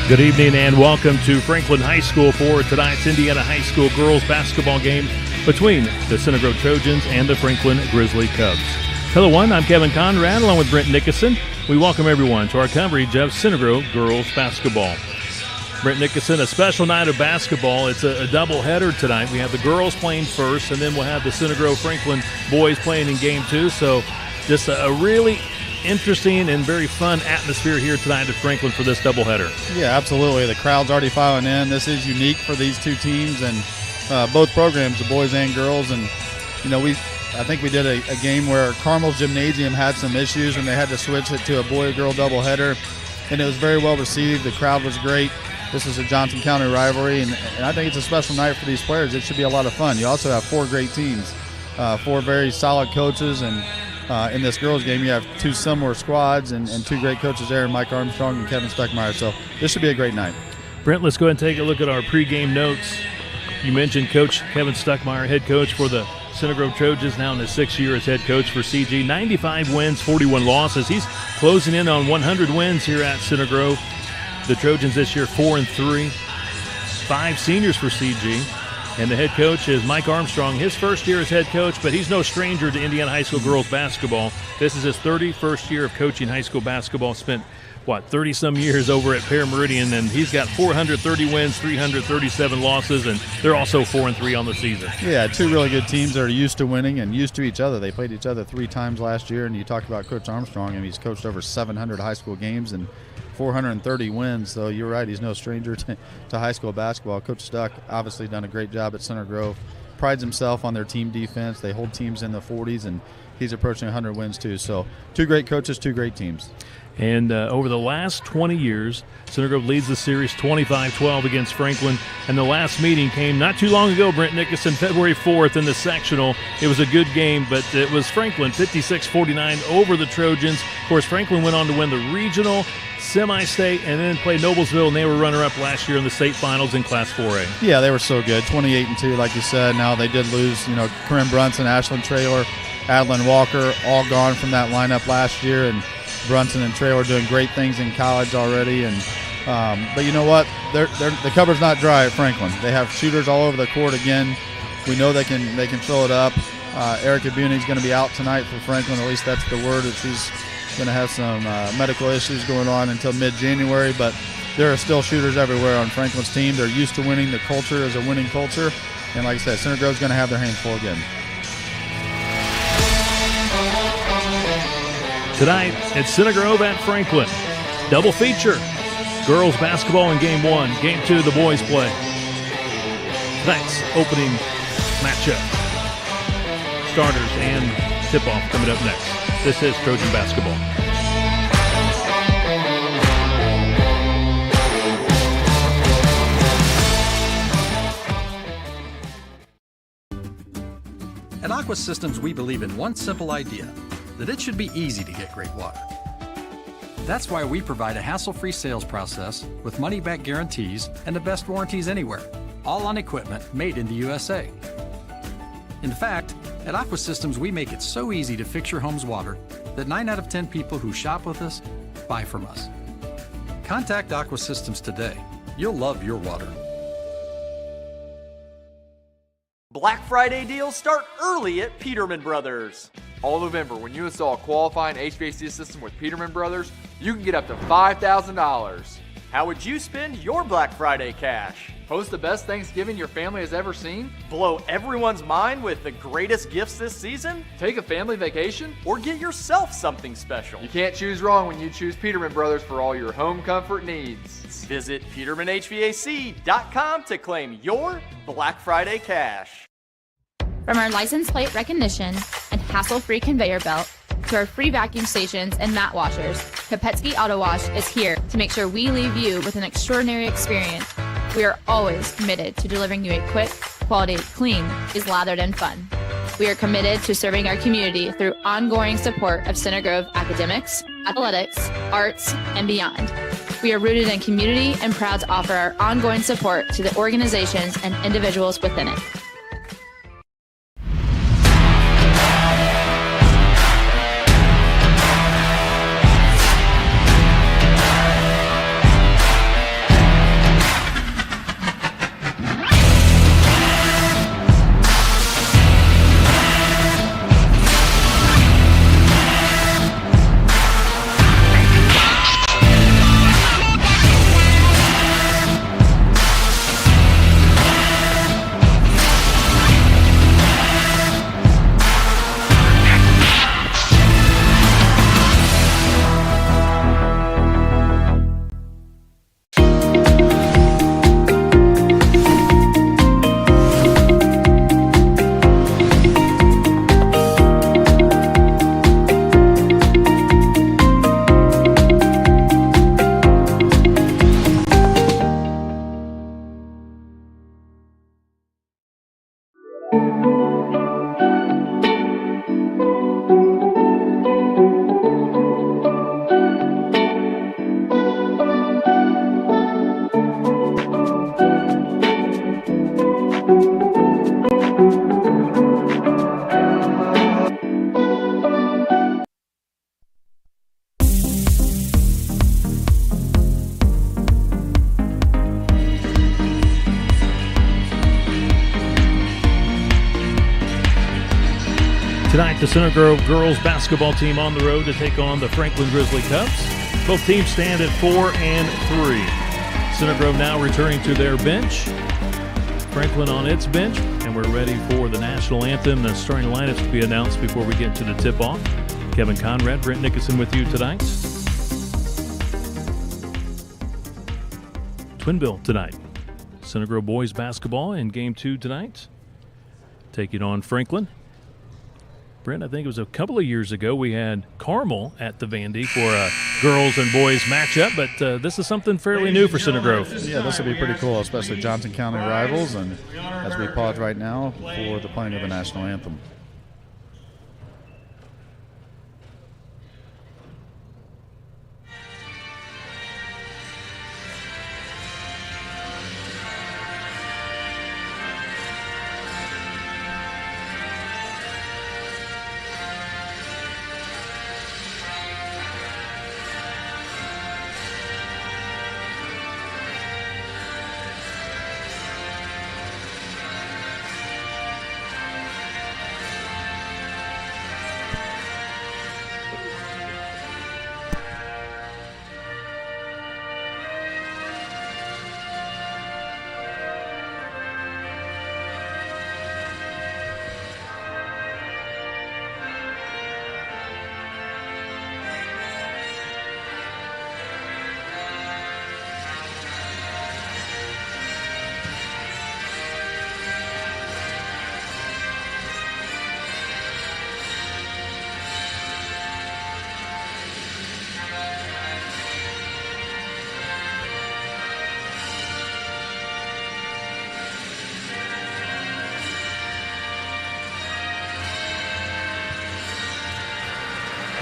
Good evening and welcome to Franklin High School for tonight's Indiana High School girls basketball game between the Center Grove Trojans and the Franklin Grizzly Cubs. Hello, I'm Kevin Conrad along with Brent Nickerson. We welcome everyone to our coverage of Center Grove girls basketball. Brent Nickerson, a special night of basketball. It's a doubleheader tonight. We have the girls playing first, and then we'll have the Center Grove Franklin boys playing in game two. So just a really interesting and very fun atmosphere here tonight at Franklin for this doubleheader. Yeah, absolutely. The crowd's already filing in. This is unique for these two teams and both programs, the boys and girls. And, you know, I think we did a game where Carmel's Gymnasium had some issues and they had to switch it to a boy-girl doubleheader, and it was very well received. The crowd was great. This is a Johnson County rivalry, and I think it's a special night for these players. It should be a lot of fun. You also have four great teams, four very solid coaches, and in this girls game, you have two similar squads and two great coaches there, Mike Armstrong and Kevin Stuckmeyer. So this should be a great night. Brent, let's go ahead and take a look at our pregame notes. You mentioned Coach Kevin Stuckmeyer, head coach for the Center Grove Trojans, now in his sixth year as head coach for CG. 95 wins, 41 losses. He's closing in on 100 wins here at Center Grove. The Trojans this year 4-3. 5 seniors for CG. And the head coach is Mike Armstrong, his first year as head coach, but he's no stranger to Indiana High School girls basketball. This is his 31st year of coaching high school basketball. Spent, 30-some years over at Pear Meridian, and he's got 430 wins, 337 losses, and they're also 4-3 on the season. Yeah, two really good teams that are used to winning and used to each other. They played each other 3 times last year, and you talked about Coach Armstrong, and he's coached over 700 high school games and 430 wins, so you're right, he's no stranger to high school basketball. Coach Stuck obviously done a great job at Center Grove, prides himself on their team defense. They hold teams in the 40s, and he's approaching 100 wins too. So two great coaches, two great teams. And over the last 20 years, Center Grove leads the series 25-12 against Franklin. And the last meeting came not too long ago, Brent Nickerson, February 4th in the sectional. It was a good game, but it was Franklin 56-49 over the Trojans. Of course, Franklin went on to win the regional, semi-state, and then played Noblesville, and they were runner-up last year in the state finals in Class 4A. Yeah, they were so good, 28-2, like you said. Now they did lose, Corinne Brunson, Ashlyn Traylor, Adeline Walker, all gone from that lineup last year, and Brunson and Traylor doing great things in college already. And but you know what? The cupboard's not dry at Franklin. They have shooters all over the court again. We know they can fill it up. Erica Buning's going to be out tonight for Franklin. At least that's the word. That she's going to have some medical issues going on until mid-January. But there are still shooters everywhere on Franklin's team. They're used to winning. The culture is a winning culture. And like I said, Center Grove's going to have their hands full again. Tonight at Center Grove at Franklin, double feature. Girls basketball in game 1. Game 2, the boys play. Tonight's opening matchup. Starters and tip-off coming up next. This is Trojan basketball. At Aqua Systems, we believe in one simple idea, that it should be easy to get great water. That's why we provide a hassle-free sales process with money-back guarantees and the best warranties anywhere, all on equipment made in the USA. In fact, at Aqua Systems, we make it so easy to fix your home's water that 9 out of 10 people who shop with us buy from us. Contact Aqua Systems today. You'll love your water. Black Friday deals start early at Peterman Brothers. All November, when you install a qualifying HVAC system with Peterman Brothers, you can get up to $5,000. How would you spend your Black Friday cash? Host the best Thanksgiving your family has ever seen? Blow everyone's mind with the greatest gifts this season? Take a family vacation? Or get yourself something special? You can't choose wrong when you choose Peterman Brothers for all your home comfort needs. Visit PetermanHVAC.com to claim your Black Friday cash. From our license plate recognition and hassle-free conveyor belt to our free vacuum stations and mat washers, Kopetsky Auto Wash is here to make sure we leave you with an extraordinary experience. We are always committed to delivering you a quick, quality, clean, is lathered, and fun. We are committed to serving our community through ongoing support of Center Grove academics, athletics, arts, and beyond. We are rooted in community and proud to offer our ongoing support to the organizations and individuals within it. Tonight, the Center Grove girls basketball team on the road to take on the Franklin Grizzly Cubs. Both teams stand at 4-3. Center Grove now returning to their bench. Franklin on its bench, and we're ready for the national anthem. The starting lineups to be announced before we get to the tip-off. Kevin Conrad, Brent Nicholson with you tonight. Twinville tonight. Center Grove boys basketball in Game 2 tonight. Taking on Franklin. Brent, I think it was a couple of years ago we had Carmel at the Vandy for a girls and boys matchup, but this is something fairly new for Center Grove. Yeah, this will be pretty cool, especially Johnson County rivals, and as we pause right now for the playing of the national anthem.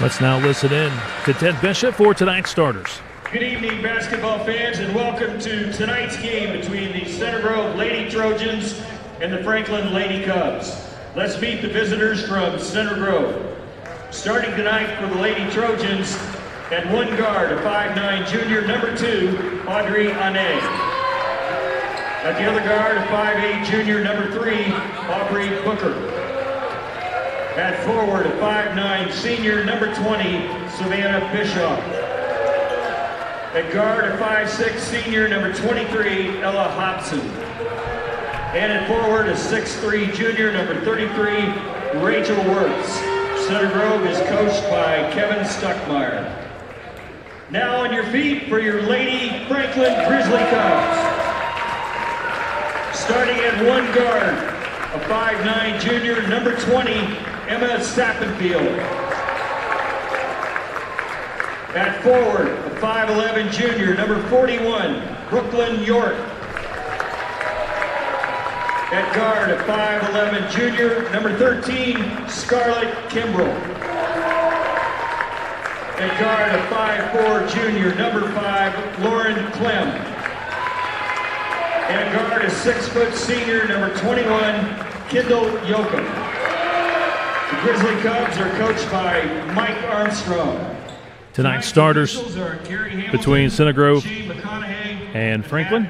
Let's now listen in to Ted Bishop for tonight's starters. Good evening, basketball fans, and welcome to tonight's game between the Center Grove Lady Trojans and the Franklin Lady Cubs. Let's meet the visitors from Center Grove. Starting tonight for the Lady Trojans, at one guard, a 5'9" junior, number 2, Audrey Ane. At the other guard, a 5'8" junior, number 3, Aubrey Booker. At forward, a 5'9" senior, number 20, Savannah Bischoff. At guard, a 5'6" senior, number 23, Ella Hobson. And at forward, a 6'3" junior, number 33, Rachel Wirtz. Center Grove is coached by Kevin Stuckmeyer. Now on your feet for your Lady Franklin Grizzly Cubs. Starting at one guard, a 5'9" junior, number 20, Emma Sappenfield. At forward, a 5'11" junior, number 41, Brooklyn York. At guard, a 5'11" junior, number 13, Scarlett Kimbrell. At guard, a 5'4" junior, number 5, Lauren Clem. And at guard, a 6' senior, number 21, Kendall Yoakum. The Grizzly Cubs are coached by Mike Armstrong. Tonight's starters between Center Grove and Franklin.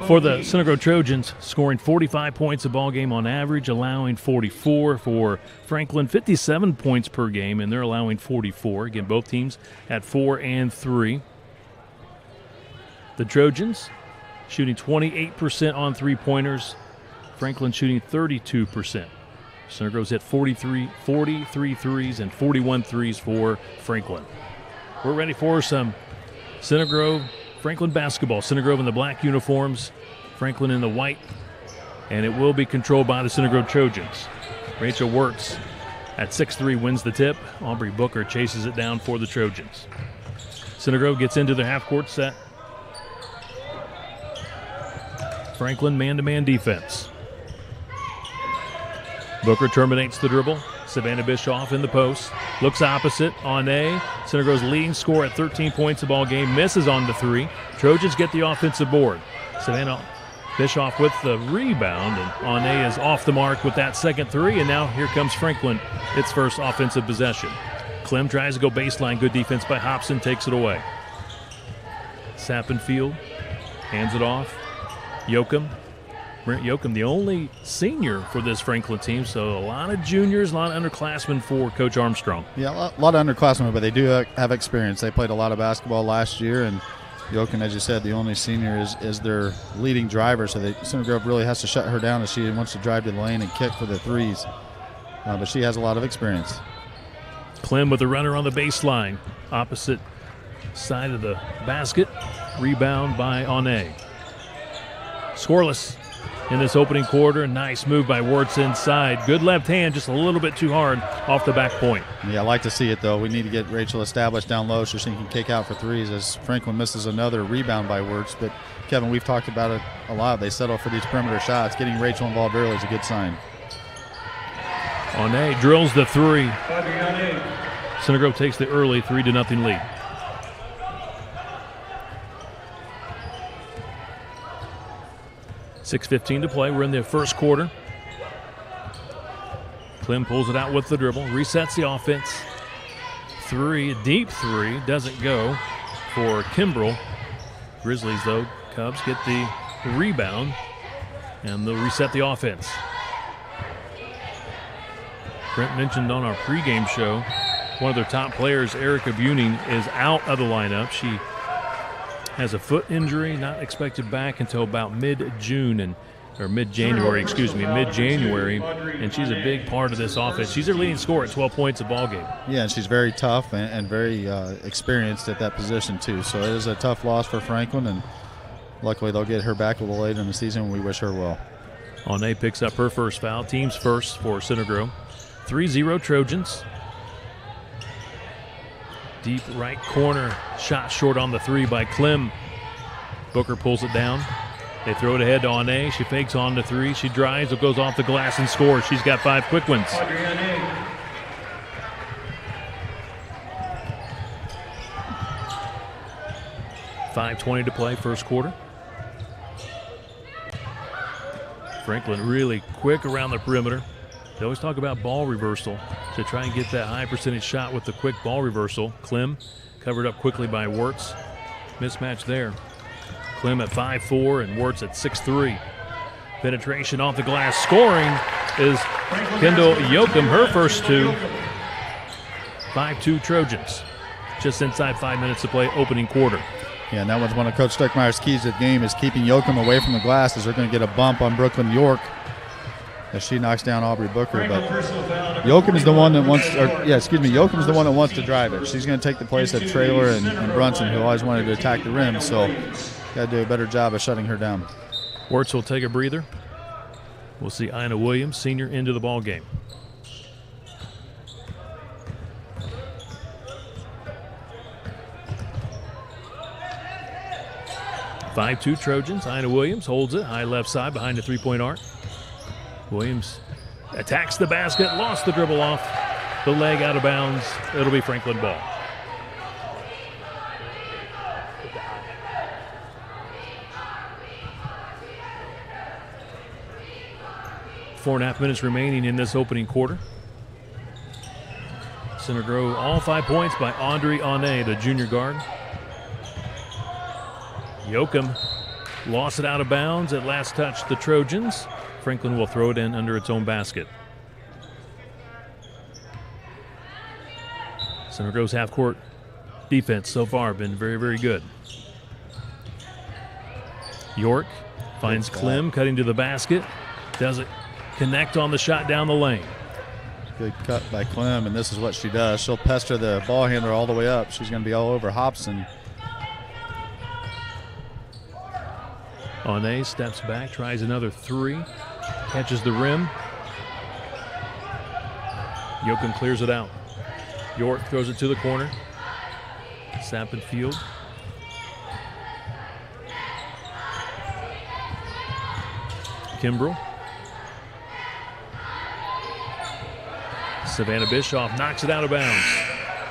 For the Center Grove Trojans, scoring 45 points a ball game on average, allowing 44 for Franklin, 57 points per game, and they're allowing 44. Again, both teams at 4-3. The Trojans shooting 28% on three-pointers. Franklin shooting 32%. Center Grove's hit 43 threes and 41 threes for Franklin. We're ready for some Center Grove Franklin basketball. Center Grove in the black uniforms, Franklin in the white, and it will be controlled by the Center Grove Trojans. Rachel Wirtz at 6'3" wins the tip. Aubrey Booker chases it down for the Trojans. Center Grove gets into the half-court set. Franklin man-to-man defense. Booker terminates the dribble. Savannah Bischoff in the post. Looks opposite. Ane. Center Grove's leading scorer at 13 points a ball game. Misses on the 3. Trojans get the offensive board. Savannah Bischoff with the rebound. And Ane is off the mark with that second 3. And now here comes Franklin. Its first offensive possession. Clem tries to go baseline. Good defense by Hobson. Takes it away. Sappenfield hands it off. Yoakum Brent Yoakum, the only senior for this Franklin team, so a lot of juniors, a lot of underclassmen for Coach Armstrong. Yeah, a lot of underclassmen, but they do have experience. They played a lot of basketball last year, and Yoakum, as you said, the only senior is their leading driver, so Center Grove really has to shut her down as she wants to drive to the lane and kick for the threes. But she has a lot of experience. Clem with a runner on the baseline, opposite side of the basket. Rebound by Onay. Scoreless in this opening quarter. Nice move by Wirtz inside. Good left hand, just a little bit too hard off the back point. Yeah, I like to see it, though. We need to get Rachel established down low so she can kick out for threes as Franklin misses another rebound by Wirtz. But, Kevin, we've talked about it a lot. They settle for these perimeter shots. Getting Rachel involved early is a good sign. Onay drills the three. Center Grove takes the early 3-0 lead. .6:15 to play. We're in the first quarter. Clem pulls it out with the dribble, resets the offense. Three, deep three, doesn't go for Kimbrell. Grizzlies, though, Cubs get the rebound, and they'll reset the offense. Brent mentioned on our pregame show, one of their top players, Erica Buning, is out of the lineup. She has a foot injury, not expected back until about mid-January, and she's a big part of this offense. She's their leading scorer at 12 points a ball game. Yeah, and she's very tough and very experienced at that position too. So it is a tough loss for Franklin, and luckily they'll get her back a little later in the season, and we wish her well. Onay picks up her first foul, team's first for Center Grove. 3-0 Trojans. Deep right corner, shot short on the three by Clem. Booker pulls it down. They throw it ahead to Onay. She fakes on the three. She drives. It goes off the glass and scores. She's got 5 quick ones. 5:20 to play, first quarter. Franklin really quick around the perimeter. They always talk about ball reversal to try and get that high percentage shot with the quick ball reversal. Clem covered up quickly by Wirtz. Mismatch there. Clem at 5'4" and Wirtz at 6'3". Penetration off the glass. Scoring is Kendall Yoakum, her first two. 5-2 Trojans. Just inside 5 minutes to play, opening quarter. Yeah, and that was one of Coach Steckmeyer's keys to the game, is keeping Yoakum away from the glass, as they're going to get a bump on Brooklyn York as she knocks down Aubrey Booker. But Yoakum is the one that Yoakum is the one that wants to drive it. She's going to take the place of Traylor and Brunson, who always wanted to attack the rim. So got to do a better job of shutting her down. Wirtz will take a breather. We'll see Ina Williams, senior, into the ball game. .52 Trojans. Ina Williams holds it high left side behind the three-point arc. Williams attacks the basket, lost the dribble off the leg, out of bounds. It'll be Franklin ball. Four and a half minutes remaining in this opening quarter. Center Grove, all 5 points by Audrey Onay, the junior guard. Yoakum lost it out of bounds at last touch, the Trojans. Franklin will throw it in under its own basket. Center Grove's half-court defense so far been very, very good. York finds Clem cutting to the basket. Doesn't connect on the shot down the lane. Good cut by Clem, and this is what she does. She'll pester the ball handler all the way up. She's going to be all over Hobson. Onay steps back, tries another three, catches the rim. Yoakum clears it out. York throws it to the corner. Sappin field. Kimbrell. Savannah Bischoff knocks it out of bounds.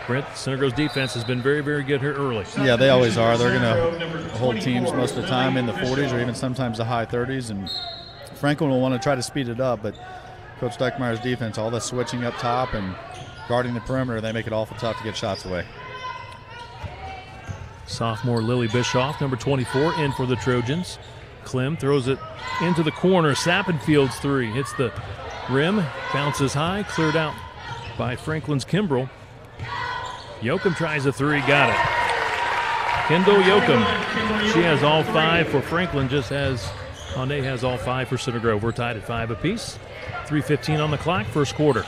Brent, Center Grove's defense has been very, very good here early. Yeah, they always are. They're going to hold teams most of the time in the 40s or even sometimes the high 30s. And Franklin will want to try to speed it up, but Coach Steckmeyer's defense, all the switching up top and guarding the perimeter, they make it awful tough to get shots away. Sophomore Lily Bischoff, number 24, in for the Trojans. Clem throws it into the corner. Sappenfield's three hits the rim, bounces high, cleared out by Franklin's Kimbrell. Yoakum tries a three, got it. Kendall Yoakum, she has all 5 for Franklin, just as Honey has all 5 for Center Grove. We're tied at 5 apiece. 3:15 on the clock, first quarter.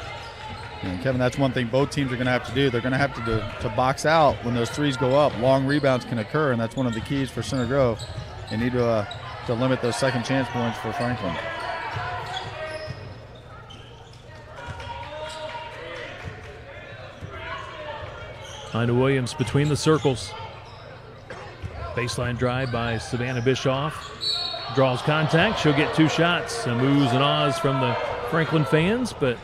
And Kevin, that's one thing both teams are going to have to do. They're going to have to box out when those threes go up. Long rebounds can occur, and that's one of the keys for Center Grove. They need to limit those second chance points for Franklin. Ina Williams between the circles. Baseline drive by Savannah Bischoff. Draws contact. She'll get 2 shots. Some oohs and ahs from the Franklin fans, but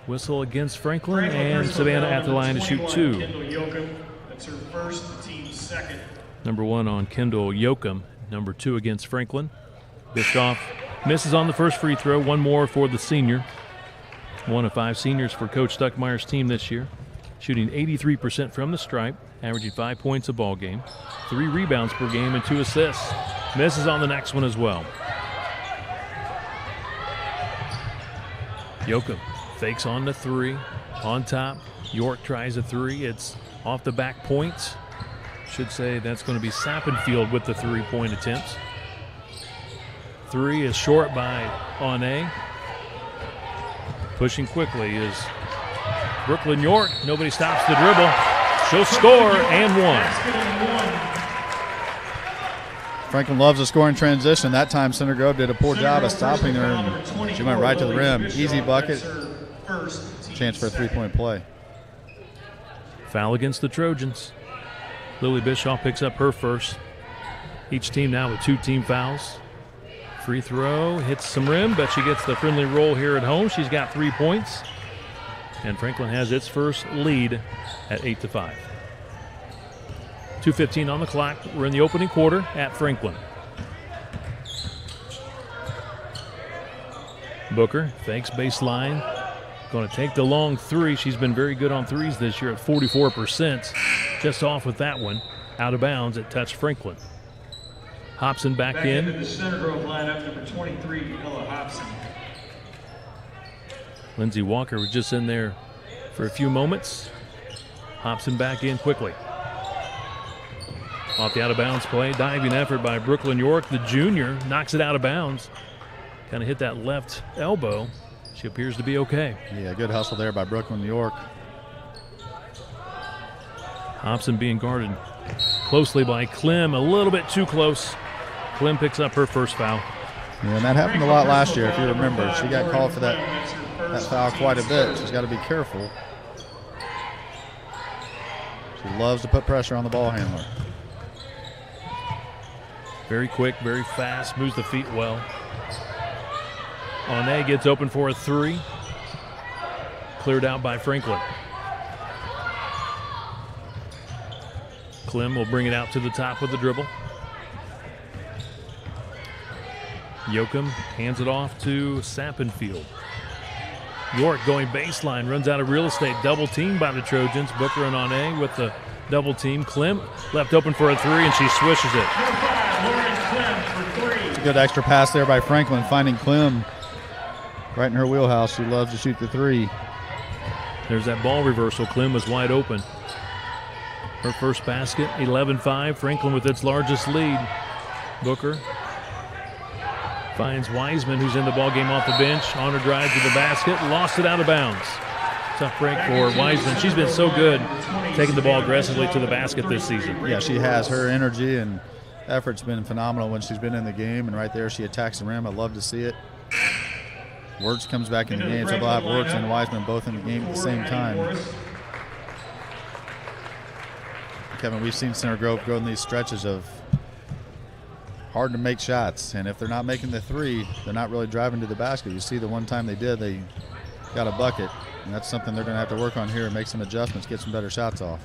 whistle against Franklin, and Savannah at the line to shoot 2. Kendall Yoakum, that's her first, the team's second. Number 1 on Kendall Yoakum. Number 2 against Franklin. Bischoff misses on the first free throw. 1 more for the senior. 1 of 5 seniors for Coach Stuckmeyer's team this year. Shooting 83% from the stripe, averaging 5 points a ball game, 3 rebounds per game, and 2 assists. Misses on the next one as well. Yoakum fakes on the 3. On top, York tries a 3. It's off the back point. Should say that's going to be Sappenfield with the 3-point attempt. 3 is short by Honey. Pushing quickly is Brooklyn York. Nobody stops the dribble. She'll score and 1. Franklin loves a scoring transition. That time Center Grove did a poor job of stopping her, and she went right to the rim. Easy bucket. Chance for a 3-point play. Foul against the Trojans. Lily Bischoff picks up her first. Each team now with 2 team fouls. Free throw, hits some rim, but she gets the friendly roll here at home. She's got 3 points. And Franklin has its first lead at 8-5. 2:15 on the clock. We're in the opening quarter at Franklin. Booker fakes baseline. Going to take the long 3. She's been very good on 3s this year at 44%. Just off with that one. Out of bounds. It touched Franklin. Hobson back in. Into the Center Grove lineup, number 23, Ella Hobson. Lindsey Walker was just in there for a few moments. Hobson back in quickly. Off the out-of-bounds play. Diving effort by Brooklyn York. The junior knocks it out of bounds. Kind of hit that left elbow. She appears to be okay. Yeah, good hustle there by Brooklyn York. Hobson being guarded closely by Clem. A little bit too close. Clem picks up her first foul. Yeah, and that happened a lot last year, if you remember. She got called for that foul quite a bit. She's got to be careful. She loves to put pressure on the ball handler. Very quick, very fast, moves the feet well. Honey gets open for a 3. Cleared out by Franklin. Clem will bring it out to the top with the dribble. Yoakum hands it off to Sappenfield. York going baseline, runs out of real estate. Double team by the Trojans. Booker and Honey with the double team. Clem left open for a 3, and she swishes it. It's a good extra pass there by Franklin, finding Clem right in her wheelhouse. She loves to shoot the 3. There's that ball reversal. Clem was wide open. Her first basket, 11-5. Franklin with its largest lead. Booker finds Wiseman, who's in the ballgame off the bench. On her drive to the basket, lost it out of bounds. Tough break for Wiseman. She's been so good taking the ball aggressively to the basket this season. Yeah, she has. Her energy and effort's been phenomenal when she's been in the game, and right there she attacks the rim. I love to see it. Wirtz comes back in the game, so they'll have Wirtz and Wiseman both in the game at the same time. Kevin, we've seen Center Grove go in these stretches of hard to make shots, and if they're not making the 3, they're not really driving to the basket. You see the one time they did, they got a bucket, and that's something they're going to have to work on here and make some adjustments, get some better shots off.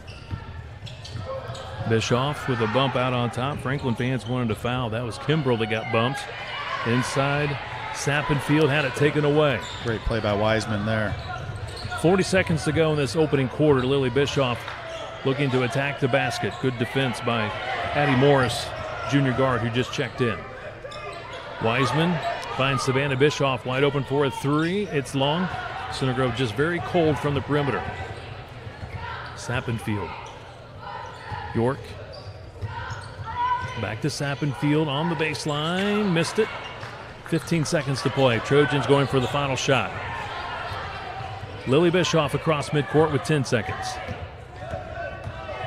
Bischoff with a bump out on top. Franklin fans wanted to foul. That was Kimbrell that got bumped. Inside, Sappenfield had it taken away. Great play by Wiseman there. 40 seconds to go in this opening quarter. Lily Bischoff looking to attack the basket. Good defense by Addie Morris, junior guard, who just checked in. Wiseman finds Savannah Bischoff wide open for a three. It's long. Center Grove just very cold from the perimeter. Sappenfield. York. Back to Sappenfield on the baseline. Missed it. 15 seconds to play. Trojans going for the final shot. Lily Bischoff across midcourt with 10 seconds.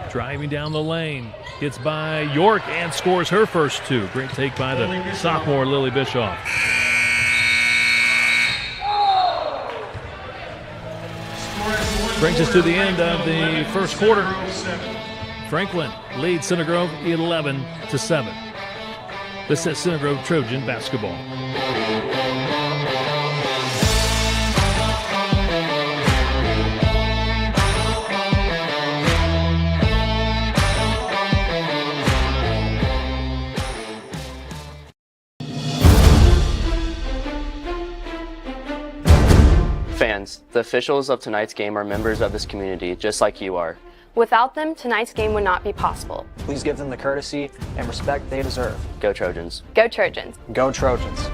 Driving down the lane. Gets by York and scores her first two. Great take by the sophomore Lily Bischoff. Brings us to the end of the first quarter. Franklin leads Center Grove 11-7. This is Center Grove Trojan basketball. Fans, the officials of tonight's game are members of this community, just like you are. Without them, tonight's game would not be possible. Please give them the courtesy and respect they deserve. Go Trojans. Go Trojans. Go Trojans.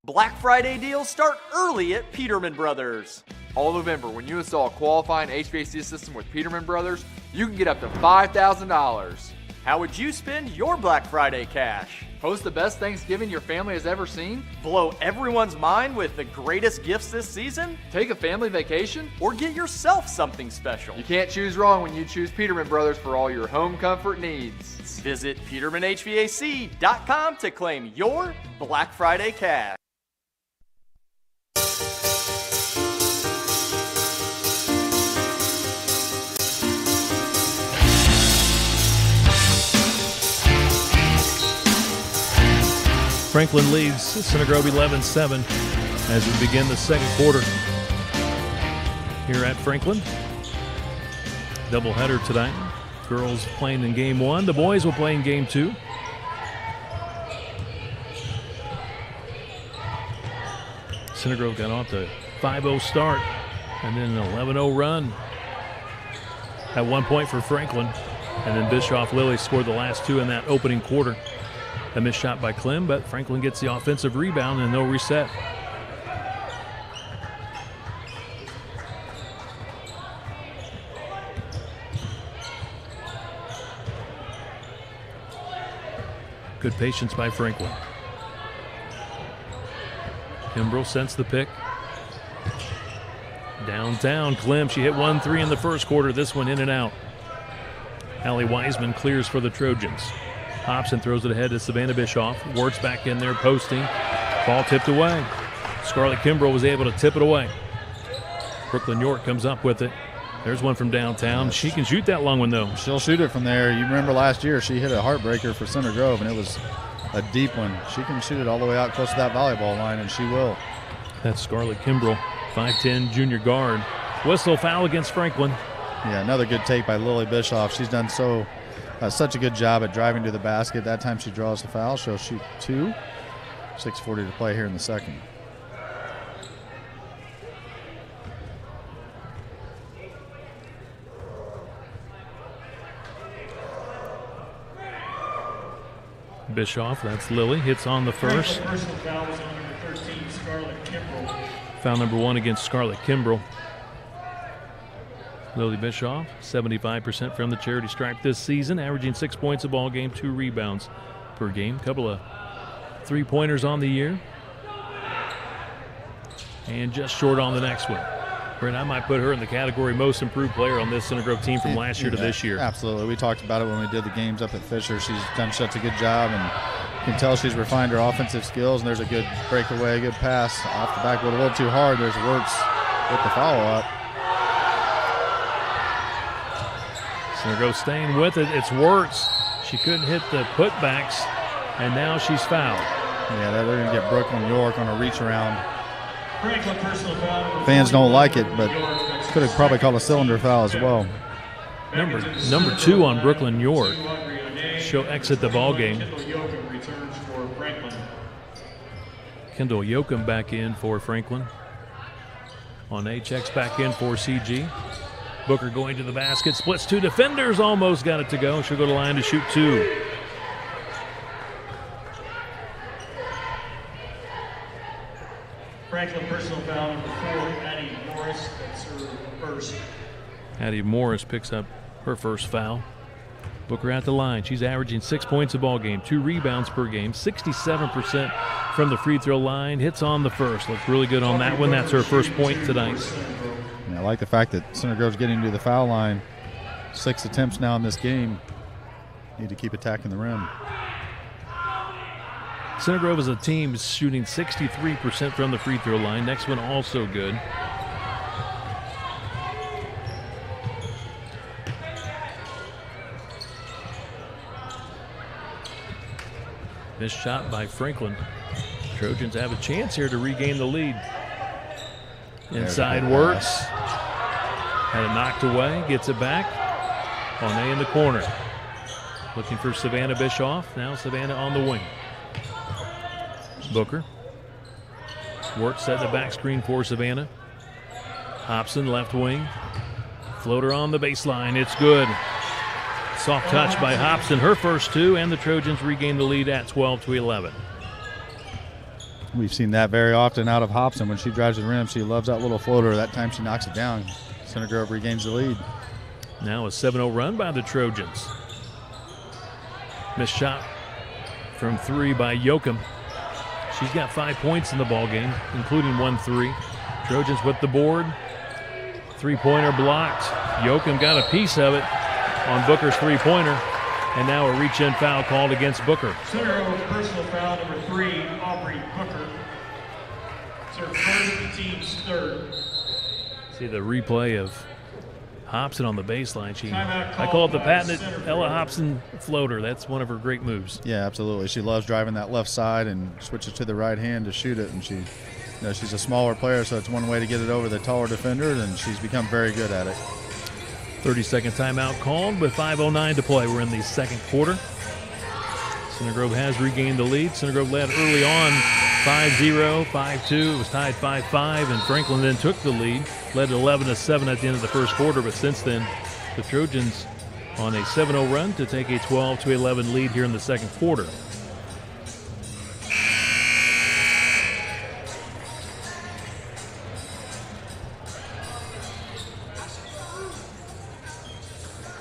Black Friday deals start early at Peterman Brothers. All November, when you install a qualifying HVAC system with Peterman Brothers, you can get up to $5,000. How would you spend your Black Friday cash? Host the best Thanksgiving your family has ever seen? Blow everyone's mind with the greatest gifts this season? Take a family vacation? Or get yourself something special? You can't choose wrong when you choose Peterman Brothers for all your home comfort needs. Visit PetermanHVAC.com to claim your Black Friday cash. Franklin leads Center Grove 11-7 as we begin the second quarter here at Franklin. Doubleheader tonight. Girls playing in game one. The boys will play in game two. Center Grove got off the 5-0 start and then an 11-0 run. At 1 point for Franklin. And then Bischoff Lilly scored the last two in that opening quarter. A missed shot by Clem, but Franklin gets the offensive rebound and they'll reset. Good patience by Franklin. Kimbrell sends the pick. Downtown, Clem, she hit 1-3 in the first quarter. This one in and out. Allie Wiseman clears for the Trojans. Hobson throws it ahead to Savannah Bischoff. Works back in there, posting. Ball tipped away. Scarlett Kimbrell was able to tip it away. Brooklyn York comes up with it. There's one from downtown. She can shoot that long one, though. She'll shoot it from there. You remember last year she hit a heartbreaker for Center Grove, and it was a deep one. She can shoot it all the way out close to that volleyball line, and she will. That's Scarlett Kimbrell, 5'10", junior guard. Whistle, foul against Franklin. Yeah, another good take by Lily Bischoff. She's done such a good job at driving to the basket. That time she draws the foul. She'll shoot two. 6:40 to play here in the second. Bischoff, that's Lily, hits on the first. Personal foul was on number 13, Scarlett Kimbrell. Foul number 1 against Scarlett Kimbrell. Lily Bischoff, 75% from the charity stripe this season, averaging 6 points a ball game, 2 rebounds per game. Couple of three-pointers on the year. And just short on the next one. Brent, I might put her in the category most improved player on this Center Grove team from last year to this year. Absolutely. We talked about it when we did the games up at Fisher. She's done such a good job, and you can tell she's refined her offensive skills, and there's a good breakaway, good pass off the backboard. A little too hard. There's Wirtz with the follow-up. Center Grove staying with it. It's Wirtz. She couldn't hit the putbacks, and now she's fouled. Yeah, they're going to get Brooklyn York on a reach around. Franklin personal foul. Fans don't like it, but could have probably called a cylinder foul as well. Number 2 on Brooklyn York. She'll exit the ball game. Kendall Yoakum back in for Franklin. On A, checks back in for CG. Booker going to the basket, splits two defenders, almost got it to go. She'll go to the line to shoot two. Franklin personal foul number 4, Addie Morris. That's her first. Addie Morris picks up her first foul. Booker at the line. She's averaging 6 points a ball game, 2 rebounds per game, 67% from the free throw line. Hits on the first. Looks really good on that one. That's her first point tonight. Yeah, I like the fact that Center Grove's getting to the foul line. 6 attempts now in this game. Need to keep attacking the rim. Center Grove as a team is shooting 63% from the free throw line. Next one also good. Missed shot by Franklin. Trojans have a chance here to regain the lead. Inside works. Had it knocked away. Gets it back. Monet in the corner. Looking for Savannah Bischoff. Now Savannah on the wing. Booker. Work set the back screen for Savannah. Hobson left wing. Floater on the baseline. It's good. Soft touch by Hobson. Her first 2, and the Trojans regain the lead at 12-11. We've seen that very often out of Hobson. When she drives the rim, she loves that little floater. That time she knocks it down. Center Grove regains the lead. Now a 7-0 run by the Trojans. Missed shot from 3 by Yoakum. She's got 5 points in the ball game, including 1 3. Trojans with the board. 3-pointer blocked. Yoakum got a piece of it on Booker's 3-pointer. And now a reach-in foul called against Booker. Center Grove personal foul number 3, Aubrey Booker. It's her first, the team's third. See the replay of Hobson on the baseline. I call it the patented Ella Hobson floater. That's one of her great moves. Yeah, absolutely. She loves driving that left side and switches to the right hand to shoot it. And she's a smaller player, so it's one way to get it over the taller defender, and she's become very good at it. 30-second timeout called with 5:09 to play. We're in the second quarter. Center Grove has regained the lead. Center Grove led early on 5-0, 5-2. It was tied 5-5, and Franklin then took the lead, led 11-7 at the end of the first quarter. But since then, the Trojans on a 7-0 run to take a 12-11 lead here in the second quarter.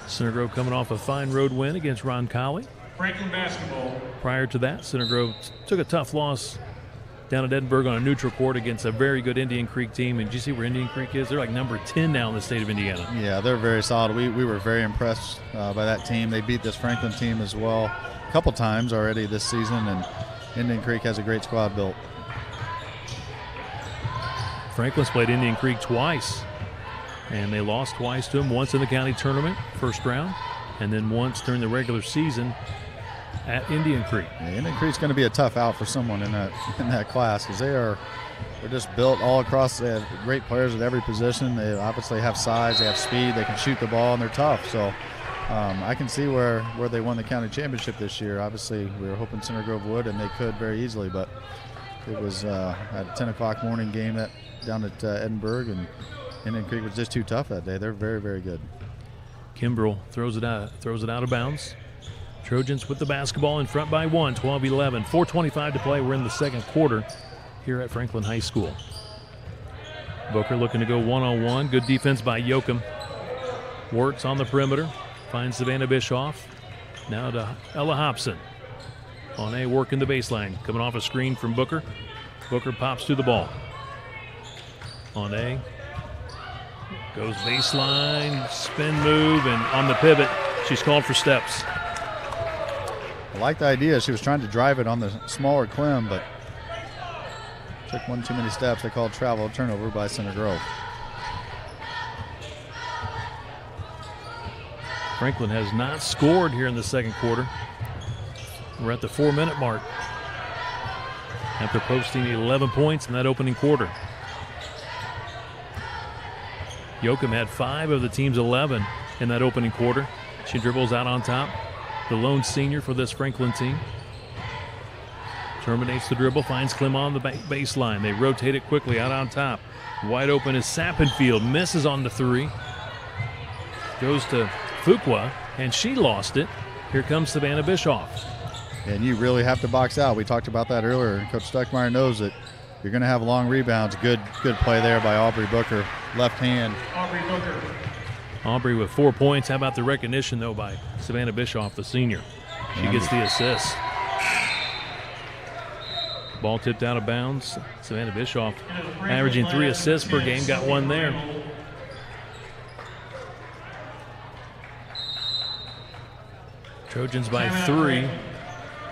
Center Grove coming off a fine road win against Roncalli. Franklin basketball. Prior to that, Center Grove took a tough loss down at Edinburgh on a neutral court against a very good Indian Creek team. And do you see where Indian Creek is? They're like number 10 now in the state of Indiana. Yeah, they're very solid. We were very impressed by that team. They beat this Franklin team as well a couple times already this season, and Indian Creek has a great squad built. Franklin's played Indian Creek twice, and they lost twice to them, once in the county tournament, first round, and then once during the regular season at Indian Creek. Yeah, Indian Creek's going to be a tough out for someone in that class, because they're just built all across. They have great players at every position. They obviously have size, they have speed, they can shoot the ball, and they're tough. So I can see where they won the county championship this year. Obviously, we were hoping Center Grove would, and they could very easily, but it was at a 10 o'clock morning game down at Edinburgh, and Indian Creek was just too tough that day. They're very, very good. Kimbrell throws it out of bounds. Trojans with the basketball in front by 1, 12-11. 4:25 to play. We're in the second quarter here at Franklin High School. Booker looking to go one-on-one. Good defense by Yoakum. Works on the perimeter. Finds Savannah Bischoff. Now to Ella Hobson. On a work in the baseline. Coming off a screen from Booker. Booker pops to the ball. On a goes baseline, spin move, and on the pivot, she's called for steps. I like the idea. She was trying to drive it on the smaller Clem, but took one too many steps. They called travel, turnover by Center Grove. Franklin has not scored here in the second quarter. We're at the 4-minute mark after posting 11 points in that opening quarter. Yoakum had 5 of the team's 11 in that opening quarter. She dribbles out on top. The lone senior for this Franklin team. Terminates the dribble, finds Clem on the baseline. They rotate it quickly out on top. Wide open is Sappenfield. Misses on the 3. goes to Fuqua, and she lost it. Here comes Savannah Bischoff. And you really have to box out. We talked about that earlier. Coach Stuckmeyer knows that you're going to have long rebounds. Good play there by Aubrey Booker. Left hand. Aubrey Booker. Aubrey with 4 points. How about the recognition, though, by Savannah Bischoff, the senior? She gets the assist. Ball tipped out of bounds. Savannah Bischoff averaging 3 assists per game. Got one there. Trojans by 3.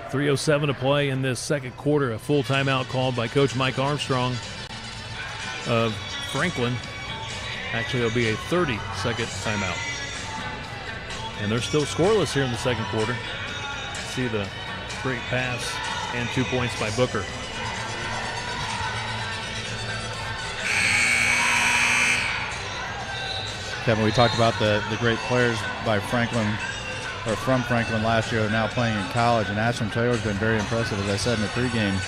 3:07 to play in this second quarter. A full timeout called by Coach Mike Armstrong of Franklin. Actually, it'll be a 30-second timeout. And they're still scoreless here in the second quarter. See the great pass and 2 points by Booker. Kevin, we talked about the great players by Franklin, or from Franklin last year, are now playing in college, and Ashland Taylor's been very impressive, as I said in the pregame.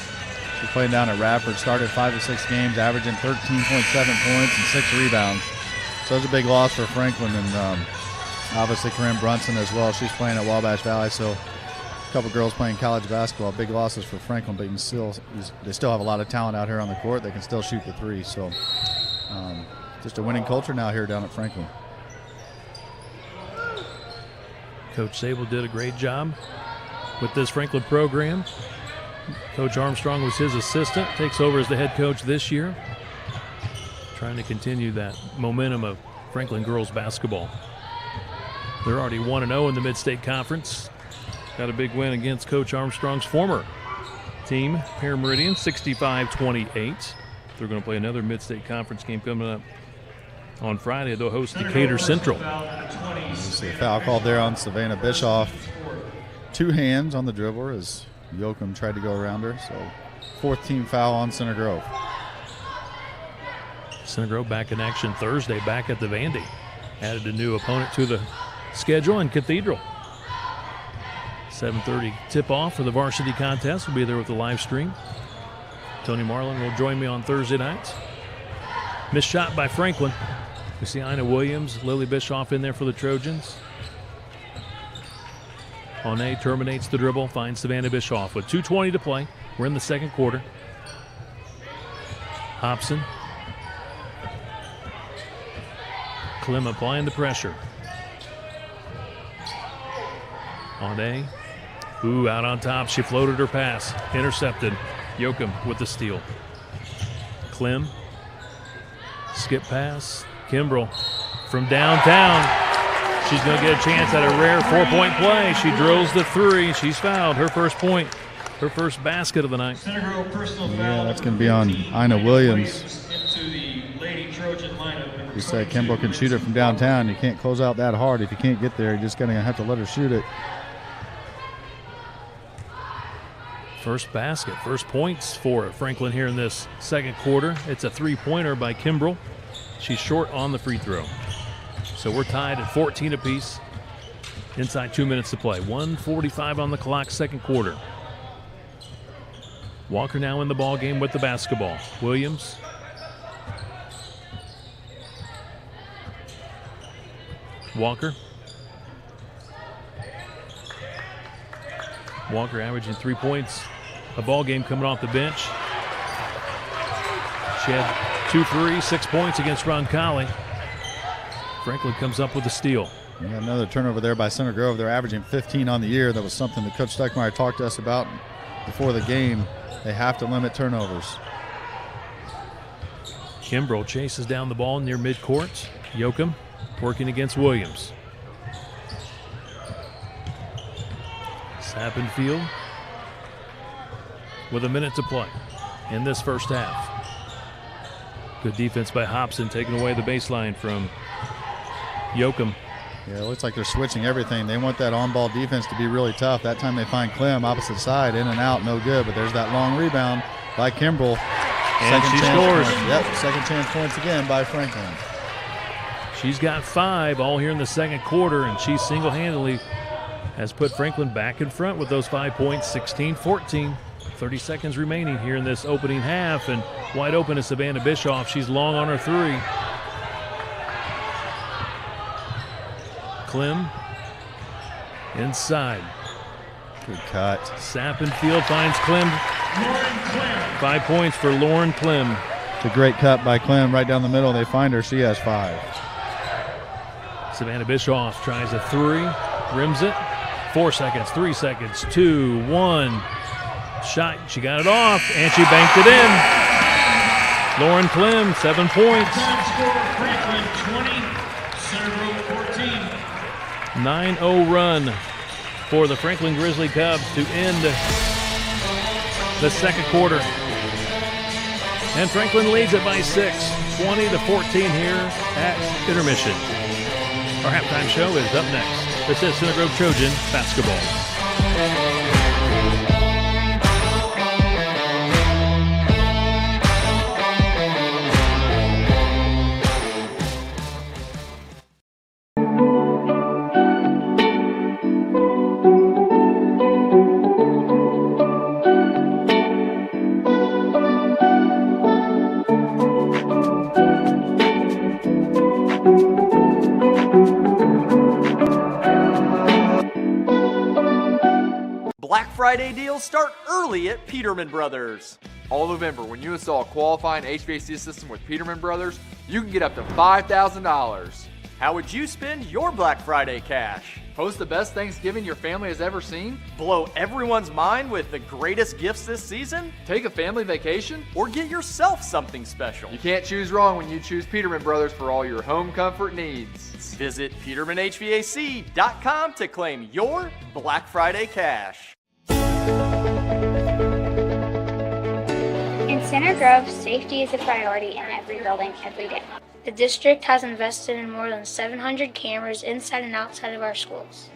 She's playing down at Radford, started 5 of 6 games, averaging 13.7 points and 6 rebounds. So it's a big loss for Franklin, and obviously Corinne Brunson as well. She's playing at Wabash Valley, so a couple girls playing college basketball. Big losses for Franklin, but they still have a lot of talent out here on the court. They can still shoot the three. So just a winning culture now here down at Franklin. Coach Sable did a great job with this Franklin program. Coach Armstrong was his assistant, takes over as the head coach this year, trying to continue that momentum of Franklin girls basketball. They're already 1-0 in the Mid-State Conference. Got a big win against Coach Armstrong's former team, Pear Meridian, 65-28. They're going to play another Mid-State Conference game coming up on Friday. They'll host Decatur Central. See a foul called there on Savannah Bischoff. 2 hands on the dribbler as Yoakum tried to go around her. So 4th team foul on Center Grove. Center Grove back in action Thursday, back at the Vandy. Added a new opponent to the schedule in Cathedral. 7:30 tip-off for the varsity contest. We'll be there with the live stream. Tony Marlin will join me on Thursday nights. Missed shot by Franklin. We see Ina Williams, Lily Bischoff in there for the Trojans. Oné terminates the dribble, finds Savannah Bischoff with 2:20 to play. We're in the second quarter. Hobson. Clem applying the pressure. Oné. Ooh, out on top. She floated her pass. Intercepted. Yoakum with the steal. Clem. Skip pass. Kimbrell from downtown. She's going to get a chance at a rare 4-point play. She drills the 3. She's fouled. Her first point. Her first basket of the night. Yeah, that's going to be on Ina Williams. You said Kimbrell can shoot it from downtown. You can't close out that hard. If you can't get there, you're just going to have to let her shoot it. First basket, first points for Franklin here in this second quarter. It's a 3-pointer by Kimbrell. She's short on the free throw. So we're tied at 14 apiece. Inside 2 minutes to play. 1:45 on the clock, second quarter. Walker now in the ball game with the basketball. Williams. Walker. Walker averaging 3 points a ball game coming off the bench. She had 2 threes, 6 points against Roncalli. Franklin comes up with a steal. Yeah, another turnover there by Center Grove. They're averaging 15 on the year. That was something that Coach Stuckmeyer talked to us about before the game. They have to limit turnovers. Kimbrell chases down the ball near midcourt. Yoakum working against Williams. Sappenfield with a minute to play in this first half. Good defense by Hobson, taking away the baseline from Yoakum. Yeah, it looks like they're switching everything. They want that on-ball defense to be really tough. That time they find Clem, opposite side, in and out, no good. But there's that long rebound by Kimbrell. And she scores. Yep, second chance points again by Franklin. She's got 5 all here in the second quarter, and she single-handedly has put Franklin back in front with those 5 points, 16-14. 30 seconds remaining here in this opening half, and wide open is Savannah Bischoff. She's long on her 3. Clem inside. Good cut. Sappenfield finds Clem. 5 points for Lauren Clem. It's a great cut by Clem right down the middle. They find her. She has 5. Savannah Bischoff tries a 3, rims it. 4 seconds, 3 seconds, 2, 1. Shot, she got it off, and she banked it in. Lauren Clem, 7 points. Franklin 20, Center Grove 14. 9-0 run for the Franklin Grizzly Cubs to end the second quarter. And Franklin leads it by 6, 20-14 here at intermission. Our halftime show is up next. This is Center Grove Trojan basketball. Black Friday deals start early at Peterman Brothers. All November, when you install a qualifying HVAC system with Peterman Brothers, you can get up to $5,000. How would you spend your Black Friday cash? Host the best Thanksgiving your family has ever seen? Blow everyone's mind with the greatest gifts this season? Take a family vacation? Or get yourself something special? You can't choose wrong when you choose Peterman Brothers for all your home comfort needs. Visit PetermanHVAC.com to claim your Black Friday cash. In Center Grove, safety is a priority in every building, every day. The district has invested in more than 700 cameras inside and outside of our schools.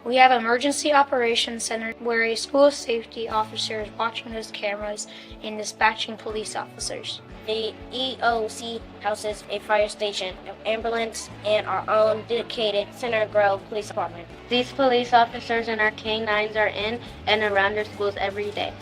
We have an emergency operations center where a school safety officer is watching those cameras and dispatching police officers. The EOC houses a fire station, an ambulance, and our own dedicated Center Grove Police Department. These police officers and our K-9s are in and around our schools every day.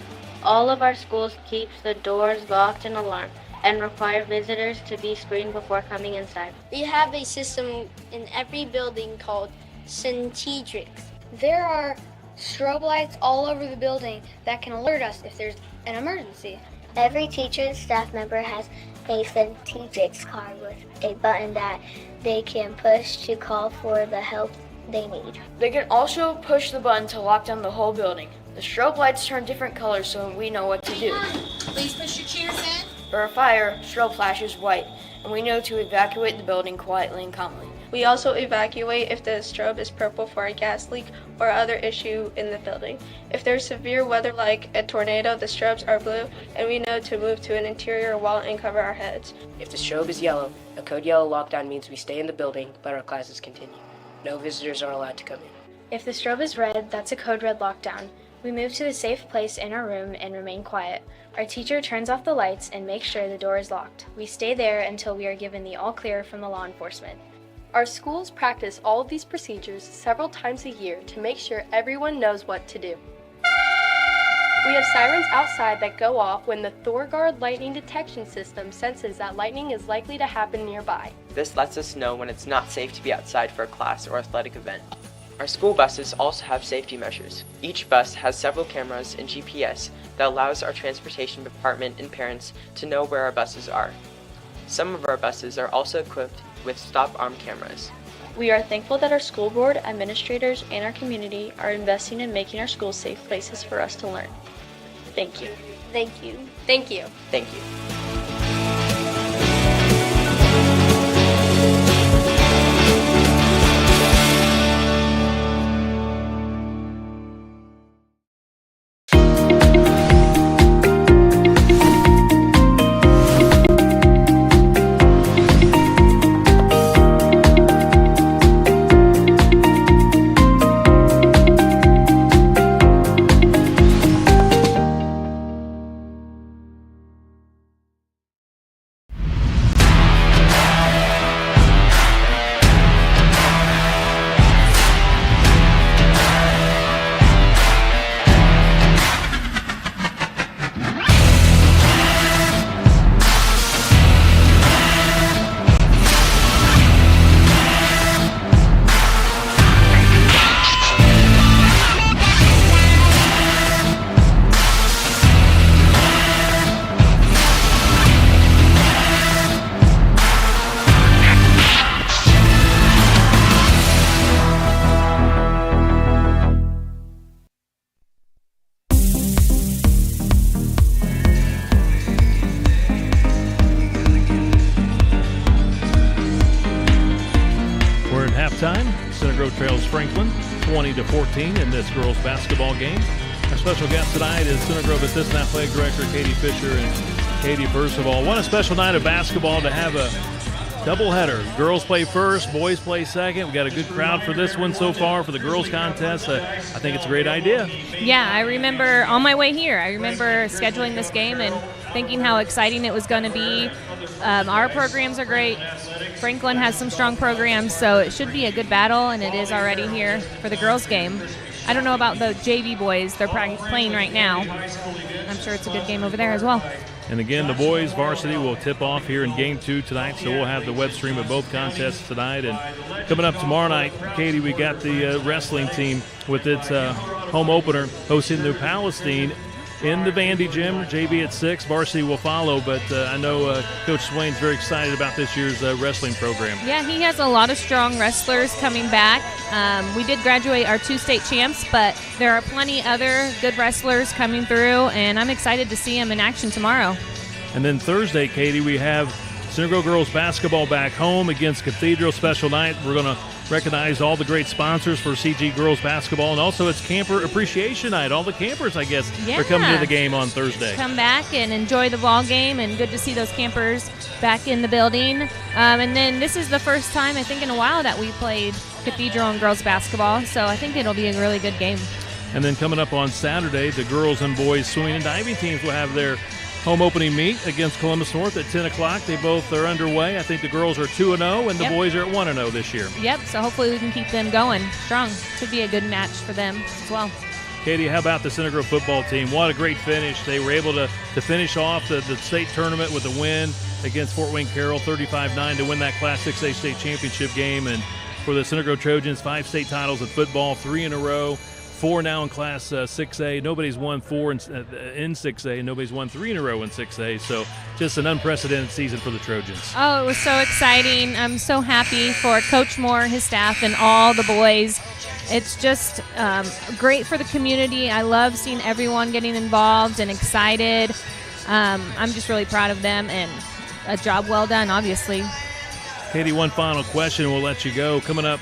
All of our schools keep the doors locked and alarmed and require visitors to be screened before coming inside. We have a system in every building called Syntetrix. There are strobe lights all over the building that can alert us if there's an emergency. Every teacher and staff member has a Syntetrix card with a button that they can push to call for the help they need. They can also push the button to lock down the whole building. The strobe lights turn different colors so we know what to do. Please push your chairs in. For a fire, strobe flashes white, and we know to evacuate the building quietly and calmly. We also evacuate if the strobe is purple for a gas leak or other issue in the building. If there's severe weather like a tornado, the strobes are blue, and we know to move to an interior wall and cover our heads. If the strobe is yellow, a code yellow lockdown means we stay in the building, but our classes continue. No visitors are allowed to come in. If the strobe is red, that's a code red lockdown. We move to the safe place in our room and remain quiet. Our teacher turns off the lights and makes sure the door is locked. We stay there until we are given the all clear from the law enforcement. Our schools practice all of these procedures several times a year to make sure everyone knows what to do. We have sirens outside that go off when the ThorGuard lightning detection system senses that lightning is likely to happen nearby. This lets us know when it's not safe to be outside for a class or athletic event. Our school buses also have safety measures. Each bus has several cameras and GPS that allows our transportation department and parents to know where our buses are. Some of our buses are also equipped with stop-arm cameras. We are thankful that our school board, administrators, and our community are investing in making our schools safe places for us to learn. Thank you. Thank you. Thank you. Thank you. 20-14 in this girls basketball game. Our special guest tonight is Center Grove Assistant Athletic Director Katie Fisher. And Katie, first of all, what a special night of basketball to have a doubleheader. Girls play first, boys play second. We got a good crowd for this one so far for the girls contest. I think it's a great idea. Yeah, I remember on my way here, I remember scheduling this game and thinking how exciting it was going to be. Our programs are great. Franklin has some strong programs, so it should be a good battle, and it is already here for the girls game. I don't know about the JV boys. They're playing right now. I'm sure it's a good game over there as well. And again, the boys varsity will tip off here in Game 2 tonight, so we'll have the web stream of both contests tonight. And coming up tomorrow night, Katie, we got the wrestling team with its home opener hosting New Palestine in the Vandy Gym. JV at 6, varsity will follow, but I know Coach Swain's very excited about this year's wrestling program. Yeah, he has a lot of strong wrestlers coming back. We did graduate our 2 state champs, but there are plenty other good wrestlers coming through, and I'm excited to see them in action tomorrow. And then Thursday, Katie, we have Center Grove girls basketball back home against Cathedral. Special night. We're going to recognize all the great sponsors for CG girls basketball, and also it's Camper Appreciation Night. All the campers, I guess, are coming to the game on Thursday. Come back and enjoy the ball game, and good to see those campers back in the building. And then this is the first time, I think, in a while that we played Cathedral and girls basketball, so I think it'll be a really good game. And then coming up on Saturday, the girls and boys swimming and diving teams will have their home opening meet against Columbus North at 10 o'clock. They both are underway. I think the girls are 2-0 and the boys are at 1-0 this year. Yep, so hopefully we can keep them going strong. Should be a good match for them as well. Katie, how about the Center Grove football team? What a great finish. They were able to finish off the state tournament with a win against Fort Wayne Carroll, 35-9, to win that Class 6A state championship game. And for the Center Grove Trojans, 5 state titles in football, 3 in a row. 4 now in Class 6A. Nobody's won 4 in 6A, and nobody's won 3 in a row in 6A. So just an unprecedented season for the Trojans. Oh, it was so exciting. I'm so happy for Coach Moore, his staff, and all the boys. It's just great for the community. I love seeing everyone getting involved and excited. I'm just really proud of them, and a job well done, obviously. Katie, one final question. We'll let you go. Coming up,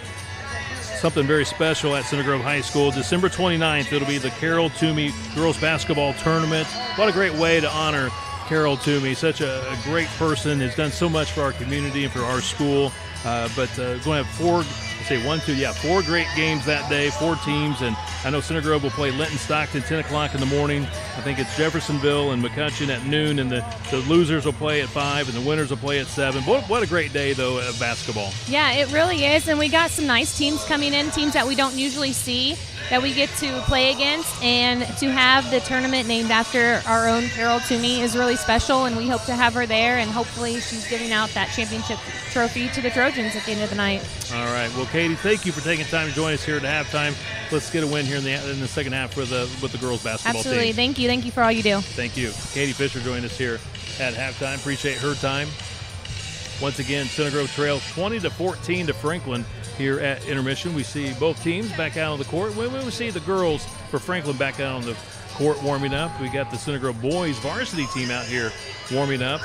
something very special at Center Grove High School. December 29th, it'll be the Carol Toomey Girls Basketball Tournament. What a great way to honor Carol Toomey. Such a great person, has done so much for our community and for our school. But going to have 4 great games that day, 4 teams. And I know Center Grove will play Linton Stockton 10 o'clock in the morning. I think it's Jeffersonville and McCutcheon at noon, and the losers will play at 5 and the winners will play at 7. What a great day, though, of basketball. Yeah, it really is. And we got some nice teams coming in, teams that we don't usually see that we get to play against. And to have the tournament named after our own Carol Toomey is really special, and we hope to have her there, and hopefully she's giving out that championship trophy to the Trojans at the end of the night. All right. Well, Katie, thank you for taking time to join us here at halftime. Let's get a win here in the second half with the girls basketball Absolutely. team. Thank you. Thank you for all you do. Thank you. Katie Fisher joined us here at halftime. Appreciate her time. Once again, Center Grove trails 20-14 to Franklin here at intermission. We see both teams back out on the court. We see the girls for Franklin back out on the court warming up. We got the Center Grove boys varsity team out here warming up.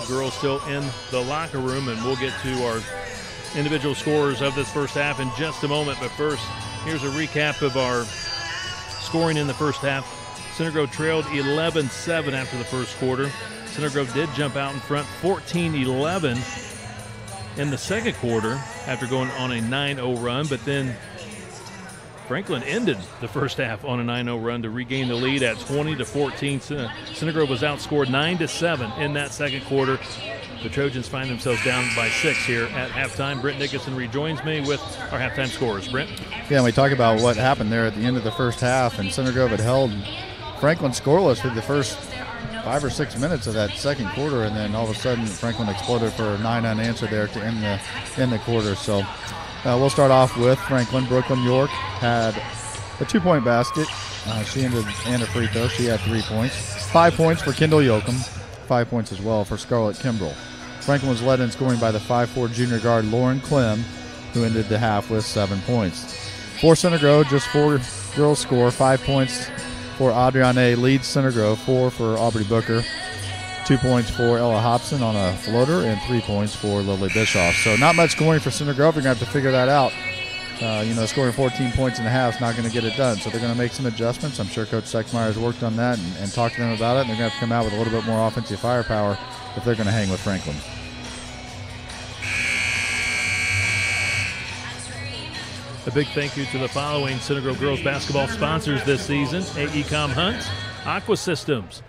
The girls still in the locker room, and we'll get to our individual scores of this first half in just a moment. But first, here's a recap of our scoring in the first half. Center Grove trailed 11-7 after the first quarter. Center Grove did jump out in front 14-11 in the second quarter after going on a 9-0 run, but then Franklin ended the first half on a 9-0 run to regain the lead at 20-14. Center Grove was outscored 9-7 in that second quarter. The Trojans find themselves down by 6 here at halftime. Brent Nicholson rejoins me with our halftime scores. Brent? Yeah, and we talk about what happened there at the end of the first half, and Center Grove had held Franklin scoreless for the first 5 or 6 minutes of that second quarter, and then all of a sudden Franklin exploded for a 9 unanswered there to end the quarter. So we'll start off with Franklin. Brooklyn York had a 2-point basket. She ended and a free throw. She had 3 points. 5 points for Kendall Yoakum. 5 points as well for Scarlett Kimbrell. Franklin was led in scoring by the 5'4" junior guard Lauren Clem, who ended the half with 7 points. For Center Grove, just 4 girls score. 5 points for Adriane leads Center Grove, 4 for Aubrey Booker, 2 points for Ella Hobson on a floater, and 3 points for Lily Bischoff. So not much scoring for Center Grove. You're going to have to figure that out Scoring 14 points in the half is not going to get it done. So they're going to make some adjustments. I'm sure Coach Steckmeyer has worked on that and talked to them about it. And they're going to have to come out with a little bit more offensive firepower if they're going to hang with Franklin. A big thank you to the following Center Grove girls basketball sponsors this season: AECom Hunt, Aqua Systems,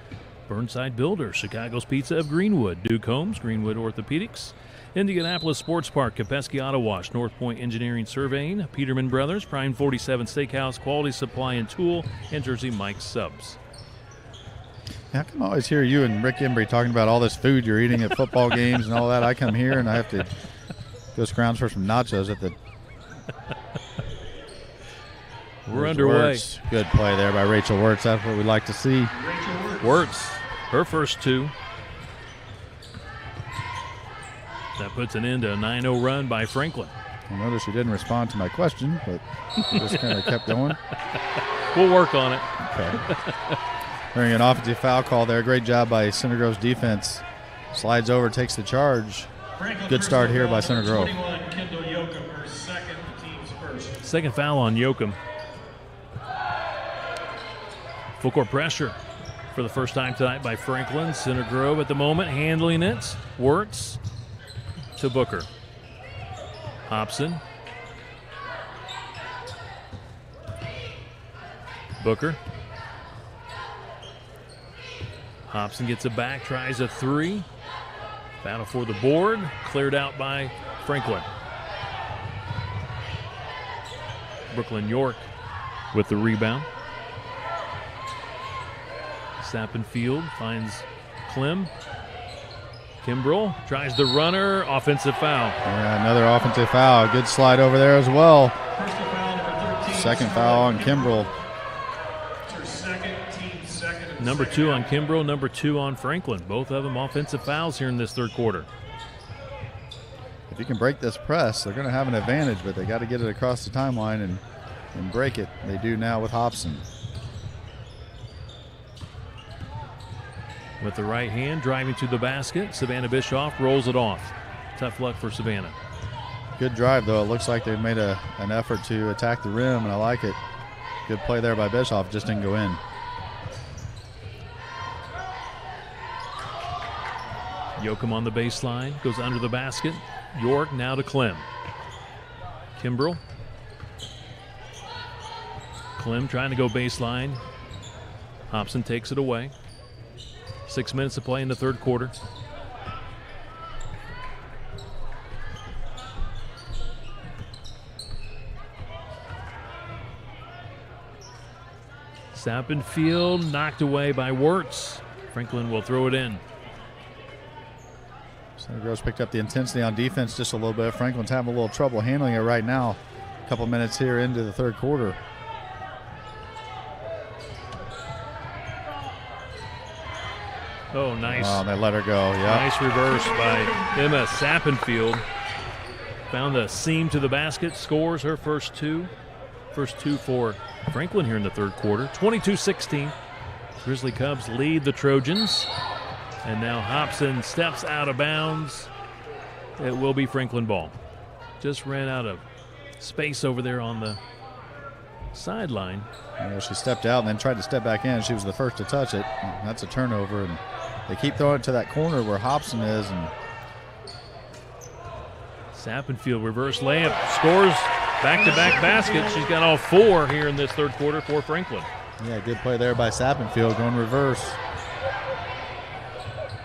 Burnside Builder, Chicago's Pizza of Greenwood, Duke Homes, Greenwood Orthopedics, Indianapolis Sports Park, Kopesky Auto Wash, North Point Engineering Surveying, Peterman Brothers, Prime 47 Steakhouse, Quality Supply and Tool, and Jersey Mike's Subs. How come I always hear you and Rick Embry talking about all this food you're eating at football games and all that? I come here and I have to go scrounge for some nachos at the... We're underway. Wirtz. Good play there by Rachel Wirtz. That's what we'd like to see. Wirtz, her first two. That puts an end to a 9-0 run by Franklin. I noticed she didn't respond to my question, but just kind of kept going. We'll work on it. Okay. During an offensive foul call there. Great job by Center Grove's defense. Slides over, takes the charge. Good start here by Center Grove. Second foul on Yoakum. Full court pressure for the first time tonight by Franklin. Center Grove at the moment handling it. Wirtz to Booker. Hobson. Booker. Hobson gets it back, tries a three. Battle for the board. Cleared out by Franklin. Brooklyn York with the rebound. Sappenfield finds Clem. Kimbrell tries the runner. Offensive foul. Yeah, another offensive foul. Good slide over there as well. Second foul on Kimbrell. Number 2 on Kimbrell, number 2 on Franklin. Both of them offensive fouls here in this third quarter. If you can break this press, they're going to have an advantage, but they got to get it across the timeline and break it. They do now with Hobson. With the right hand, driving to the basket. Savannah Bischoff rolls it off. Tough luck for Savannah. Good drive, though. It looks like they've made an effort to attack the rim, and I like it. Good play there by Bischoff. Just didn't go in. Yoakum on the baseline. Goes under the basket. York now to Clem. Kimbrell. Clem trying to go baseline. Hobson takes it away. 6 minutes to play in the third quarter. Sappenfield knocked away by Wirtz. Franklin will throw it in. Center Grove's picked up the intensity on defense just a little bit. Franklin's having a little trouble handling it right now. A couple minutes here into the third quarter. Oh, nice. Oh, they let her go, yeah. Nice reverse by Emma Sappenfield. Found the seam to the basket, scores her first two. First two for Franklin here in the third quarter. 22-16. Grizzly Cubs lead the Trojans. And now Hobson steps out of bounds. It will be Franklin ball. Just ran out of space over there on the sideline. She stepped out and then tried to step back in. She was the first to touch it. That's a turnover, and they keep throwing it to that corner where Hobson is. And Sappenfield reverse layup, scores back-to-back baskets. She's got all four here in this third quarter for Franklin. Yeah, good play there by Sappenfield going reverse.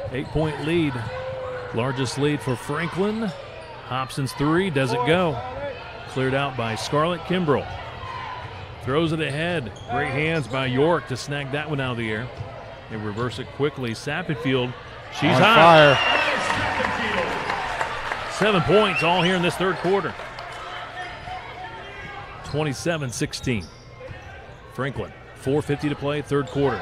8-point lead, largest lead for Franklin. Hobson's three doesn't go. Cleared out by Scarlett Kimbrell. Throws it ahead. Great hands by York to snag that one out of the air. They reverse it quickly. Sappenfield, she's on hot. Fire. 7 points all here in this third quarter. 27-16. Franklin, 4:50 to play, third quarter.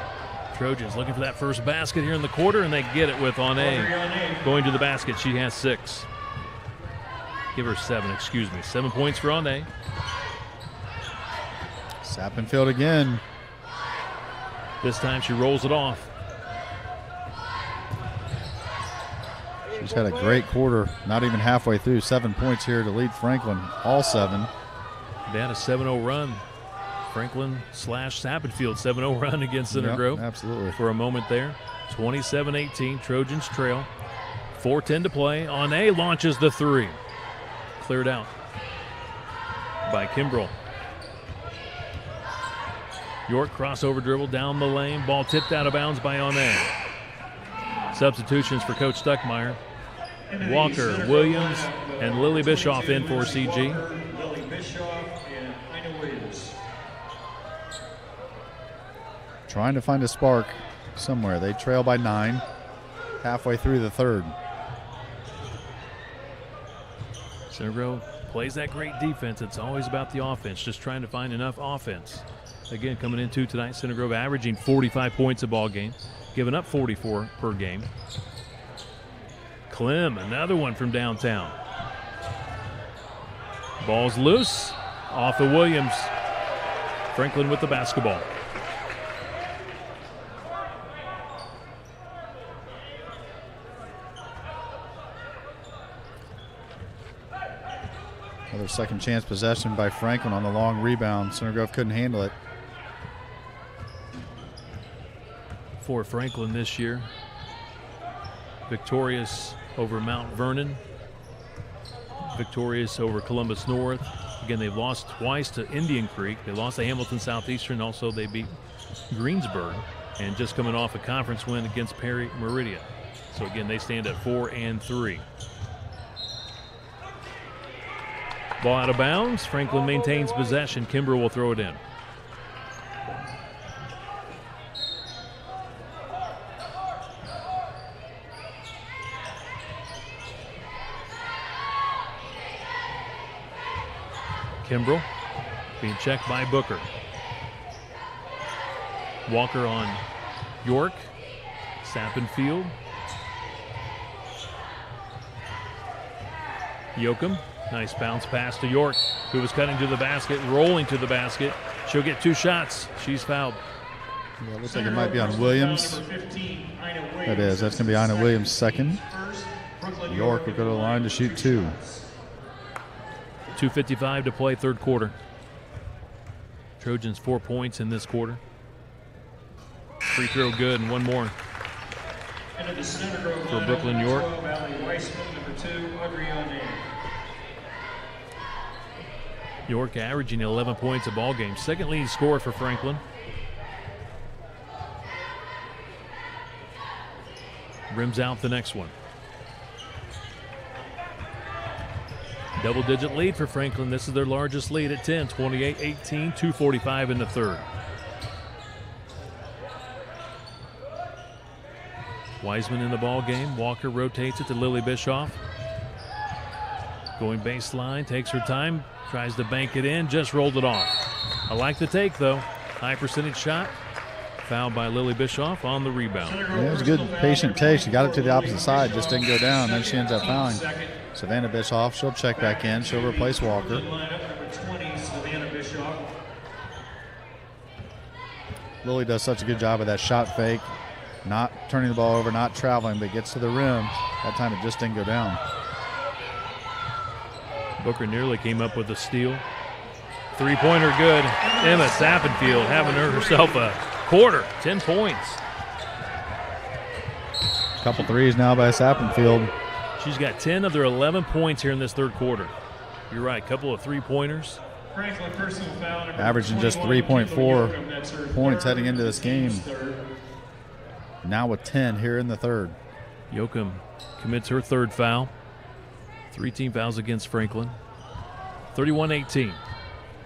Trojans looking for that first basket here in the quarter, and they get it with Oné. Going to the basket, she has 6. Give her 7, 7 points for Oné. Sappenfield again. This time she rolls it off. She's had a great quarter, not even halfway through. 7 points here to lead Franklin, all 7. They had a 7-0 run. Franklin / Sappenfield 7-0 run against Center Grove. Absolutely. For a moment there. 27-18, Trojans trail. 4:10 to play. Ane launches the three. Cleared out by Kimbrell. York crossover dribble down the lane. Ball tipped out of bounds by Ane. Substitutions for Coach Stuckmeyer. Walker, Williams, and Lily Bischoff in for CG. Lily Bischoff and Ina Williams. Trying to find a spark somewhere. They trail by 9, halfway through the third. Center Grove plays that great defense. It's always about the offense, just trying to find enough offense. Again, coming into tonight, Center Grove averaging 45 points a ball game, giving up 44 per game. Clem, another one from downtown. Ball's loose, off of Williams. Franklin with the basketball. Another second chance possession by Franklin on the long rebound. Center Grove couldn't handle it. For Franklin this year, victorious over Mount Vernon, victorious over Columbus North. Again, they've lost twice to Indian Creek. They lost to Hamilton Southeastern. Also, they beat Greensburg, and just coming off a conference win against Perry Meridian. So again, they stand at 4-3. Ball out of bounds. Franklin maintains possession. Kimber will throw it in. Kimbrell being checked by Booker. Walker on York. Sappenfield. Yoakum. Nice bounce pass to York, who was cutting to the basket, rolling to the basket. She'll get 2 shots. She's fouled. Yeah, looks like it might be on Williams. That is. That's going to be Ina Williams' second. York will go to the line to shoot 2. 2:55 to play, third quarter. Trojans 4 points in this quarter. Free throw good, and one more for Brooklyn York. York averaging 11 points a ball game. Second leading scorer for Franklin. Rims out the next one. Double-digit lead for Franklin. This is their largest lead at 10, 28-18, 2:45 in the third. Wiseman in the ball game. Walker rotates it to Lily Bischoff. Going baseline, takes her time, tries to bank it in, just rolled it off. I like the take, though. High percentage shot. Fouled by Lily Bischoff on the rebound. Yeah, it was a good patient take. She got it to the opposite side, just didn't go down. Then she ends up fouling. Savannah Bischoff, she'll check back in. She'll replace Walker. Lily does such a good job of that shot fake. Not turning the ball over, not traveling, but gets to the rim. That time it just didn't go down. Booker nearly came up with a steal. Three-pointer good. Emma Sappenfield having herself a quarter, 10 points. Couple threes now by Sappenfield. She's got 10 of their 11 points here in this third quarter. You're right, couple of three-pointers. Averaging just 3.4 points heading into this game. Now with 10 here in the third. Yoakum commits her third foul. 3 team fouls against Franklin. 31-18.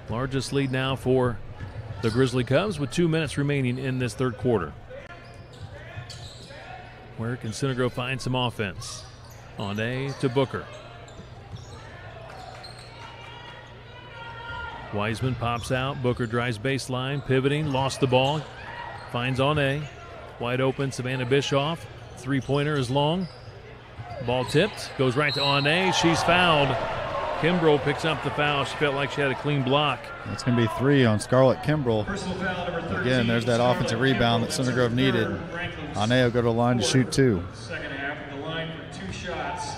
Largest lead now for the Grizzly Cubs with 2 minutes remaining in this third quarter. Where can Center Grove find some offense? Ane to Booker. Wiseman pops out. Booker drives baseline, pivoting, lost the ball. Finds Ane. Wide open, Savannah Bischoff. Three-pointer is long. Ball tipped, goes right to Ane. She's fouled. Kimbrell picks up the foul. She felt like she had a clean block. That's going to be 3 on Scarlett Kimbrell. Again, there's that offensive rebound that Center Grove needed. Ane will go to the line to shoot 2. Second half of the line for 2 shots.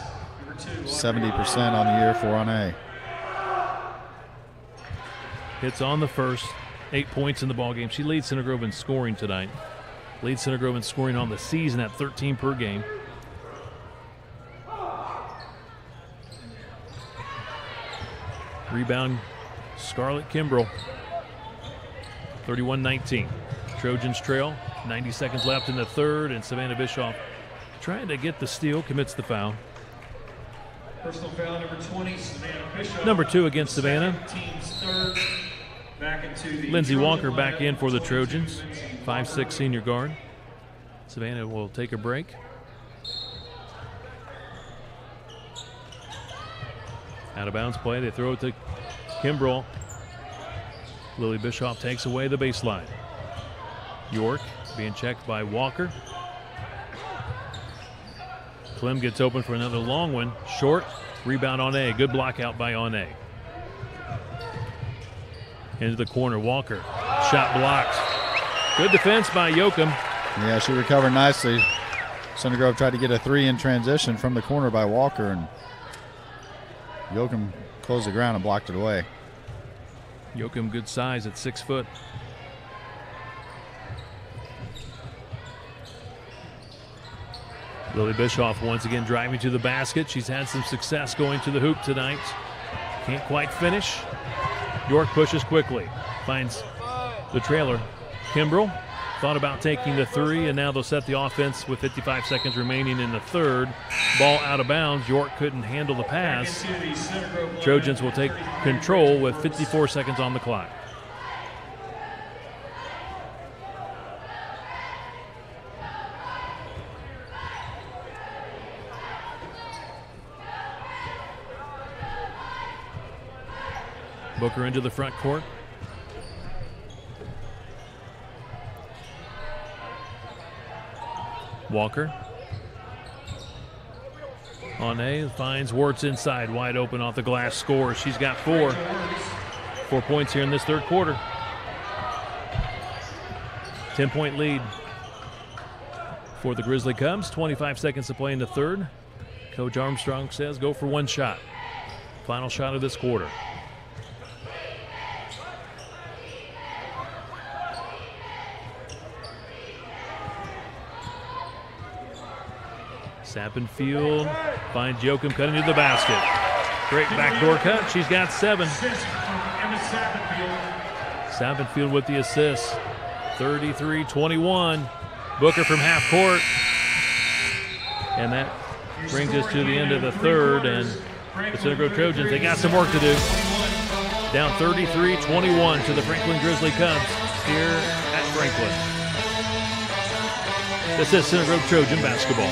Number 2. 70% on the year for Ane. hits on the first. 8 points in the ball game. She leads Center Grove in scoring tonight. Leads Center Grove in scoring on the season at 13 per game. Rebound, Scarlett Kimbrell. 31-19. Trojans trail. 90 seconds left in the third, and Savannah Bischoff trying to get the steal, commits the foul. Personal foul number 20, Savannah Bischoff. Number 2 against Savannah. Team's third. Back into the Lindsey Trojan Walker back lineup in for the for Trojans. 5'6" senior guard. Savannah will take a break. Out of bounds play. They throw it to Kimbrell. Lily Bischoff takes away the baseline. York being checked by Walker. Clem gets open for another long one. Short. Rebound on A. Good block out by on A. Into the corner. Walker. Shot blocked. Good defense by Yoakum. Yeah, she recovered nicely. Center Grove tried to get a 3 in transition from the corner by Walker, and Yoakum closed the ground and blocked it away. Yoakum, good size at 6 foot. Lily Bischoff once again driving to the basket. She's had some success going to the hoop tonight. Can't quite finish. York pushes quickly. Finds the trailer. Kimbrell thought about taking the 3, and now they'll set the offense with 55 seconds remaining in the third. Ball out of bounds. York couldn't handle the pass. Trojans will take control with 54 seconds on the clock. Booker into the front court. Walker. On A, finds Wirtz inside, wide open off the glass, scores. She's got 4. 4 points here in this third quarter. 10-point lead for the Grizzly Cubs. 25 seconds to play in the third. Coach Armstrong says go for 1 shot. Final shot of this quarter. Sappenfield finds Yoakum cutting to the basket. Great backdoor cut. She's got 7. Sappenfield with the assist. 33-21. Booker from half court. And that brings us to the end of the third. And the Center Grove Trojans, they got some work to do. Down 33-21 to the Franklin Grizzly Cubs here at Franklin. This is Center Grove Trojan basketball.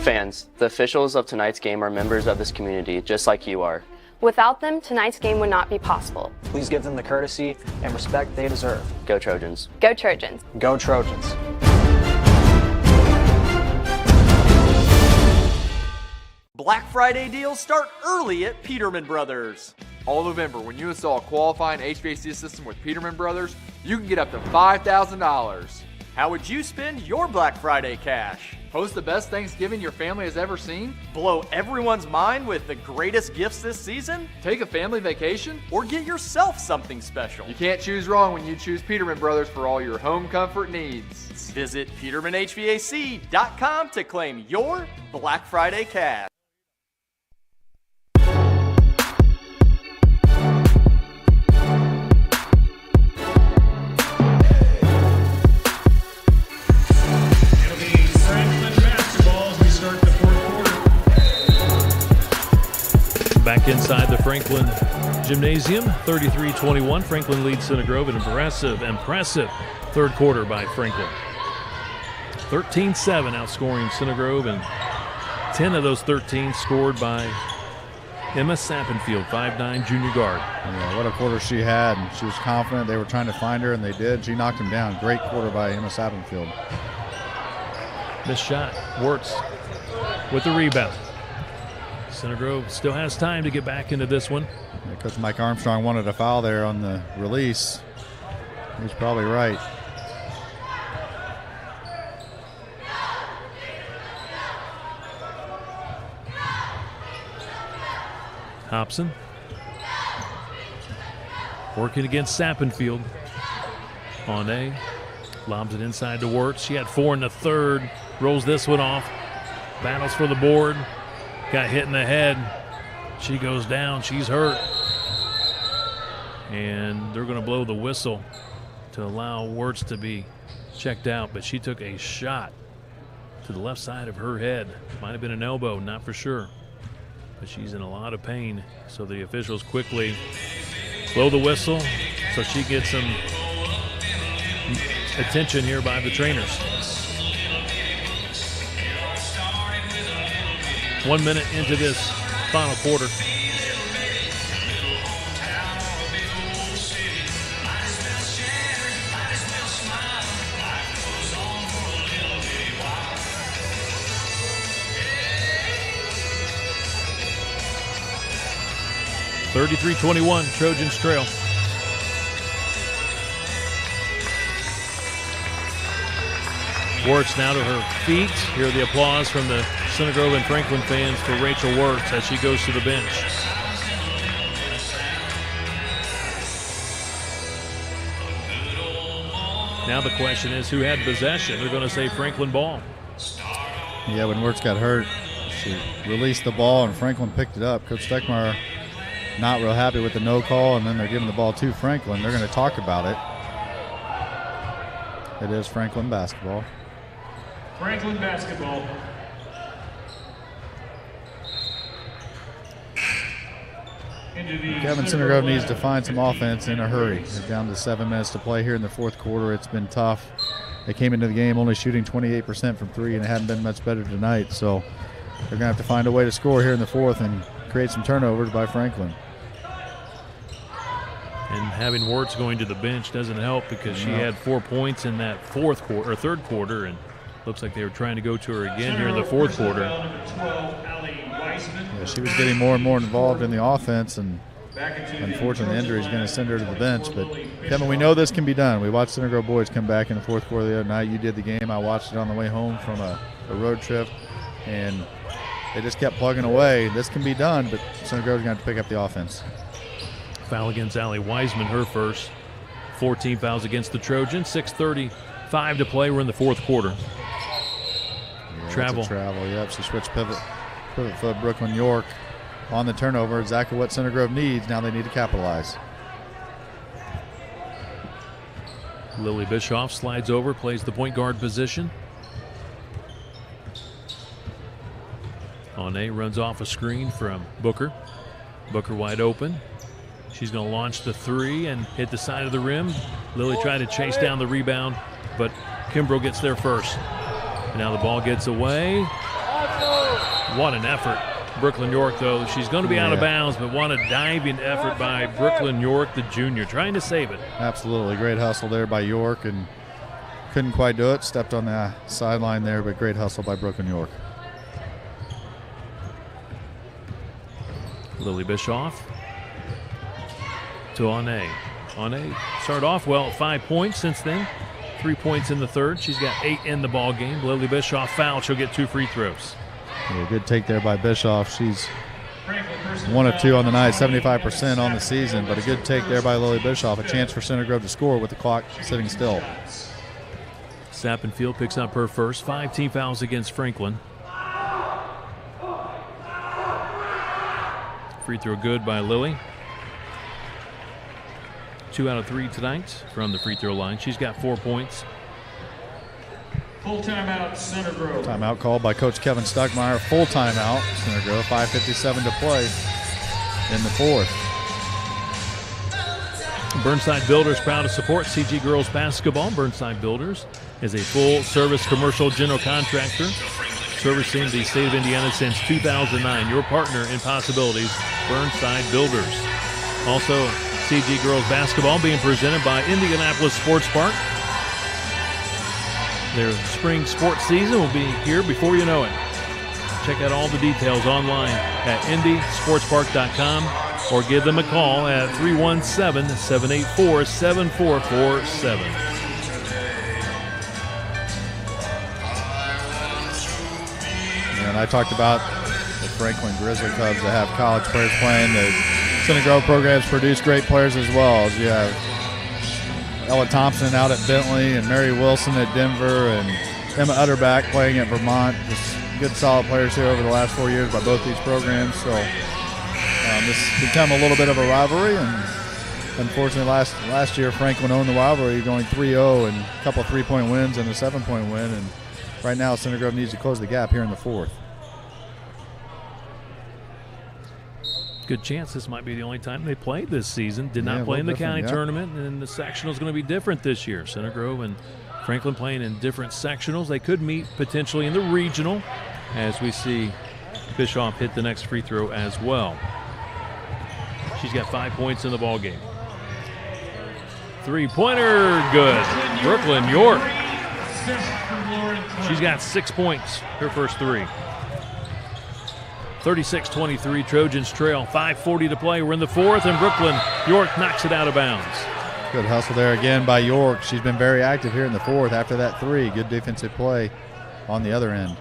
Fans, the officials of tonight's game are members of this community, just like you are. Without them, tonight's game would not be possible. Please give them the courtesy and respect they deserve. Go Trojans. Go Trojans. Go Trojans. Black Friday deals start early at Peterman Brothers. All November, when you install a qualifying HVAC system with Peterman Brothers, you can get up to $5,000. How would you spend your Black Friday cash? Host the best Thanksgiving your family has ever seen? Blow everyone's mind with the greatest gifts this season? Take a family vacation? Or get yourself something special? You can't choose wrong when you choose Peterman Brothers for all your home comfort needs. Visit PetermanHVAC.com to claim your Black Friday cash. Back inside the Franklin Gymnasium, 33-21. Franklin leads Center Grove. An impressive third quarter by Franklin. 13-7 outscoring Center Grove, and 10 of those 13 scored by Emma Sappenfield, 5'9" junior guard. Yeah, what a quarter she had. And she was confident. They were trying to find her, and they did. She knocked him down. Great quarter by Emma Sappenfield. Missed shot. Wirtz with the rebound. Center Grove still has time to get back into this one. Yeah, Coach Mike Armstrong wanted a foul there on the release. He's probably right. Hobson working against Sappenfield. On A, lobs it inside to Wirtz. She had 4 in the third. Rolls this one off. Battles for the board. Got hit in the head. She goes down. She's hurt. And they're going to blow the whistle to allow Wirtz to be checked out. But she took a shot to the left side of her head. Might have been an elbow, not for sure. But she's in a lot of pain. So the officials quickly blow the whistle so she gets some attention here by the trainers. 1 minute into this final quarter. (33-21) Trojans trail. Wirtz now to her feet. Hear the applause from the Center Grove and Franklin fans for Rachel Wirtz as she goes to the bench. Now the question is, who had possession? They're going to say Franklin ball. Yeah, when Wirtz got hurt, she released the ball and Franklin picked it up. Coach Steckmeyer not real happy with the no call, and then they're giving the ball to Franklin. They're going to talk about it. It is Franklin basketball. Franklin basketball. Kevin Center Grove needs to find some offense in a hurry. They're down to 7 minutes to play here in the fourth quarter. It's been tough. They came into the game only shooting 28% from three, and it hadn't been much better tonight. So they're going to have to find a way to score here in the fourth and create some turnovers by Franklin. And having Wirtz going to the bench doesn't help because she had 4 points in that third quarter, and looks like they were trying to go to her again here in the fourth quarter. Yeah, she was getting more and more involved in the offense, and unfortunately the injury is going to send her to the bench. But Kevin, we know this can be done. We watched Center Grove boys come back in the fourth quarter the other night. You did the game. I watched it on the way home from a road trip, and they just kept plugging away. This can be done, but Center Grove's going to have to pick up the offense. Foul against Allie Wiseman, her first. 14 fouls against the Trojans. 6:35 to play. We're in the fourth quarter. Yeah, Travel. Yep, she switched pivot foot. Brooklyn York on the turnover. Exactly what Center Grove needs. Now they need to capitalize. Lily Bischoff slides over, plays the point guard position. On A, runs off a screen from Booker. Booker wide open. She's going to launch the three and hit the side of the rim. Lily tried to chase down the rebound, but Kimbrough gets there first. And now the ball gets away. What an effort. Brooklyn York, though, she's going to be out of bounds, but what a diving effort by Brooklyn York, the junior, trying to save it. Absolutely. Great hustle there by York, and couldn't quite do it. Stepped on the sideline there, but great hustle by Brooklyn York. Lily Bischoff to Ane. Ane started off well at 5 points since then. 3 points in the third. She's got 8 in the ball game. Lily Bischoff fouled. She'll get 2 free throws. Yeah, good take there by Bischoff. She's 1 of 2 on the night, 75% on the season, but a good take there by Lily Bischoff. A chance for Center Grove to score with the clock sitting still. Sappenfield picks up her first. 5 team fouls against Franklin. Free throw good by Lily. 2 out of 3 tonight from the free throw line. She's got 4 points. Full timeout, Center Grove. Timeout called by Coach Kevin Stuckmeyer. Full timeout, Center Grove. 5:57 to play in the fourth. Burnside Builders proud to support CG girls basketball. Burnside Builders is a full-service commercial general contractor servicing the state of Indiana since 2009. Your partner in possibilities, Burnside Builders. Also, CG girls basketball being presented by Indianapolis Sports Park. Their spring sports season will be here before you know it. Check out all the details online at indysportspark.com or give them a call at 317-784-7447. And I talked about the Franklin Grizzly Cubs that have college players playing. The Center Grove programs produce great players as well. As you have Ella Thompson out at Bentley and Mary Wilson at Denver and Emma Utterback playing at Vermont. Just good solid players here over the last 4 years by both these programs. So this become a little bit of a rivalry, and unfortunately last year Franklin owned the rivalry, going 3-0 and a couple 3-point wins and a 7-point win, and right now Center Grove needs to close the gap here in the fourth. Good chance this might be the only time they played this season. Did not play in the county tournament, and the sectional is going to be different this year. Center Grove and Franklin playing in different sectionals. They could meet potentially in the regional, as we see Bischoff hit the next free throw as well. She's got 5 points in the ball game. Three-pointer, good. Brooklyn York. She's got 6 points, her first three. 36-23, Trojans trail, 5:40 to play. We're in the fourth, and Brooklyn York knocks it out of bounds. Good hustle there again by York. She's been very active here in the fourth after that three. Good defensive play on the other end.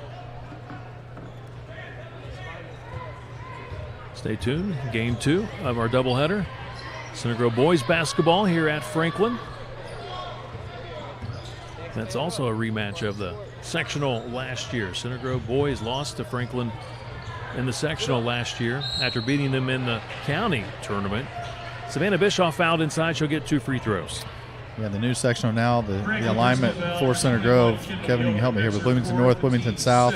Stay tuned. Game 2 of our doubleheader. Center Grove boys basketball here at Franklin. That's also a rematch of the sectional last year. Center Grove boys lost to Franklin in the sectional last year after beating them in the county tournament. Savannah Bischoff fouled inside. She'll get 2 free throws. Yeah, the new sectional now, the alignment for Center Grove. Kevin, you can help me here with Bloomington North, Bloomington South,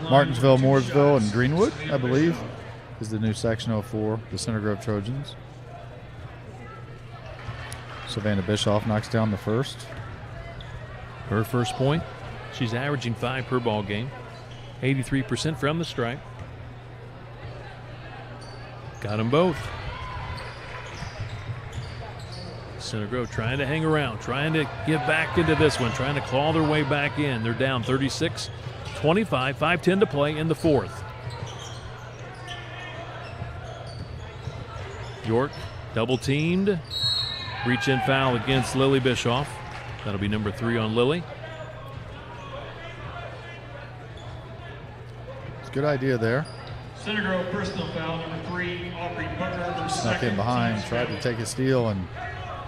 Martinsville, Mooresville, and Greenwood, I believe, is the new sectional for the Center Grove Trojans. Savannah Bischoff knocks down the first. Her first point. She's averaging 5 per ball game. 83% from the stripe. Got them both. Center Grove trying to hang around, trying to get back into this one, trying to claw their way back in. They're down 36-25, 5:10 to play in the fourth. York double teamed. Reach in foul against Lily Bischoff. That'll be number 3 on Lily. It's a good idea there. Center Grove personal foul number 3, Aubrey Booker. Snuck in behind, tried to take a steal, and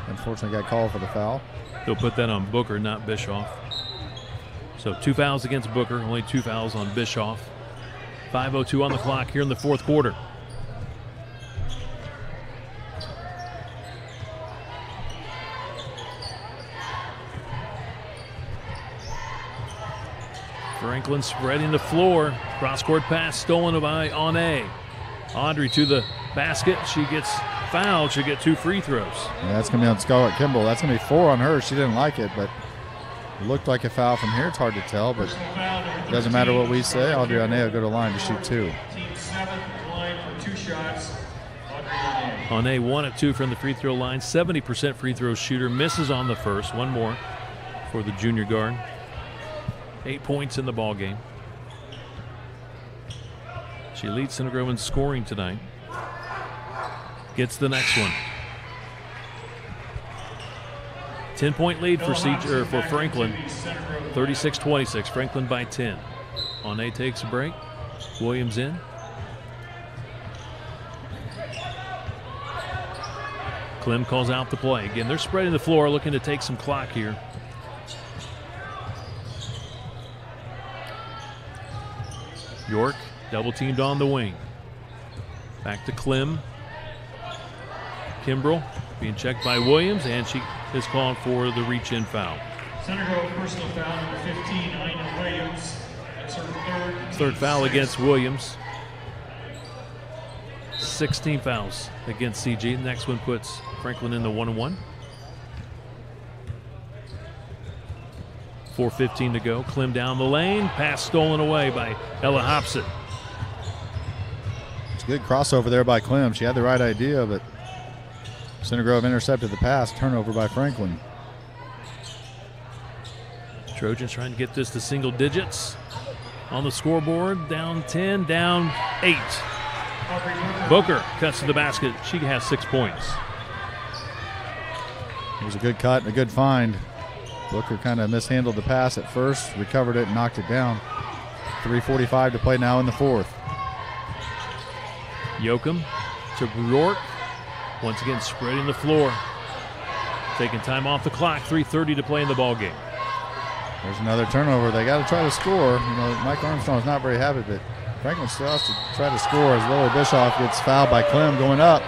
unfortunately got called for the foul. They'll put that on Booker, not Bischoff. So 2 fouls against Booker, only 2 fouls on Bischoff. 5:02 on the clock here in the fourth quarter. Franklin spreading the floor. Cross-court pass stolen by Aune. Audrey to the basket. She gets fouled. She'll get 2 free throws. Yeah, that's going to be on Scarlett Kimball. That's going to be 4 on her. She didn't like it, but it looked like a foul from here. It's hard to tell, but it doesn't matter what we say. Audrey Aune will go to line to shoot 2. Team 7 line for 2 shots. Aune 1 of 2 from the free throw line. 70% free throw shooter. Misses on the first. 1 more for the junior guard. 8 points in the ball game. She leads Center Grove in scoring tonight. Gets the next one. 10-point lead for Franklin. 36-26. Franklin by 10. Aune takes a break. Williams in. Clem calls out the play. Again, they're spreading the floor, looking to take some clock here. York double teamed on the wing. Back to Clem. Kimbrell being checked by Williams, and she is called for the reach-in foul. Center Grove personal foul number 15, Ina Williams. That's her third foul against Williams. 16 fouls against CG. The next one puts Franklin in the 1-1. 4:15 to go. Clem down the lane. Pass stolen away by Ella Hobson. It's a good crossover there by Clem. She had the right idea, but Center Grove intercepted the pass. Turnover by Franklin. Trojans trying to get this to single digits. on the scoreboard. Down 10, down 8. Booker cuts to the basket. She has 6 points. It was a good cut and a good find. Booker kind of mishandled the pass at first, recovered it, and knocked it down. 3:45 to play now in the fourth. Yoakum to York. Once again spreading the floor. Taking time off the clock. 3:30 to play in the ball game. There's another turnover. They got to try to score. You know, Mike Armstrong's not very happy, but Franklin still has to try to score as Lily Bischoff gets fouled by Clem going up.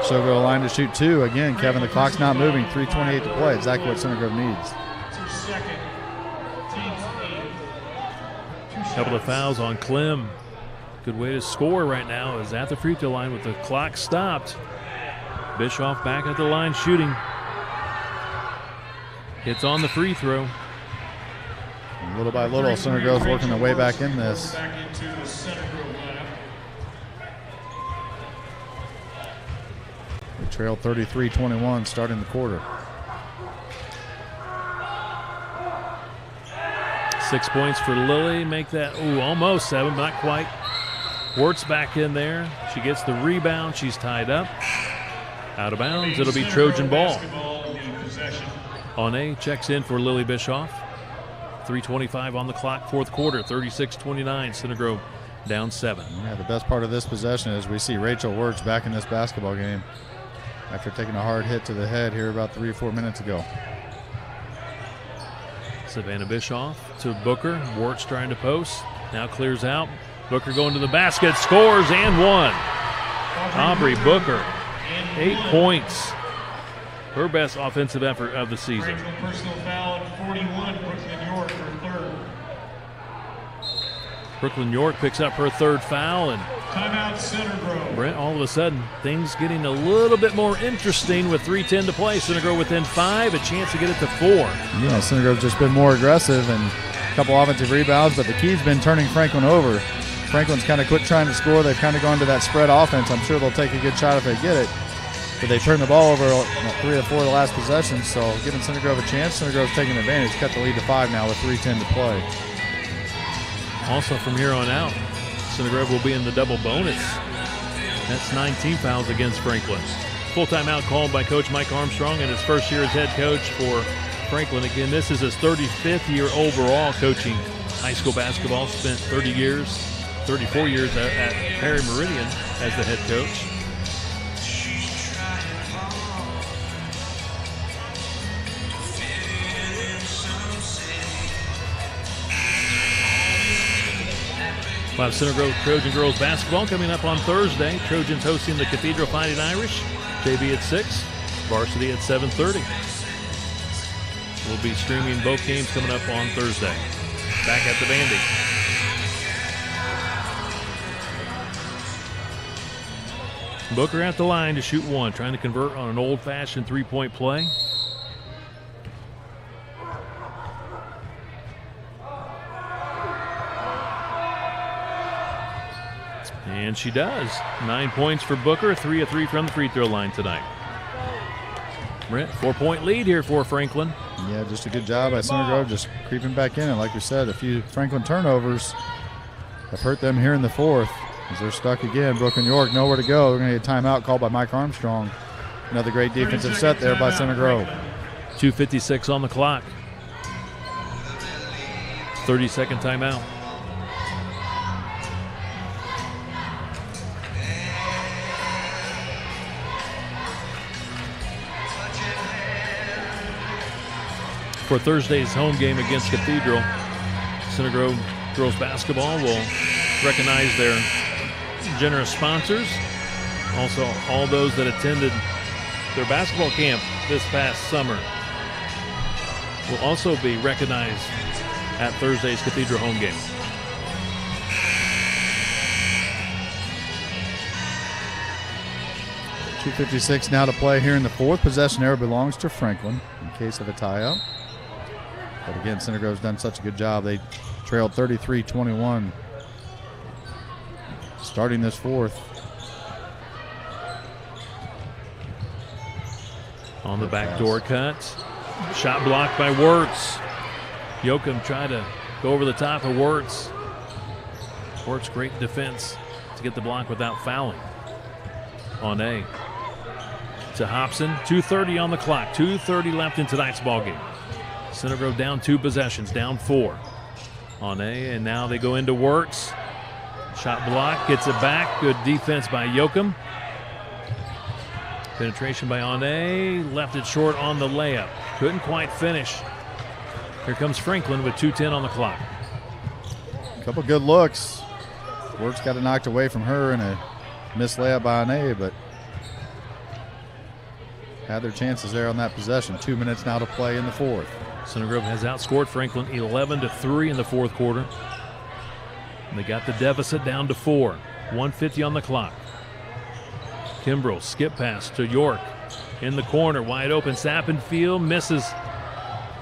She'll go to the line to shoot 2. Again, Kevin, the clock's not moving. 3:28 to play. Exactly what Center Grove needs. Couple of fouls on Clem. Good way to score right now is at the free throw line with the clock stopped. Bischoff back at the line shooting. Hits on the free throw. And little by little, Center Grove's working their way back in this. They trailed 33-21 starting the quarter. 6 points for Lily. Make that, almost 7, but not quite. Wirtz back in there. She gets the rebound. She's tied up. Out of bounds. It'll be Trojan ball. Oné checks in for Lily Bischoff. 3:25 on the clock, fourth quarter. 36-29. Center Grove down 7. Yeah, the best part of this possession is we see Rachel Wirtz back in this basketball game after taking a hard hit to the head here about 3 or 4 minutes ago. Savannah Bischoff to Booker. Wirtz trying to post. Now clears out. Booker going to the basket. Scores and 1. Aubrey Booker, 8 points. Her best offensive effort of the season. Personal foul, 41, Brooklyn York, her third. Brooklyn York picks up her third foul, and Timeout, Center Grove. Brent, all of a sudden, things getting a little bit more interesting with 3:10 to play. Center Grove within 5, a chance to get it to 4. Yeah, Center Grove's just been more aggressive and a couple offensive rebounds, but the key's been turning Franklin over. Franklin's kind of quit trying to score. They've kind of gone to that spread offense. I'm sure they'll take a good shot if they get it. But they turned the ball over 3 or 4 of the last possessions, so giving Center Grove a chance. Center Grove's taking advantage. Cut the lead to 5 now with 3:10 to play. Also from here on out, Center Grove will be in the double bonus. That's 19 fouls against Franklin. Full timeout called by Coach Mike Armstrong in his first year as head coach for Franklin. Again, this is his 35th year overall coaching high school basketball. Spent 34 years at Perry Meridian as the head coach. We'll have Center Grove Trojan girls basketball coming up on Thursday. Trojans hosting the Cathedral Fighting Irish. JV at 6, varsity at 7:30. We'll be streaming both games coming up on Thursday. Back at the Vandy. Booker at the line to shoot 1, trying to convert on an old-fashioned three-point play. And she does. 9 points for Booker, 3 of 3 from the free throw line tonight. Brent, 4-point lead here for Franklin. Yeah, just a good job by Center Grove, just creeping back in. And like we said, a few Franklin turnovers have hurt them here in the fourth as they're stuck again. Brooklyn York, nowhere to go. They're going to get a timeout called by Mike Armstrong. Another great defensive set there by Center Grove. 2:56 on the clock. 30-second timeout. For Thursday's home game against Cathedral, Center Grove girls basketball will recognize their generous sponsors. Also, all those that attended their basketball camp this past summer will also be recognized at Thursday's Cathedral home game. .256 now to play here in the fourth. Possession error belongs to Franklin in case of a tie-up. But again, Center Grove's done such a good job. They trailed 33-21 starting this fourth. On the backdoor cut. Shot blocked by Wirtz. Yoakum tried to go over the top of Wirtz. Works great defense to get the block without fouling. On A to Hobson. 2:30 on the clock. 2:30 left in tonight's ballgame. Center Grove down 2 possessions, down 4. On A, and now they go into Works. Shot block, gets it back. Good defense by Yoakum. Penetration by Ane, left it short on the layup. Couldn't quite finish. Here comes Franklin with 2:10 on the clock. A couple good looks. Works got it knocked away from her and a missed layup by Ane, but had their chances there on that possession. 2 minutes now to play in the fourth. Center Grove has outscored Franklin 11-3 in the fourth quarter. And they got the deficit down to 4. 1:50 on the clock. Kimbrell, skip pass to York. In the corner, wide open. Sappenfield misses.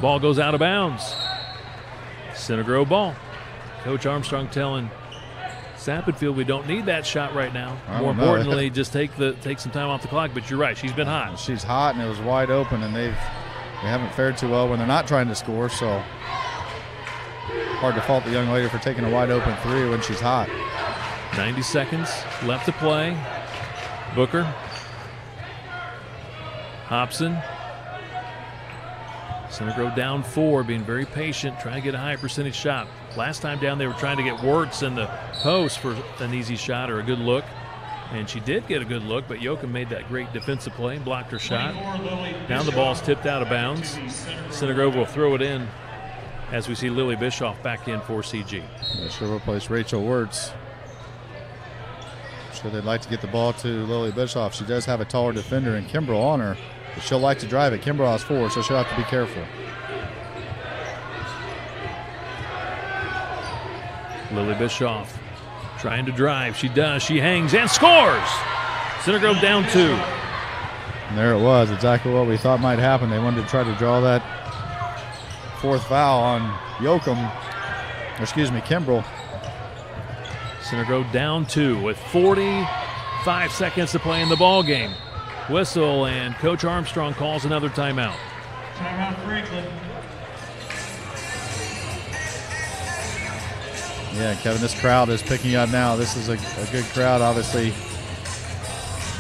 Ball goes out of bounds. Center Grove ball. Coach Armstrong telling Sappenfield, we don't need that shot right now. More importantly, just take some time off the clock. But you're right, she's been hot. She's hot, and it was wide open, and they haven't fared too well when they're not trying to score. So hard to fault the young lady for taking a wide open 3 when she's hot. 90 seconds left to play. Booker. Hobson. Center Grove down 4, being very patient, trying to get a high percentage shot. Last time down, they were trying to get Wirtz in the post for an easy shot or a good look. And she did get a good look, but Yoakum made that great defensive play and blocked her shot. Now the ball's tipped out of bounds. Center Grove will throw it in as we see Lily Bischoff back in for CG. She'll replace Rachel Wirtz. Sure they'd like to get the ball to Lily Bischoff. She does have a taller defender and Kimbrell on her, but she'll like to drive it. Kimbrell has 4, so she'll have to be careful. Lily Bischoff trying to drive. She does. She hangs and scores. Center Grove down 2. And there it was, exactly what we thought might happen. They wanted to try to draw that 4th foul on Kimbrell. Center Grove down 2 with 45 seconds to play in the ball game. Whistle, and Coach Armstrong calls another timeout. Timeout Franklin. Yeah, Kevin, this crowd is picking up now. This is a good crowd, obviously.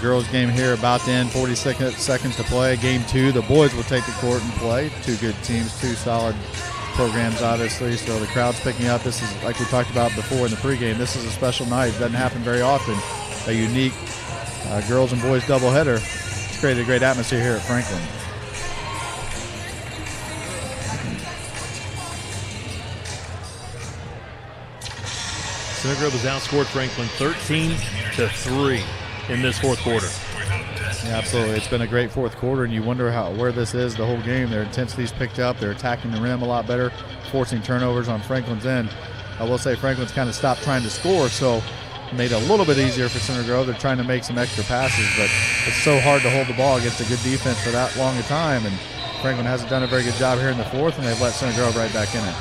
Girls game here about to end, 40 seconds to play. Game 2, the boys will take the court and play. 2 good teams, 2 solid programs, obviously. So the crowd's picking up. This is, like we talked about before in the pregame, this is a special night. It doesn't happen very often. A unique girls and boys doubleheader. It's created a great atmosphere here at Franklin. Center Grove has outscored Franklin 13-3 in this fourth quarter. Yeah, absolutely. It's been a great fourth quarter, and you wonder where this is the whole game. Their intensity's picked up. They're attacking the rim a lot better, forcing turnovers on Franklin's end. I will say Franklin's kind of stopped trying to score, so made it a little bit easier for Center Grove. They're trying to make some extra passes, but it's so hard to hold the ball against a good defense for that long a time, and Franklin hasn't done a very good job here in the fourth, and they've let Center Grove right back in it.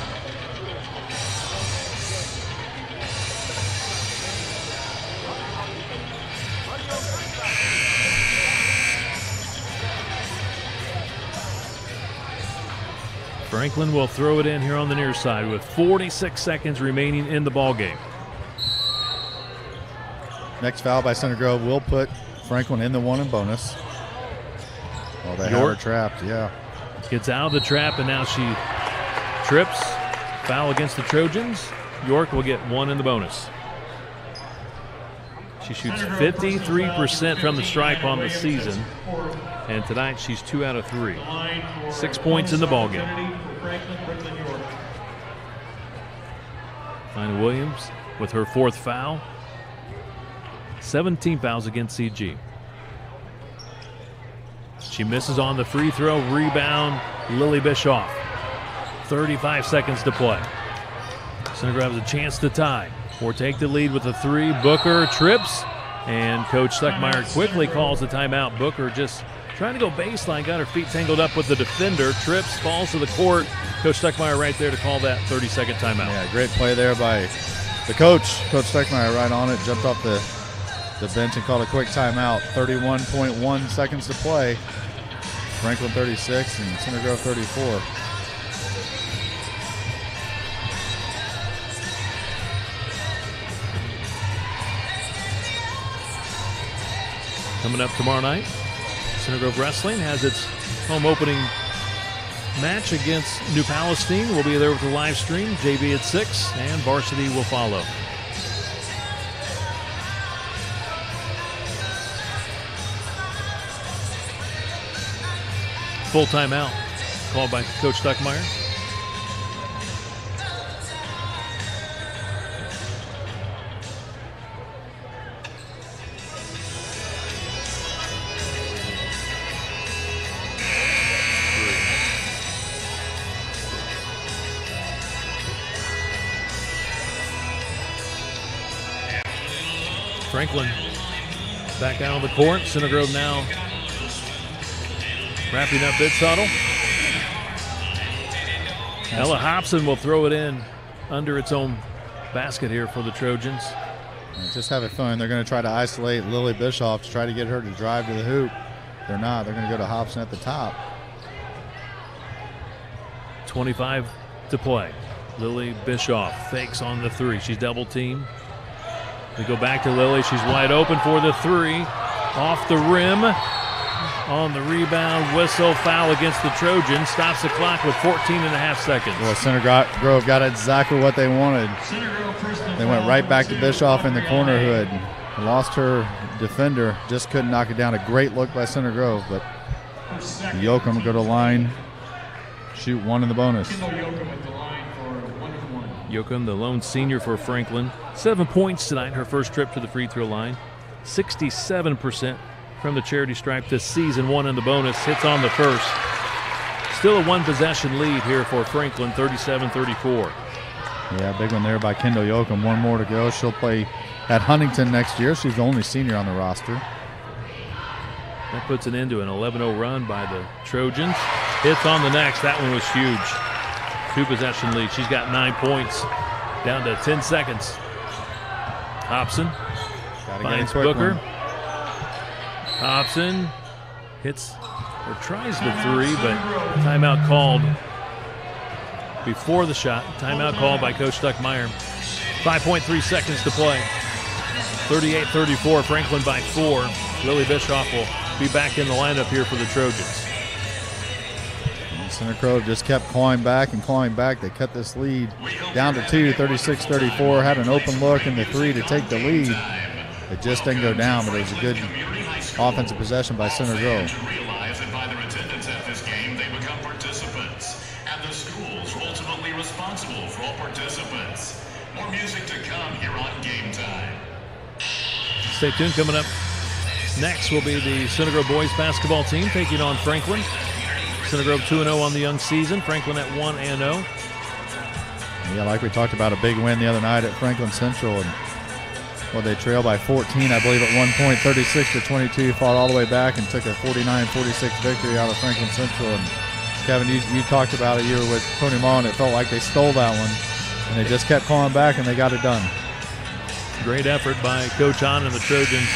Franklin will throw it in here on the near side with 46 seconds remaining in the ball game. Next foul by Center Grove will put Franklin in the 1 and bonus. Oh, they have her trapped, yeah. Gets out of the trap, and now she trips. Foul against the Trojans. York will get 1 in the bonus. She shoots 53% from the stripe on the season, and tonight she's 2 out of 3. 6 points in the ballgame. Lina Williams with her 4th foul. 17 fouls against CG. She misses on the free throw. Rebound, Lily Bischoff. 35 seconds to play. Center Grove has a chance to tie or take the lead with a 3. Booker trips, and Coach Stuckmeyer quickly calls the timeout. Booker just trying to go baseline, got her feet tangled up with the defender, trips, falls to the court. Coach Stuckmeyer right there to call that 30-second timeout. Yeah, great play there by the coach. Coach Stuckmeyer right on it, jumped off the bench and called a quick timeout. 31.1 seconds to play. Franklin 36 and Center Grove 34. Coming up tomorrow night, Center Grove Wrestling has its home opening match against New Palestine. We'll be there with the live stream. JV at 6, and varsity will follow. Full timeout called by Coach Stuckmeyer. Franklin back out on the court. Center Grove now wrapping up its huddle. Ella Hobson will throw it in under its own basket here for the Trojans. I just have a feeling they're going to try to isolate Lily Bischoff to try to get her to drive to the hoop. They're not. They're going to go to Hobson at the top. 25 to play. Lily Bischoff fakes on the 3. She's double teamed. We go back to Lily. She's wide open for the 3. Off the rim. On the rebound, whistle, foul against the Trojans. Stops the clock with 14 and a half seconds. Well, Center Grove got exactly what they wanted. They went right back to Bischoff in the corner who had lost her defender. Just couldn't knock it down. A great look by Center Grove, but Yoakum go to line. Shoot one in the bonus. Yoakum, the lone senior for Franklin. 7 points tonight, her first trip to the free throw line. 67% from the charity stripe this season. 1 in the bonus. Hits on the first. Still a 1-possession lead here for Franklin, 37-34. Yeah, big one there by Kendall Yoakum. 1 more to go. She'll play at Huntington next year. She's the only senior on the roster. That puts an end to an 11-0 run by the Trojans. Hits on the next. That one was huge. 2-possession lead. She's got 9 points. Down to 10 seconds. Hobson finds Booker. Hobson hits or tries the 3, but timeout called before the shot. Timeout called by Coach Stuckmeyer. 5.3 seconds to play. 38-34, Franklin by 4. Lily Bischoff will be back in the lineup here for the Trojans. Center Grove just kept clawing back and clawing back. They cut this lead down to 2, 36-34. Had an open look in the 3 to take the lead. It just didn't go down, but it was a good offensive possession by Center Grove. Realize that by their attendance at this game, they become participants, and the schools are ultimately responsible for all participants. More music to come here on Game Time. Stay tuned. Coming up next will be the Center Grove boys basketball team taking on Franklin. Center Grove 2-0 on the young season. Franklin at 1-0. Yeah, like we talked about, a big win the other night at Franklin Central. And they trailed by 14, I believe, at one point, 36-22. Fought all the way back and took a 49-46 victory out of Franklin Central. And Kevin, you talked about it. You were with Tony Maw, and it felt like they stole that one. And they just kept calling back, and they got it done. Great effort by Coach Hahn and the Trojans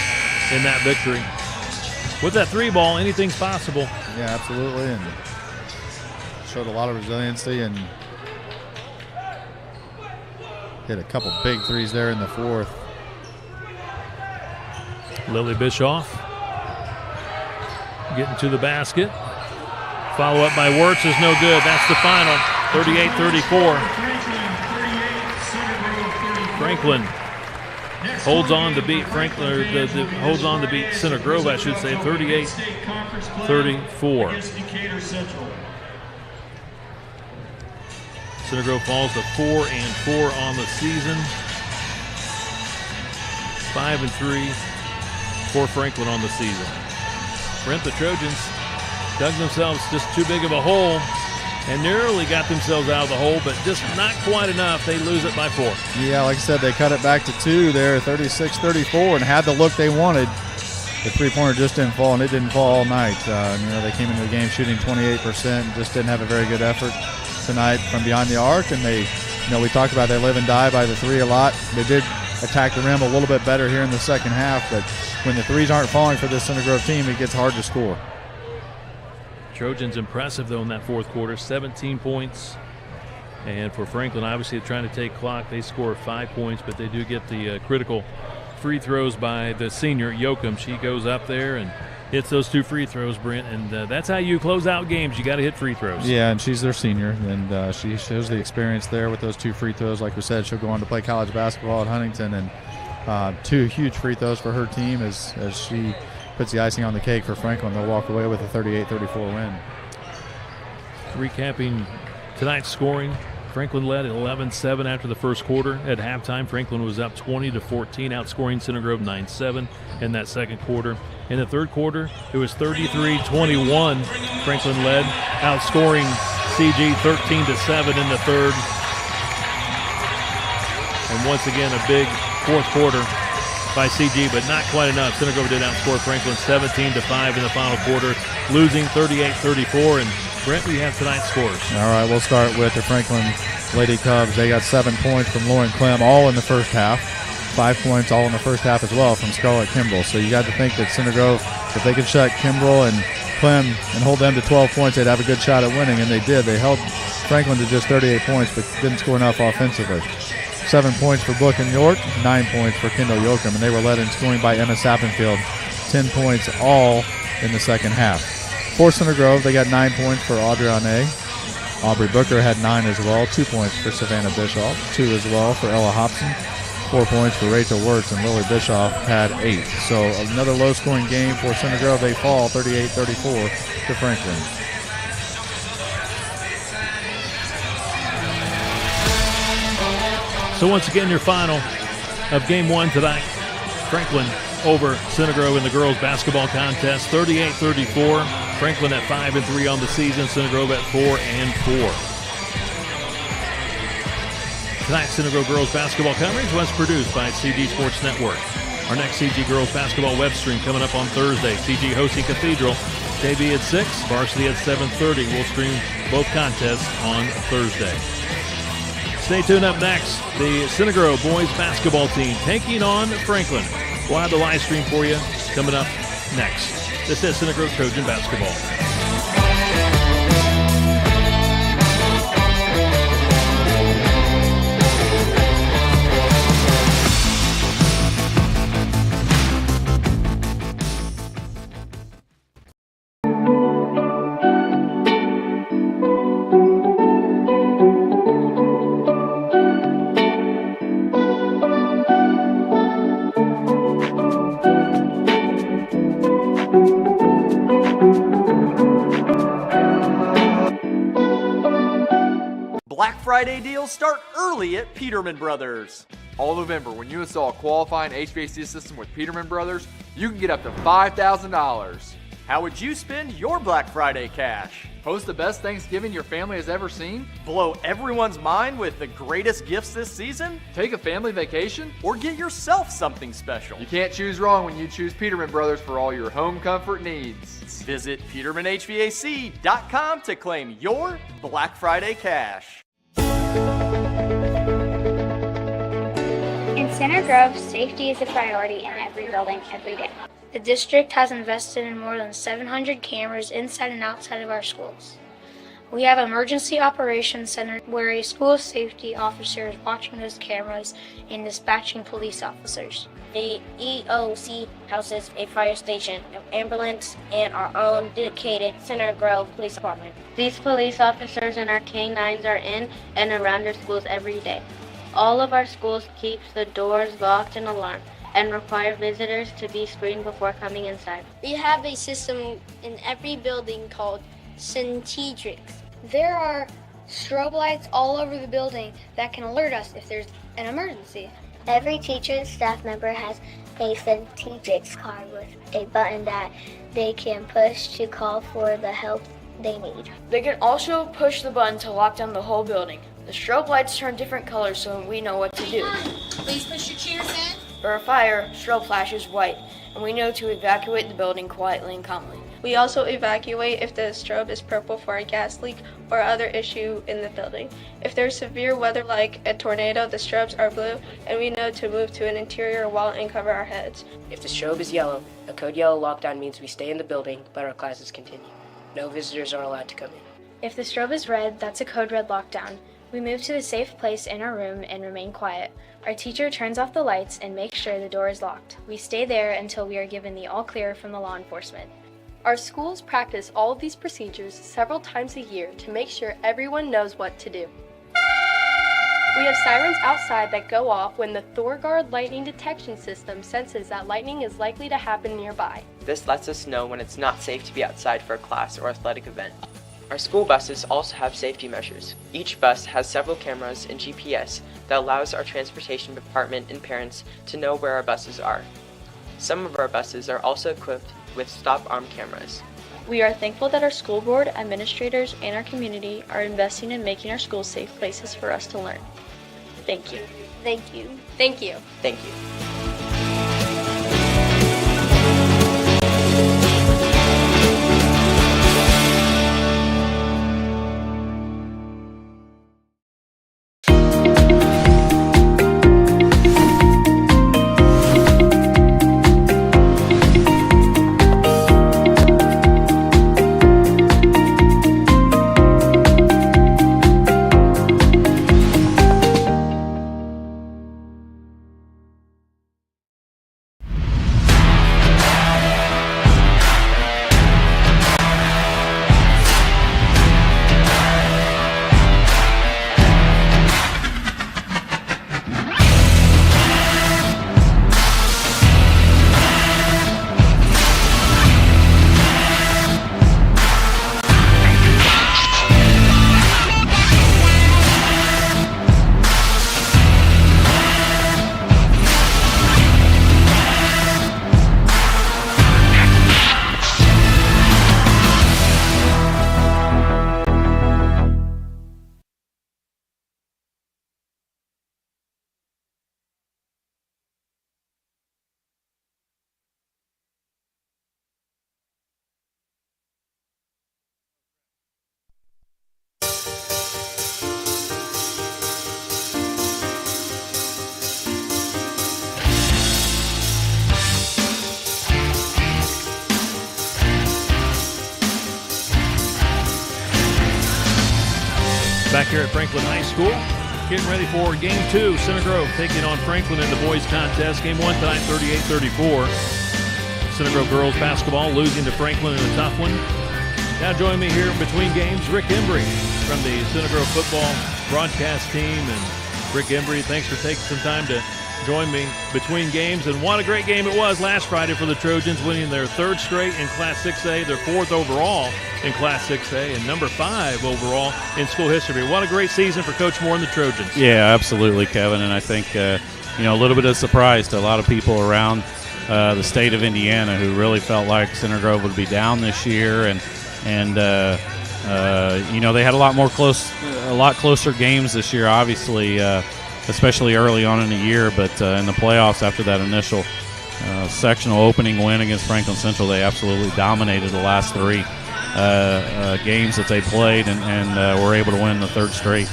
in that victory. With that 3 ball, anything's possible. Yeah, absolutely, and showed a lot of resiliency and hit a couple big 3s there in the 4th. Lily Bischoff getting to the basket. Follow up by Wirtz is no good. That's the final, 38-34. Franklin holds on to beat holds on to beat Center Grove, I should say, 38-34. Center Grove falls to 4-4 on the season. 5-3 for Franklin on the season. Brent, the Trojans dug themselves just too big of a hole and narrowly got themselves out of the hole, but just not quite enough. They lose it by 4. Yeah, like I said, they cut it back to 2 there, 36-34, and had the look they wanted. The 3-pointer just didn't fall, and it didn't fall all night. They came into the game shooting 28% and just didn't have a very good effort tonight from behind the arc. And we talked about they live and die by the 3 a lot. They did attack the rim a little bit better here in the second half, but when the 3s aren't falling for this Center Grove team, it gets hard to score. Trojans impressive, though, in that 4th quarter. 17 points. And for Franklin, obviously trying to take clock, they score 5 points, but they do get the critical free throws by the senior, Yoakum. She goes up there and hits those 2 free throws, Brent, and that's how you close out games. You got to hit free throws. Yeah, and she's their senior, and she shows the experience there with those 2 free throws. Like we said, she'll go on to play college basketball at Huntington, and 2 huge free throws for her team as she puts the icing on the cake for Franklin. They'll walk away with a 38-34 win. Recapping tonight's scoring, Franklin led at 11-7 after the first quarter. At halftime, Franklin was up 20-14, outscoring Center Grove 9-7 in that second quarter. In the third quarter, it was 33-21. Franklin led, outscoring CG 13-7 in the third. And once again, a big fourth quarter by CG, but not quite enough. Center Grove did outscore Franklin 17-5 in the final quarter, losing 38-34. And Brent, we have tonight's scores. All right, we'll start with the Franklin Lady Cubs. They got 7 points from Lauren Clem, all in the first half. 5 points all in the first half as well from Scarlett Kimbrell. So you got to think that Center Grove, if they could shut Kimbrell and Clem and hold them to 12 points, they'd have a good shot at winning, and they did. They held Franklin to just 38 points, but didn't score enough offensively. 7 points for Book and York, 9 points for Kendall Yoakum, and they were led in scoring by Emma Sappenfield, 10 points all in the second half. For Center Grove, they got 9 points for Adriane. Aubrey Booker had 9 as well, 2 points for Savannah Bischoff, 2 as well for Ella Hobson, 4 points for Rachel Wirtz, and Lily Bischoff had 8. So another low-scoring game for Center Grove. They fall 38-34 to Franklin. So once again, your final of Game 1 tonight. Franklin over Center Grove in the girls basketball contest, 38-34. Franklin at 5-3 on the season, Center Grove at 4-4. Tonight's Center Grove girls basketball coverage was produced by CG Sports Network. Our next CG girls basketball web stream coming up on Thursday. CG hosting Cathedral, JV at 6, varsity at 7:30. We'll stream both contests on Thursday. Stay tuned. Up next, the Center Grove boys basketball team taking on Franklin. We'll have the live stream for you coming up next. This is Center Grove Trojan basketball. Black Friday deals start early at Peterman Brothers. All November, when you install a qualifying HVAC system with Peterman Brothers, you can get up to $5,000. How would you spend your Black Friday cash? Host the best Thanksgiving your family has ever seen? Blow everyone's mind with the greatest gifts this season? Take a family vacation? Or get yourself something special? You can't choose wrong when you choose Peterman Brothers for all your home comfort needs. Visit PetermanHVAC.com to claim your Black Friday cash. In Center Grove, safety is a priority in every building, every day. The district has invested in more than 700 cameras inside and outside of our schools. We have an emergency operations center where a school safety officer is watching those cameras and dispatching police officers. The EOC houses a fire station, an ambulance, and our own dedicated Center Grove Police Department. These police officers and our K-9s are in and around their schools every day. All of our schools keep the doors locked and alarmed and require visitors to be screened before coming inside. We have a system in every building called Centedrix. There are strobe lights all over the building that can alert us if there's an emergency. Every teacher and staff member has a Centedrix card with a button that they can push to call for the help they need. They can also push the button to lock down the whole building. The strobe lights turn different colors so we know what to do. Please push your chairs in. For a fire, strobe flashes white, and we know to evacuate the building quietly and calmly. We also evacuate if the strobe is purple for a gas leak or other issue in the building. If there's severe weather like a tornado, the strobes are blue, and we know to move to an interior wall and cover our heads. If the strobe is yellow, a code yellow lockdown means we stay in the building, but our classes continue. No visitors are allowed to come in. If the strobe is red, that's a code red lockdown. We move to the safe place in our room and remain quiet. Our teacher turns off the lights and makes sure the door is locked. We stay there until we are given the all clear from the law enforcement. Our schools practice all of these procedures several times a year to make sure everyone knows what to do. We have sirens outside that go off when the ThorGuard lightning detection system senses that lightning is likely to happen nearby. This lets us know when it's not safe to be outside for a class or athletic event. Our school buses also have safety measures. Each bus has several cameras and GPS that allows our transportation department and parents to know where our buses are. Some of our buses are also equipped with stop arm cameras. We are thankful that our school board, administrators, and our community are investing in making our schools safe places for us to learn. Thank you. Thank you. Thank you. Thank you. Back here at Franklin High School, getting ready for Game 2. Center Grove taking on Franklin in the boys contest. Game 1 tonight, 38-34. Center Grove girls basketball losing to Franklin in a tough one. Now join me here in between games, Rick Embry from the Center Grove football broadcast team. And Rick Embry, thanks for taking some time to join me between games. And what a great game it was last Friday for the Trojans, winning their third straight in Class 6A, their fourth overall in Class 6A, and number 5 overall in school history. What a great season for Coach Moore and the Trojans. Yeah, absolutely, Kevin. And I think, a little bit of surprise to a lot of people around the state of Indiana who really felt like Center Grove would be down this year. And they had a lot closer games this year, obviously, especially early on in the year. But in the playoffs, after that initial sectional opening win against Franklin Central, they absolutely dominated the last 3 games that they played and were able to win the third straight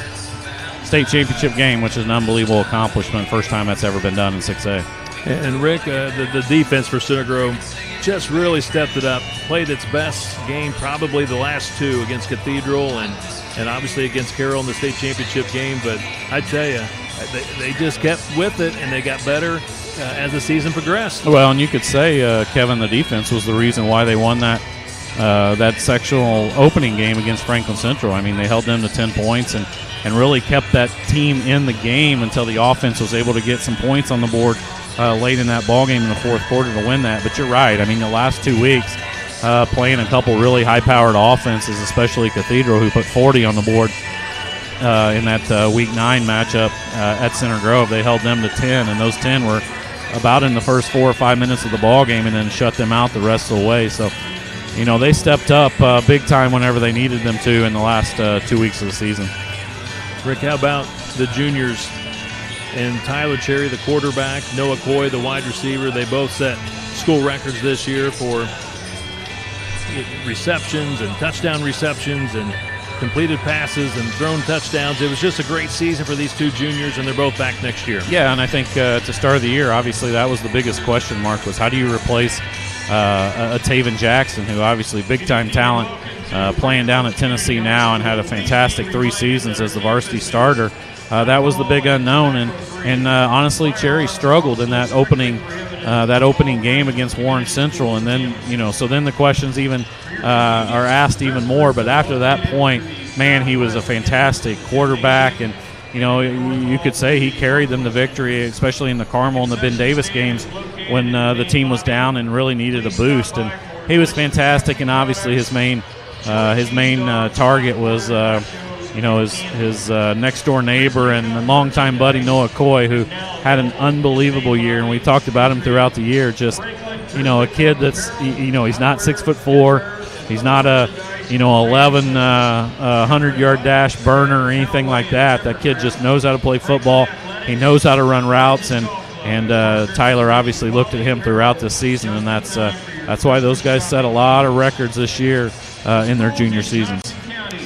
state championship game, which is an unbelievable accomplishment. First time that's ever been done in 6A. And Rick, the defense for Center Grove just really stepped it up, played its best game probably the last 2 against Cathedral and obviously against Carroll in the state championship game. But I tell you, they just kept with it, and they got better as the season progressed. Well, and you could say, Kevin, the defense was the reason why they won that sectional opening game against Franklin Central. I mean, they held them to 10 points and really kept that team in the game until the offense was able to get some points on the board late in that ball game in the fourth quarter to win that. But you're right. I mean, the last 2 weeks, playing a couple really high-powered offenses, especially Cathedral, who put 40 on the board in that Week 9 matchup at Center Grove. They held them to 10, and those 10 were about in the first 4 or 5 minutes of the ball game and then shut them out the rest of the way. So, they stepped up big time whenever they needed them to in the last 2 weeks of the season. Rick, how about the juniors and Tyler Cherry, the quarterback, Noah Coy, the wide receiver? They both set school records this year for receptions and touchdown receptions and completed passes and thrown touchdowns. It was just a great season for these 2 juniors, and they're both back next year. Yeah, and I think to start of the year, obviously that was the biggest question mark, was how do you replace a Taven Jackson, who obviously big-time talent, playing down at Tennessee now and had a fantastic 3 seasons as the varsity starter. That was the big unknown, and honestly, Cherry struggled in that opening game against Warren Central, and then so then the questions even are asked even more. But after that point, man, he was a fantastic quarterback, and you could say he carried them to victory, especially in the Carmel and the Ben Davis games when the team was down and really needed a boost. And he was fantastic, and obviously his main target was his next door neighbor and longtime buddy Noah Coy, who had an unbelievable year, and we talked about him throughout the year. Just a kid that's he's not 6'4", he's not a 100-yard dash burner or anything like that. That kid just knows how to play football. He knows how to run routes, and Tyler obviously looked at him throughout this season, and that's why those guys set a lot of records this year in their junior seasons.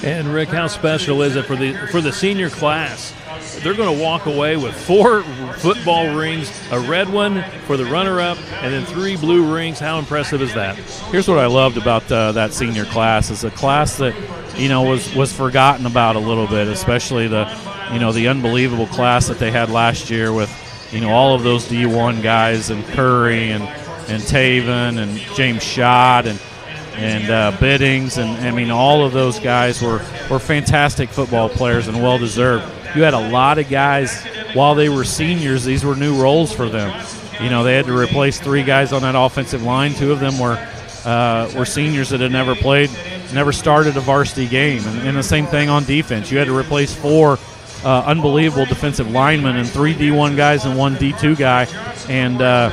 And Rick, how special is it for the senior class? They're going to walk away with 4 football rings, a red one for the runner-up, and then 3 blue rings. How impressive is that? Here's what I loved about that senior class: is a class that was forgotten about a little bit, especially the unbelievable class that they had last year with all of those D1 guys, and Curry and Taven and James Schott and Biddings, and I mean all of those guys were fantastic football players and well deserved. You had a lot of guys while they were seniors; these were new roles for them. They had to replace 3 guys on that offensive line. 2 of them were seniors that had never started a varsity game, and the same thing on defense. You had to replace 4 unbelievable defensive linemen and 3 D1 guys and 1 D2 guy, and a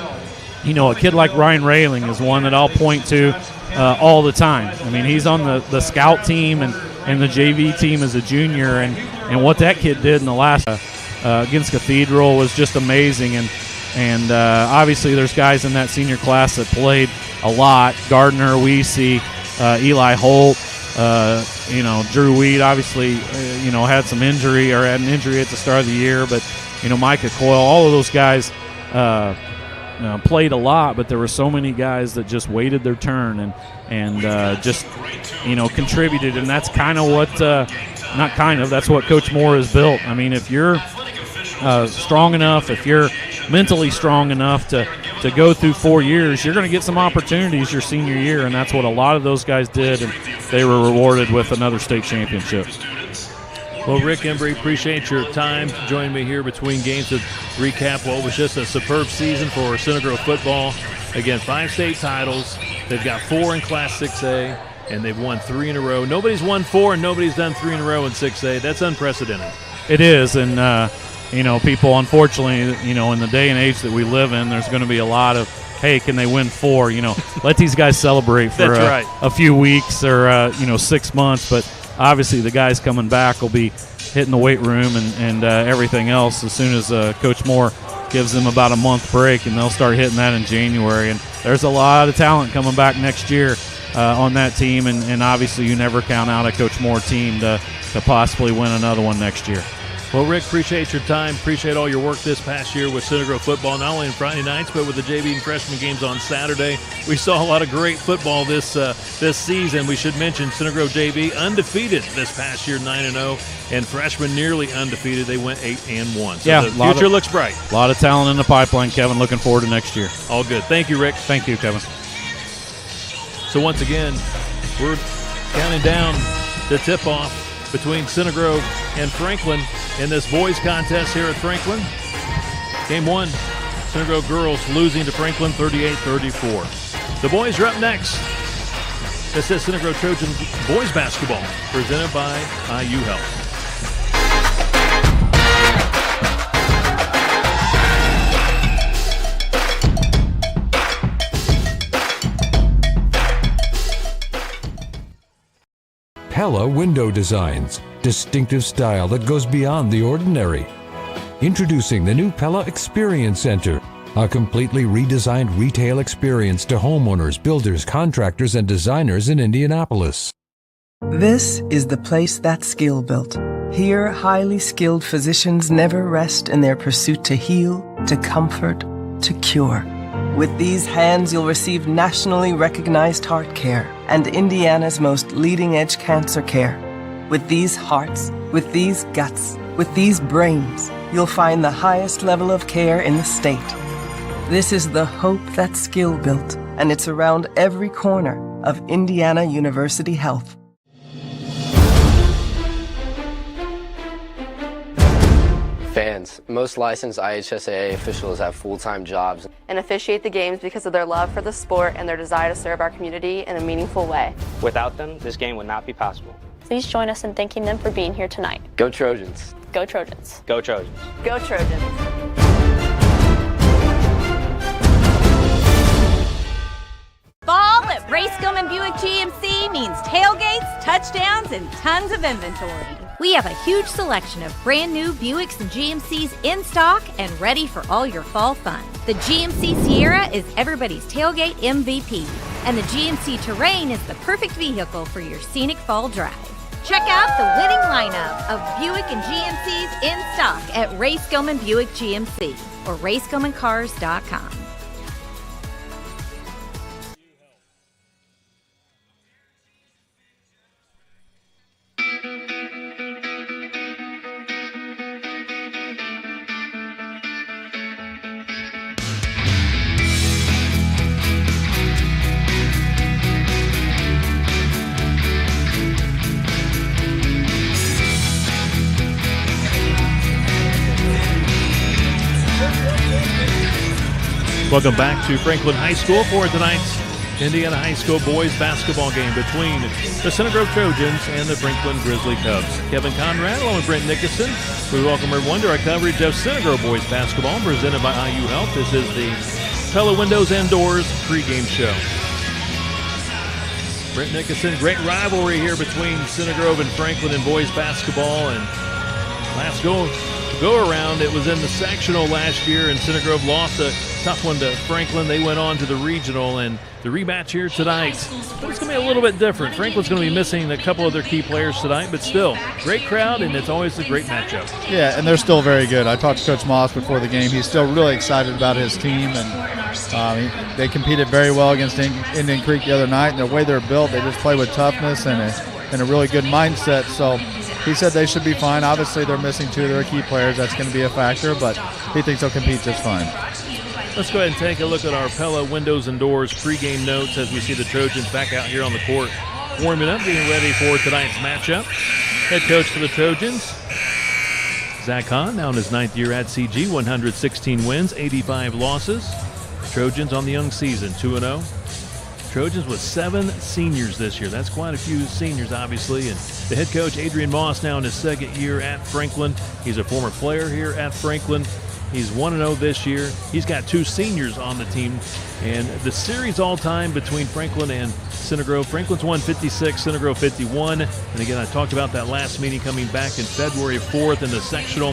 kid like Ryan Railing is one that I'll point to all the time. I mean, he's on the scout team and the JV team as a junior, and what that kid did in the last against Cathedral was just amazing. And obviously there's guys in that senior class that played a lot: Gardner, Weesey, Eli Holt, Drew Weed obviously had some injury or had an injury at the start of the year, but Micah Coyle, all of those guys played a lot, but there were so many guys that just waited their turn and just contributed, and that's kind of what that's what Coach Moore has built. I mean, if you're strong enough, if you're mentally strong enough to go through 4 years, you're going to get some opportunities your senior year, and that's what a lot of those guys did, and they were rewarded with another state championship. Well, Rick Embry, appreciate your time joining me here between games to recap what was just a superb season for Center Grove football. Again, 5 state titles. They've got 4 in Class 6A, and they've won 3 in a row. Nobody's won 4, and nobody's done 3 in a row in 6A. That's unprecedented. It is, and people, unfortunately, in the day and age that we live in, there's going to be a lot of, hey, can they win 4? Let these guys celebrate for a few weeks or 6 months, but obviously the guys coming back will be hitting the weight room and everything else as soon as Coach Moore gives them about a month break, and they'll start hitting that in January. And there's a lot of talent coming back next year on that team, and obviously you never count out a Coach Moore team to possibly win another one next year. Well, Rick, appreciate your time. Appreciate all your work this past year with Center Grove football, not only on Friday nights, but with the JV and freshman games on Saturday. We saw a lot of great football this season. We should mention Center Grove JV undefeated this past year, 9-0, and freshmen nearly undefeated. They went 8-1. So the future looks bright. A lot of talent in the pipeline, Kevin. Looking forward to next year. All good. Thank you, Rick. Thank you, Kevin. So once again, we're counting down the tip-off between Center Grove and Franklin in this boys contest here at Franklin. Game 1, Center Grove girls losing to Franklin 38-34. The boys are up next. This is Center Grove Trojans boys basketball presented by IU Health. Pella Window Designs, distinctive style that goes beyond the ordinary. Introducing the new Pella Experience Center, a completely redesigned retail experience to homeowners, builders, contractors, and designers in Indianapolis. This is the place that's skill built. Here, highly skilled physicians never rest in their pursuit to heal, to comfort, to cure. With these hands, you'll receive nationally recognized heart care and Indiana's most leading-edge cancer care. With these hearts, with these guts, with these brains, you'll find the highest level of care in the state. This is the hope that skill built, and it's around every corner of Indiana University Health. Fans. Most licensed IHSAA officials have full-time jobs and officiate the games because of their love for the sport and their desire to serve our community in a meaningful way. Without them, this game would not be possible. Please join us in thanking them for being here tonight. Go Trojans. Go Trojans. Go Trojans. Go Trojans. Fall at Ray Skillman Buick GMC means tailgates, touchdowns, and tons of inventory. We have a huge selection of brand new Buicks and GMCs in stock and ready for all your fall fun. The GMC Sierra is everybody's tailgate MVP, and the GMC Terrain is the perfect vehicle for your scenic fall drive. Check out the winning lineup of Buick and GMCs in stock at Ray Skillman Buick GMC or RaySkillmanCars.com. Welcome back to Franklin High School for tonight's Indiana High School boys basketball game between the Center Grove Trojans and the Franklin Grizzly Cubs. Kevin Conrad along with Brent Nickerson. We welcome everyone to our coverage of Center Grove boys basketball presented by IU Health. This is the Pella Windows and Doors pregame show. Brent Nickerson, great rivalry here between Center Grove and Franklin in boys basketball, and last go around, it was in the sectional last year, and Center Grove lost a tough one to Franklin. They went on to the regional, and the rematch here tonight, but it's going to be a little bit different. Franklin's going to be missing a couple of their key players tonight, but still, great crowd, and it's always a great matchup. Yeah, and they're still very good. I talked to Coach Moss before the game. He's still really excited about his team, and they competed very well against Indian Creek the other night, and the way they're built, they just play with toughness and a really good mindset. So he said they should be fine. Obviously, they're missing two of their key players. That's going to be a factor, but he thinks they'll compete just fine. Let's go ahead and take a look at our Pella Windows and Doors pregame notes as we see the Trojans back out here on the court, warming up, getting ready for tonight's matchup. Head coach for the Trojans, Zach Hahn, now in his 9th year at CG, 116 wins, 85 losses. Trojans on the young season, 2-0. Trojans with 7 seniors this year. That's quite a few seniors, obviously. And the head coach, Adrian Moss, now in his 2nd year at Franklin. He's a former player here at Franklin. He's 1-0 this year. He's got 2 seniors on the team. And the series all-time between Franklin and Center Grove, Franklin's won 56, Center Grove 51. And again, I talked about that last meeting coming back in February 4th in the sectional.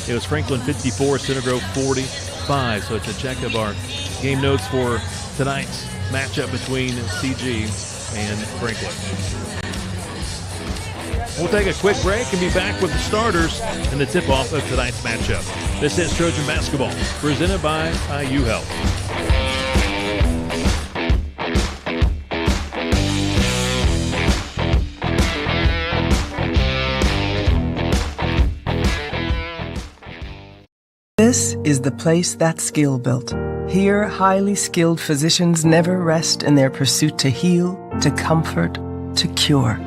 It was Franklin 54, Center Grove 45. So it's a check of our game notes for tonight's matchup between CG and Franklin. We'll take a quick break and be back with the starters and the tip-off of tonight's matchup. This is Trojan Basketball, presented by IU Health. This is the place that's skill built. Here, highly skilled physicians never rest in their pursuit to heal, to comfort, to cure.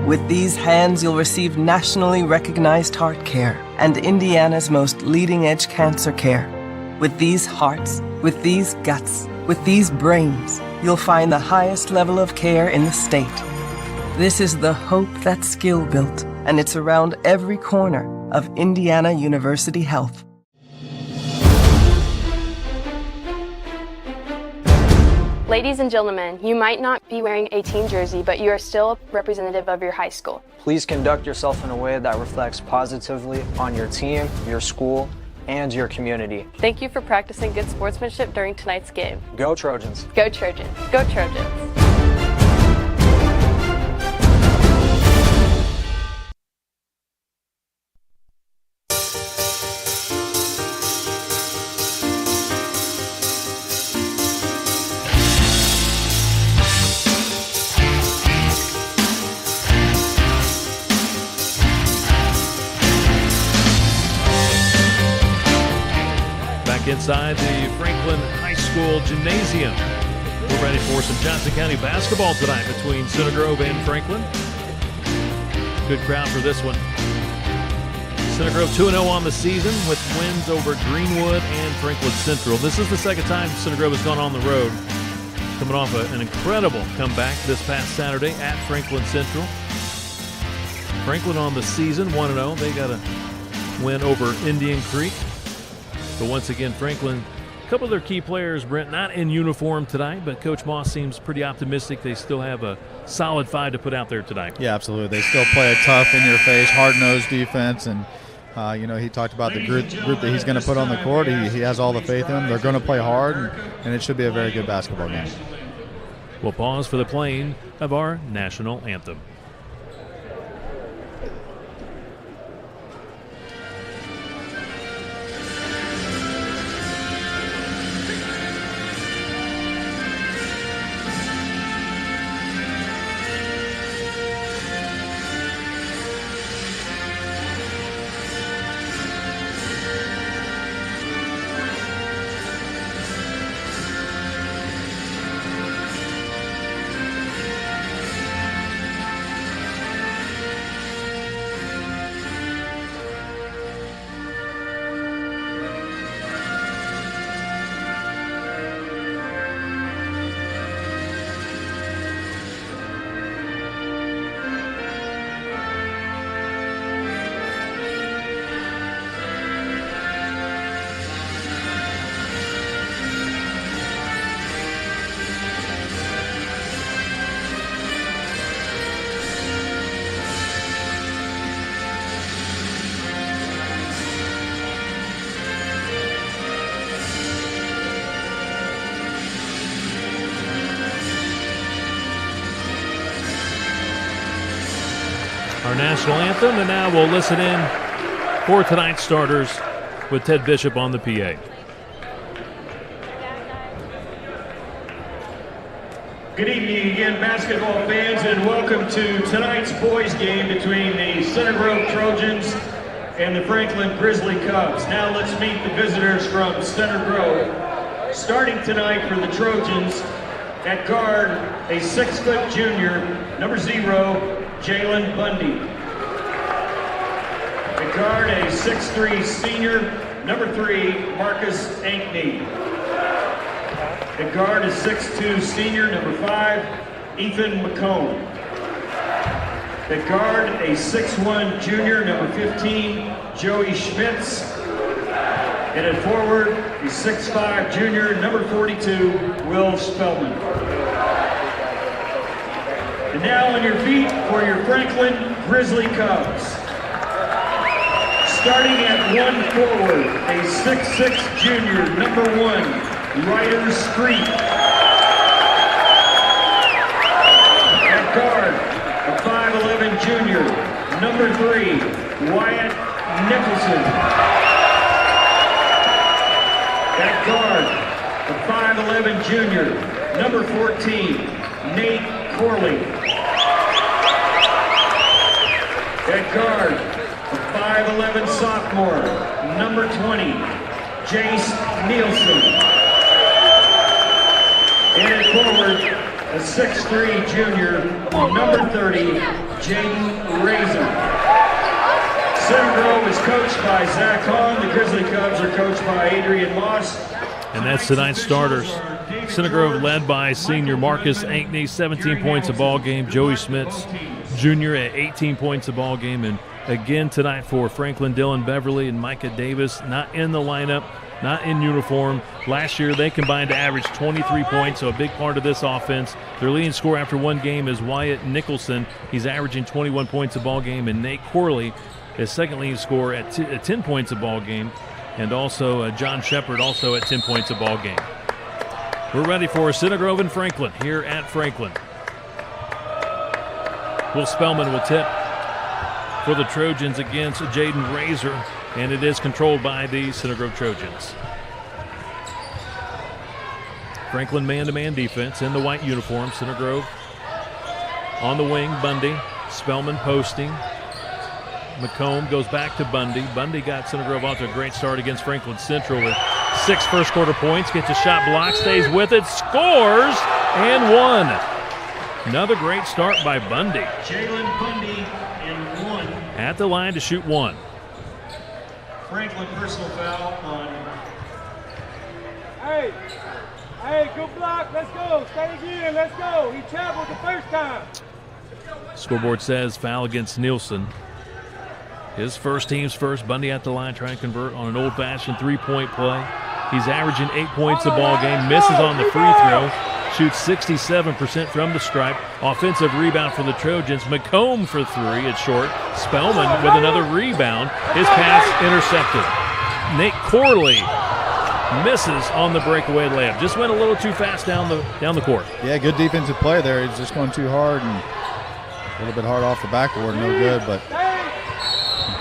With these hands, you'll receive nationally recognized heart care and Indiana's most leading-edge cancer care. With these hearts, with these guts, with these brains, you'll find the highest level of care in the state. This is the hope that's skill built, and it's around every corner of Indiana University Health. Ladies and gentlemen, you might not be wearing a team jersey, but you are still a representative of your high school. Please conduct yourself in a way that reflects positively on your team, your school, and your community. Thank you for practicing good sportsmanship during tonight's game. Go Trojans. Go Trojans. Go Trojans. inside the Franklin High School Gymnasium. We're ready for some Johnson County basketball tonight between Center Grove and Franklin. Good crowd for this one. Center Grove 2-0 on the season with wins over Greenwood and Franklin Central. This is the second time Center Grove has gone on the road, coming off an incredible comeback this past Saturday at Franklin Central. Franklin on the season 1-0. They got a win over Indian Creek. But once again, Franklin, a couple of their key players, Brent, not in uniform tonight, but Coach Moss seems pretty optimistic. They still have a solid 5 to put out there tonight. Yeah, absolutely. They still play a tough, in-your-face, hard-nosed defense, and he talked about the group that he's going to put on the court. He has all the faith in them. They're going to play hard, and it should be a very good basketball game. We'll pause for the playing of our national anthem. Our national anthem, and now we'll listen in for tonight's starters with Ted Bishop on the PA. Good evening again, basketball fans, and welcome to tonight's boys game between the Center Grove Trojans and the Franklin Grizzly Cubs. Now let's meet the visitors from Center Grove. Starting tonight for the Trojans, at guard, a 6-foot junior, number 0, Jalen Bundy. At guard, a 6'3" senior, number 3, Marcus Ankney. At guard, a 6'2" senior, number 5, Ethan McComb. At guard, a 6'1" junior, number 15, Joey Schmitz. And at forward, a 6'5" junior, number 42, Will Spellman. And now on your feet for your Franklin Grizzly Cubs. Starting at 1 forward, a 6'6" junior, number 1, Ryder Street. At guard, a 5'11" junior, number 3, Wyatt Nicholson. At guard, a 5'11" junior, number 14, Nate Corley. At guard, a 5'11" sophomore, number 20, Jace Nielsen. And at forward, a 6'3" junior, number 30, Jaden Razor. Center Grove is coached by Zach Hahn. The Grizzly Cubs are coached by Adrian Moss. And that's tonight's starters. Center Grove led by senior Marcus Ankney, 17 points a ball game. Joey Schmitz, junior, at 18 points a ball game. And again tonight for Franklin, Dylan Beverly and Micah Davis, not in the lineup, not in uniform. Last year they combined to average 23 points, so a big part of this offense. Their leading scorer after one game is Wyatt Nicholson. He's averaging 21 points a ball game. And Nate Corley, his second leading scorer at 10 points a ball game. And also John Shepard also at 10 points a ball game. We're ready for Center Grove and Franklin here at Franklin. Will Spellman will tip for the Trojans against Jaden Razor, and it is controlled by the Center Grove Trojans. Franklin man-to-man defense in the white uniform. Center Grove on the wing, Bundy. Spellman posting. McComb goes back to Bundy. Bundy got Center Grove off to a great start against Franklin Central with 6 first-quarter points. Gets a shot block, stays with it, scores, and 1. Another great start by Bundy. Jalen Bundy and 1. At the line to shoot 1. Franklin personal foul on. Hey, good block. Let's go. Stay again. Let's go. He traveled the first time. Scoreboard says foul against Nielsen. His first, team's first. Bundy at the line trying to convert on an old-fashioned three-point play. He's averaging 8 points a ball game. Misses on the free throw. Shoots 67% from the stripe. Offensive rebound for the Trojans. McComb for 3. It's short. Spellman with another rebound. His pass intercepted. Nate Corley misses on the breakaway layup. Just went a little too fast down the court. Yeah, good defensive play there. He's just going too hard and a little bit hard off the backboard. No good, but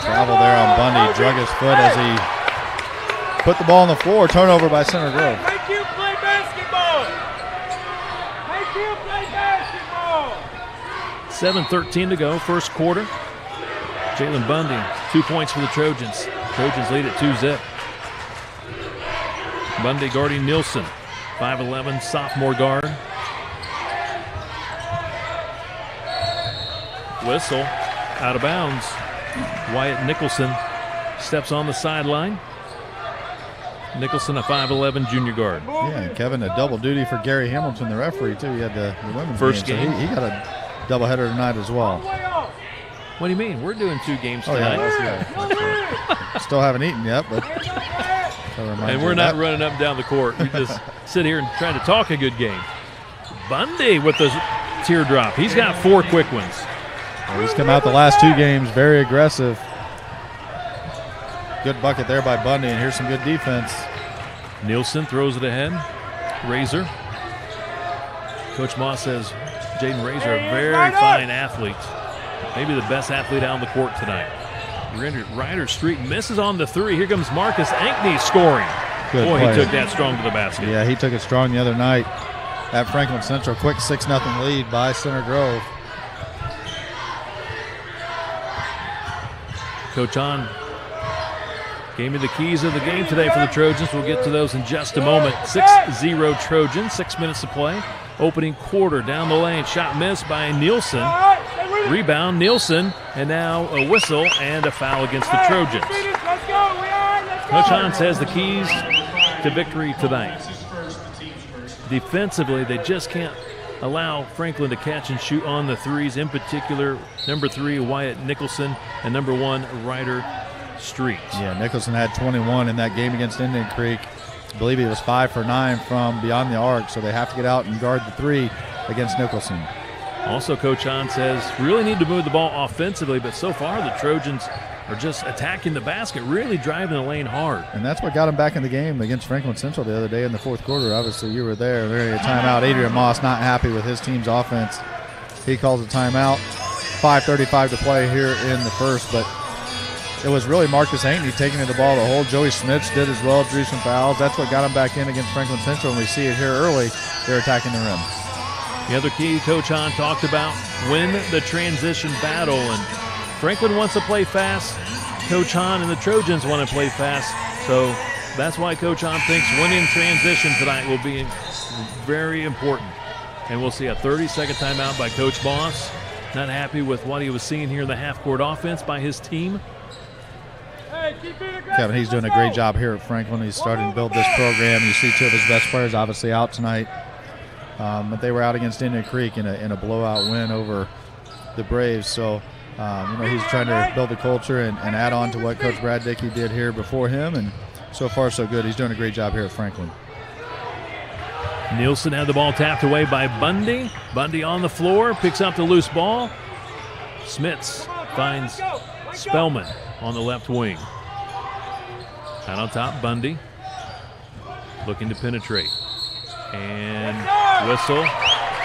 travel there on Bundy. Drug his foot as he put the ball on the floor. Turnover by Center Grove. Make you play basketball. Make you play basketball. 7:13 to go, first quarter. Jalen Bundy, 2 points for the Trojans. Trojans lead at 2-zip. Bundy guarding Nielsen, 5'11", sophomore guard. Whistle, out of bounds. Wyatt Nicholson steps on the sideline. Nicholson, a 5'11" junior guard. Yeah, and Kevin, a double duty for Gary Hamilton, the referee, too. He had the women's first game. So he got a doubleheader tonight as well. What do you mean? We're doing 2 games tonight. Yeah. Still haven't eaten yet, but. And we're not running up and down the court. We just sit here and try to talk a good game. Bundy with the teardrop. He's got 4 quick ones. Well, he's come out the last 2 games very aggressive. Good bucket there by Bundy, and here's some good defense. Nielsen throws it ahead. Razor. Coach Moss says Jaden Razor, a very fine athlete. Maybe the best athlete out on the court tonight. Ryder Street misses on the 3. Here comes Marcus Ankney scoring. Good Boy, play. he took that strong to the basket. Yeah, he took it strong the other night at Franklin Central. Quick 6-0 lead by Center Grove. Coach Hahn gave me the keys of the game today for the Trojans. We'll get to those in just a moment. 6-0 Trojans, 6 minutes to play. Opening quarter down the lane. Shot missed by Nielsen. Rebound, Nielsen, and now a whistle and a foul against the Trojans. Coach Hahn says the keys to victory tonight. Defensively, they just can't allow Franklin to catch and shoot on the threes, in particular, number 3, Wyatt Nicholson, and number 1, Ryder Street. Yeah, Nicholson had 21 in that game against Indian Creek. I believe he was 5 for 9 from beyond the arc, so they have to get out and guard the 3 against Nicholson. Also, Coach Hahn says really need to move the ball offensively, but so far the Trojans are just attacking the basket, really driving the lane hard. And that's what got him back in the game against Franklin Central the other day in the 4th quarter. Obviously, you were there. There a timeout. Adrian Moss not happy with his team's offense. He calls a timeout. 5:35 to play here in the first, but it was really Marcus Ankney taking the ball the whole. Joey Smits did as well, drew some fouls. That's what got him back in against Franklin Central, and we see it here early. They're attacking the rim. The other key Coach Hahn talked about, win the transition battle, and Franklin wants to play fast. Coach Hahn and the Trojans want to play fast, so that's why Coach Hahn thinks winning transition tonight will be very important. And we'll see a 30-second timeout by Coach Moss. Not happy with what he was seeing here in the half-court offense by his team. Kevin, he's doing a great job here at Franklin. He's starting to build this program. You see 2 of his best players obviously out tonight. But they were out against Indian Creek in a blowout win over the Braves. So, he's trying to build the culture and add on to what Coach Brad Dickey did here before him. And so far, so good. He's doing a great job here at Franklin. Nielsen had the ball tapped away by Bundy. Bundy on the floor, picks up the loose ball. Smits finds Spellman on the left wing. Out on top, Bundy looking to penetrate. And whistle,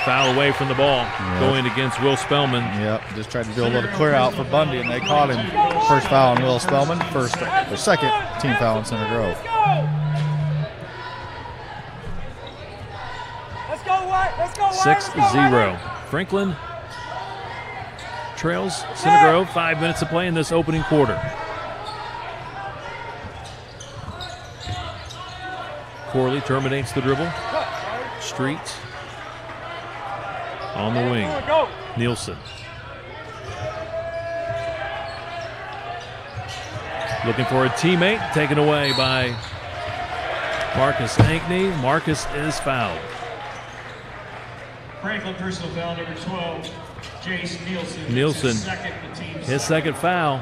foul away from the ball, going against Will Spellman. Yep, just tried to do a little clear out for Bundy, and they caught him. First foul on Will Spellman, second team foul on Center Grove. Let's go, White. Let's go, White. 6-0. Franklin trails Center Grove. 5 minutes to play in this opening quarter. Corley terminates the dribble. Street on the wing. Nielsen. Looking for a teammate, taken away by Marcus Ankney. Marcus is fouled. Franklin personal foul number 12, Jace Nielsen. Nielsen, His second foul.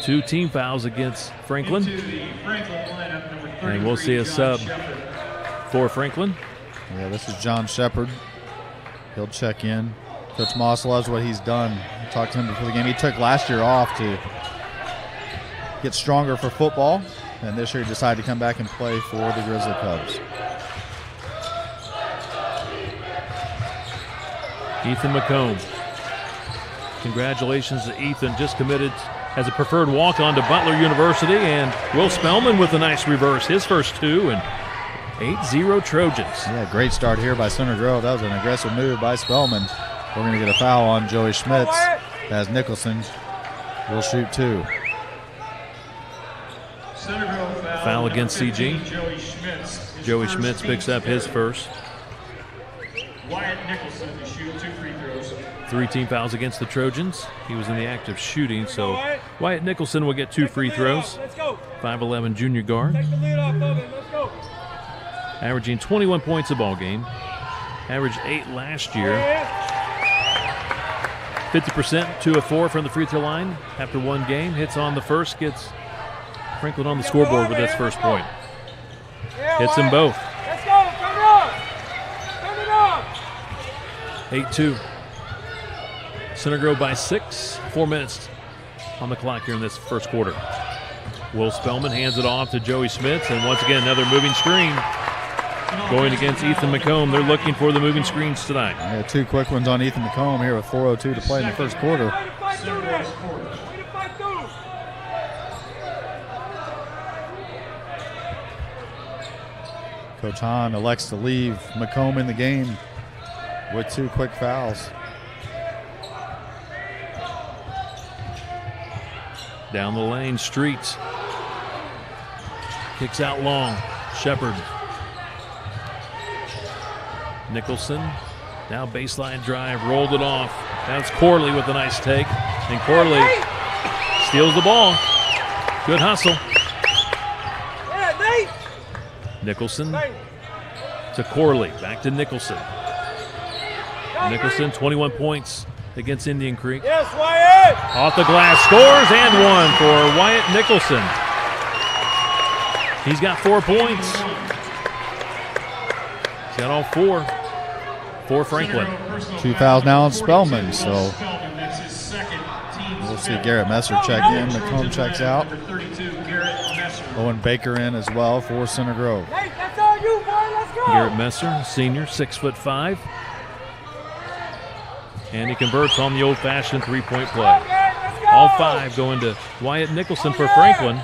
2 team fouls against Franklin. Into the Franklin lineup, number 33, And we'll see a John sub Shepard. for Franklin. Yeah, this is John Shepard. He'll check in. Coach Moss loves what he's done. I talked to him before the game. He took last year off to get stronger for football, and this year he decided to come back and play for the Grizzly Cubs. Ethan McComb. Congratulations to Ethan, just committed as a preferred walk-on to Butler University, and Will Spellman with a nice reverse, his first 2, and 8-0 Trojans. Yeah, great start here by Center Grove. That was an aggressive move by Spellman. We're going to get a foul on Joey Schmitz as Nicholson will shoot 2. Foul against CG. Joey Schmitz picks up his first. Wyatt Nicholson to shoot 2 free throws. 3 team fouls against the Trojans. He was in the act of shooting, so Wyatt Nicholson will get 2 free throws. 5'11" junior guard. Averaging 21 points a ball game. Averaged 8 last year. 50%, 2 of 4 from the free throw line after 1 game. Hits on the first, gets Franklin on the scoreboard with his first point. Hits them both. Let's go, turn it up. Turn it up. 8-2. Center Grove by 6. 4 minutes on the clock here in this first quarter. Will Spellman hands it off to Joey Schmitz, and once again another moving screen going against Ethan McComb. They're looking for the moving screens tonight. Yeah, 2 quick ones on Ethan McComb here with 4:02 to play in the first quarter. Coach Hahn elects to leave McComb in the game with 2 quick fouls. Down the lane, Street. Kicks out long. Shepard. Nicholson. Now baseline drive, rolled it off. That's Corley with a nice take. And Corley steals the ball. Good hustle. Nicholson to Corley. Back to Nicholson. Nicholson, 21 points against Indian Creek. Yes, Wyatt! Off the glass, scores, and 1 for Wyatt Nicholson. He's got 4 points. He's got all 4 for Franklin. 2 fouls now on Spellman, so we'll see Garrett Messer check in. McComb checks out. Owen Baker in as well for Center Grove. Hey, that's all you, boy. Let's go. Garrett Messer, senior, 6'5". And he converts on the old-fashioned 3-point play. All 5 going to Wyatt Nicholson for Franklin.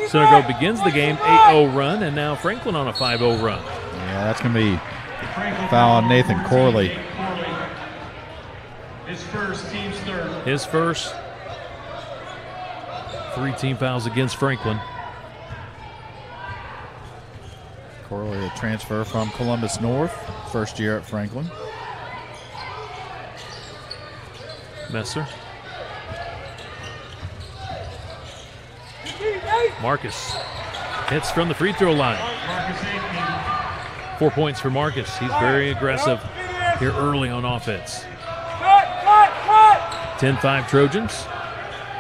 Center Grove begins the game 8-0 run, and now Franklin on a 5-0 run. Yeah, that's going to be foul on Nathan Corley. His first, team's third. His first. 3 team fouls against Franklin. Corley, a transfer from Columbus North, first year at Franklin. Messer. Marcus hits from the free throw line. 4 points for Marcus. He's very aggressive here early on offense. 10-5 Trojans.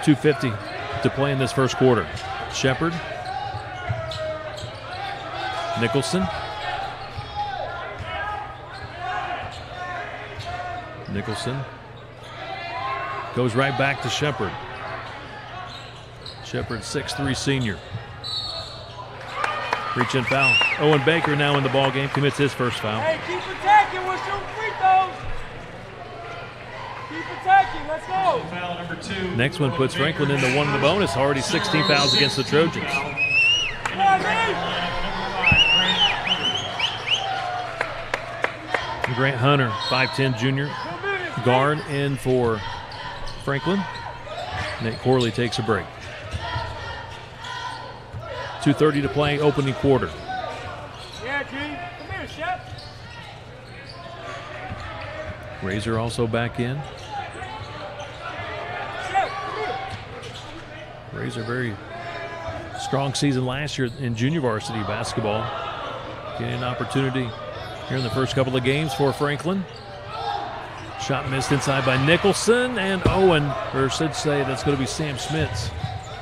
2:50 to play in this first quarter. Shepard. Nicholson. Nicholson goes right back to Shepard. Shepard, 6'3" senior. Reach in foul. Owen Baker now in the ball game, commits his first foul. Hey, keep attacking. We're shooting free throws. Keep attacking. Let's go. Foul number 2. Next one puts Franklin in the 1 in the bonus. Already 16 fouls against the Trojans. Grant Hunter, 5'10" junior guard, in for Franklin. Nate Corley takes a break. 2:30 to play, opening quarter. Yeah, G. Come here, Shep. Razor also back in. Shep, come here. Razor very strong season last year in junior varsity basketball. Getting an opportunity here in the first couple of games for Franklin. Shot missed inside by Nicholson, and Owen, or should say that's going to be Sam Schmitz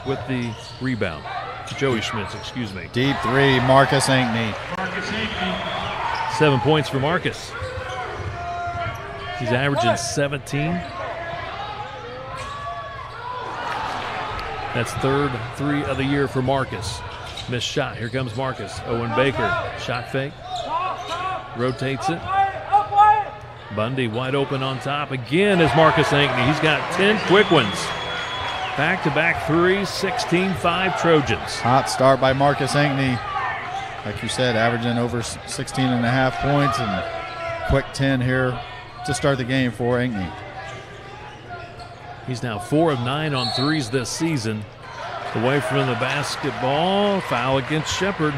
with the rebound. Joey Schmitz, excuse me. Deep three, Marcus Ankney. 7 points for Marcus. He's averaging 17. That's third three of the year for Marcus. Missed shot. Here comes Marcus. Owen Baker. Shot fake. Rotates it. Bundy wide open on top. Again is Marcus Ankney. He's got 10 quick ones. Back-to-back threes, 16-5 Trojans. Hot start by Marcus Ankney. Like you said, averaging over 16 and a half points and quick 10 here to start the game for Ankney. He's now 4 of 9 on threes this season. Away from the basketball. Foul against Shepard.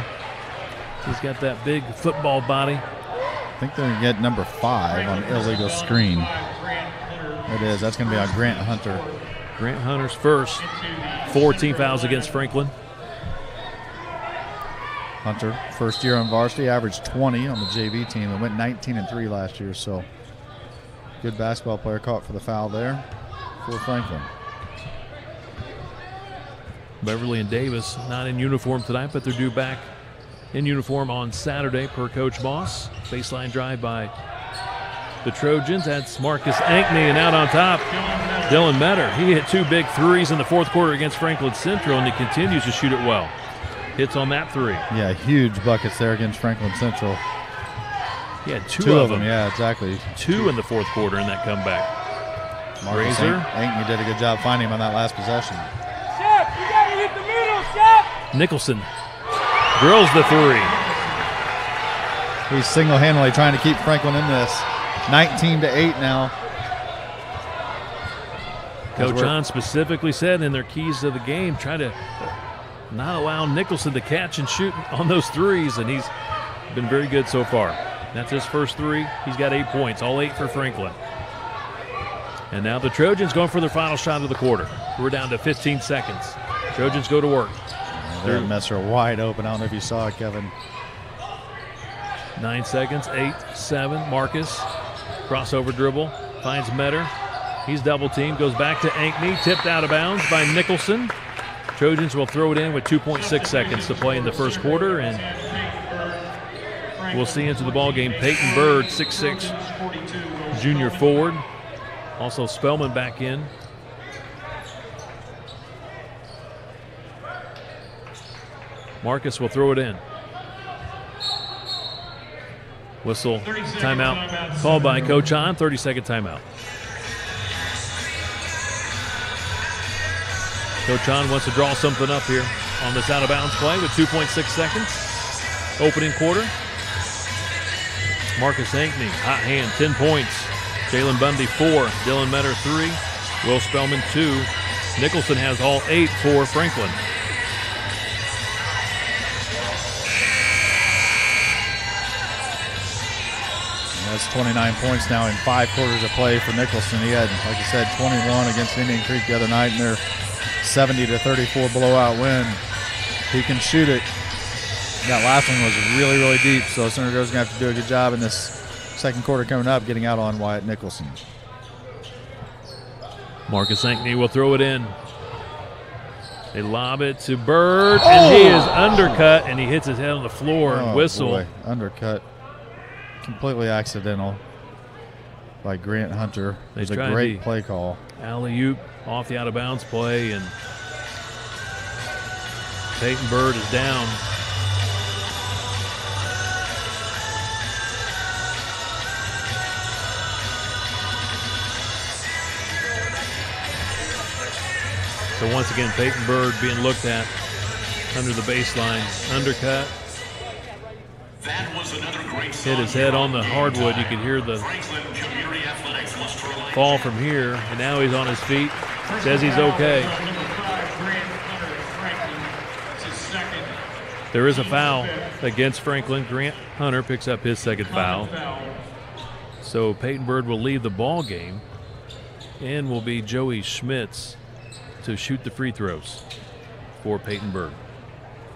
He's got that big football body. I think they're going to get number 5 on illegal screen. It is. That's going to be on Grant Hunter. Grant Hunter's first. 4 team fouls against Franklin. Hunter, first year on varsity, averaged 20 on the JV team and went 19-3 last year. So good basketball player, caught for the foul there for Franklin. Beverly and Davis not in uniform tonight, but they're due back in uniform on Saturday per Coach Moss. Baseline drive by the Trojans. That's Marcus Ankney, and out on top, Dylan Metter. He hit 2 big threes in the fourth quarter against Franklin Central, and he continues to shoot it well. Hits on that 3. Yeah, huge buckets there against Franklin Central. He had two of them. Yeah, exactly. 2 in the fourth quarter in that comeback. Marcus Ankney did a good job finding him on that last possession. Shep, you gotta hit the middle, Shep. Nicholson drills the 3. He's single-handedly trying to keep Franklin in this. 19-8 now. Coach Hahn specifically said in their keys to the game, try to not allow Nicholson to catch and shoot on those threes, and he's been very good so far. That's his first 3. He's got 8 points, all 8 for Franklin. And now the Trojans going for their final shot of the quarter. We're down to 15 seconds. Trojans go to work. They're Messer wide open. I don't know if you saw it, Kevin. 9 seconds, 8, 7. Marcus, crossover dribble, finds Metter. He's double teamed, goes back to Ankney, tipped out of bounds by Nicholson. Trojans will throw it in with 2.6 seconds to play in the first quarter, and we'll see into the ball game Peyton Bird, 6'6", junior forward. Also Spellman back in. Marcus will throw it in. Whistle, timeout called by Coach Hahn, 30-second timeout. Coach Hahn wants to draw something up here on this out-of-bounds play with 2.6 seconds. Opening quarter. Marcus Ankney, hot hand, 10 points. Jalen Bundy, 4. Dylan Metter, 3. Will Spellman, 2. Nicholson has all 8 for Franklin. That's 29 points now in 5 quarters of play for Nicholson. He had, like you said, 21 against Indian Creek the other night in their 70-34 blowout win. He can shoot it. That last one was really, really deep, so Center Grove's going to have to do a good job in this second quarter coming up, getting out on Wyatt Nicholson. Marcus Ankney will throw it in. They lob it to Bird, and he is undercut, and he hits his head on the floor and whistle. Boy. Undercut. Completely accidental by Grant Hunter. It was a great play call. Alley-oop off the out-of-bounds play, and Peyton Bird is down. So once again, Peyton Bird being looked at under the baseline. Undercut. Hit his head on the hardwood. You could hear the fall from here, and now he's on his feet. Says he's okay. There is a foul against Franklin. Grant Hunter picks up his second foul. So Peyton Bird will leave the ball game, and will be Joey Schmitz to shoot the free throws for Peyton Bird.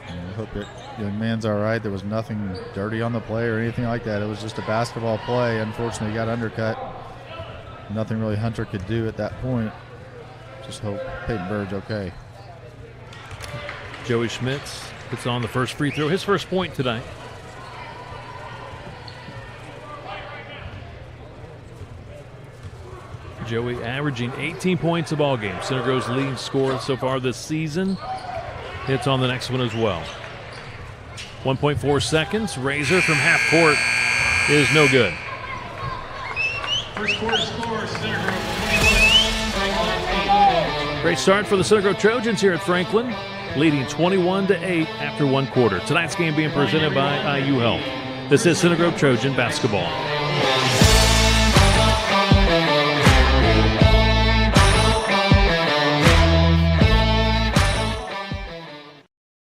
I hope that young man's all right. There was nothing dirty on the play or anything like that. It was just a basketball play. Unfortunately, he got undercut. Nothing really Hunter could do at that point. Just hope Peyton Bird's okay. Joey Schmitz puts on the first free throw, his first point tonight. Joey averaging 18 points a ball game. Center Grove's leading scorer so far this season. Hits on the next one as well. 1.4 seconds. Razor from half court is no good. First quarter score, Center Grove 21. Great start for the Center Grove Trojans here at Franklin, leading 21-8 after one quarter. Tonight's game being presented by IU Health. This is Center Grove Trojan basketball.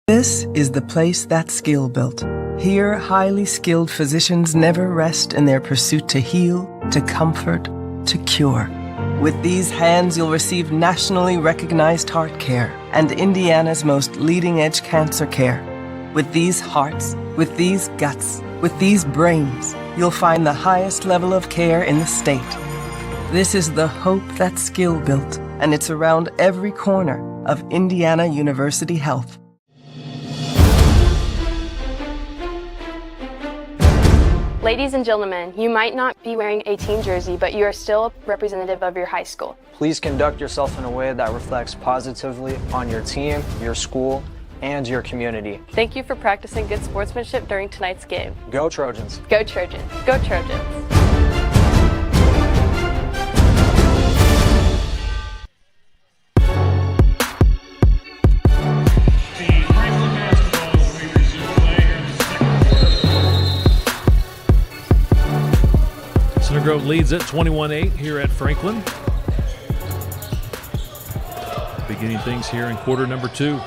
This is the place that's skill built. Here, highly skilled physicians never rest in their pursuit to heal, to comfort, to cure. With these hands, you'll receive nationally recognized heart care and Indiana's most leading-edge cancer care. With these hearts, with these guts, with these brains, you'll find the highest level of care in the state. This is the hope that's skill built, and it's around every corner of Indiana University Health. Ladies and gentlemen, you might not be wearing a team jersey, but you are still a representative of your high school. Please conduct yourself in a way that reflects positively on your team, your school, and your community. Thank you for practicing good sportsmanship during tonight's game. Go Trojans! Go Trojans! Go Trojans! Center Grove leads at 21-8 here at Franklin. Beginning things here in quarter number 2.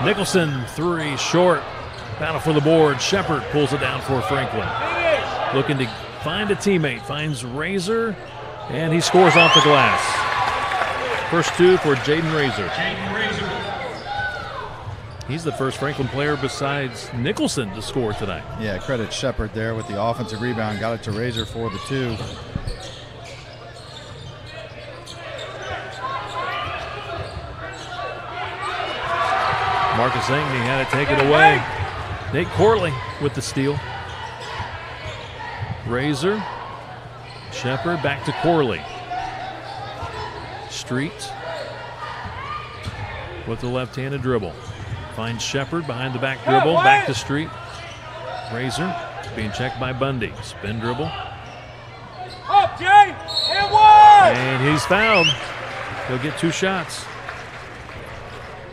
Nicholson, three, short. Battle for the board. Shepard pulls it down for Franklin. Looking to find a teammate. Finds Razor, and he scores off the glass. First two for Jaden Razor. He's the first Franklin player besides Nicholson to score tonight. Yeah, credit Shepard there with the offensive rebound. Got it to Razor for the two. Marcus Ankney had to take it away. Nate Corley with the steal. Razor, Shepard back to Corley. Street with the left-handed dribble. Finds Shepard behind the back dribble, back to Street. Razor being checked by Bundy. Spin dribble. Up, Jay! And one! And he's fouled. He'll get two shots.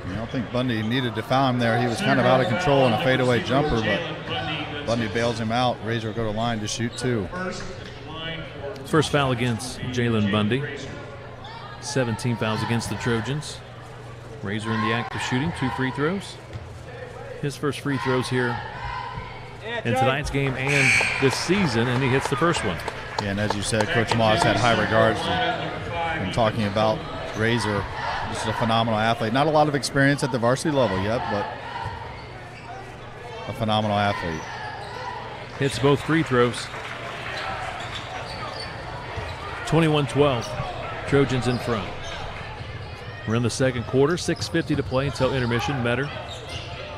I don't think Bundy needed to foul him there. He was kind of out of control in a fadeaway jumper, but Bundy bails him out. Razor will go to line to shoot two. First foul against Jalen Bundy. 17 fouls against the Trojans. Razor in the act of shooting, two free throws. His first free throws here in tonight's game and this season, and he hits the first one. Yeah, and as you said, Coach Moss had high regards when talking about Razor. This is a phenomenal athlete. Not a lot of experience at the varsity level yet, but a phenomenal athlete. Hits both free throws. 21-12. Trojans in front. We're in the second quarter, 6:50 to play until intermission. Metter,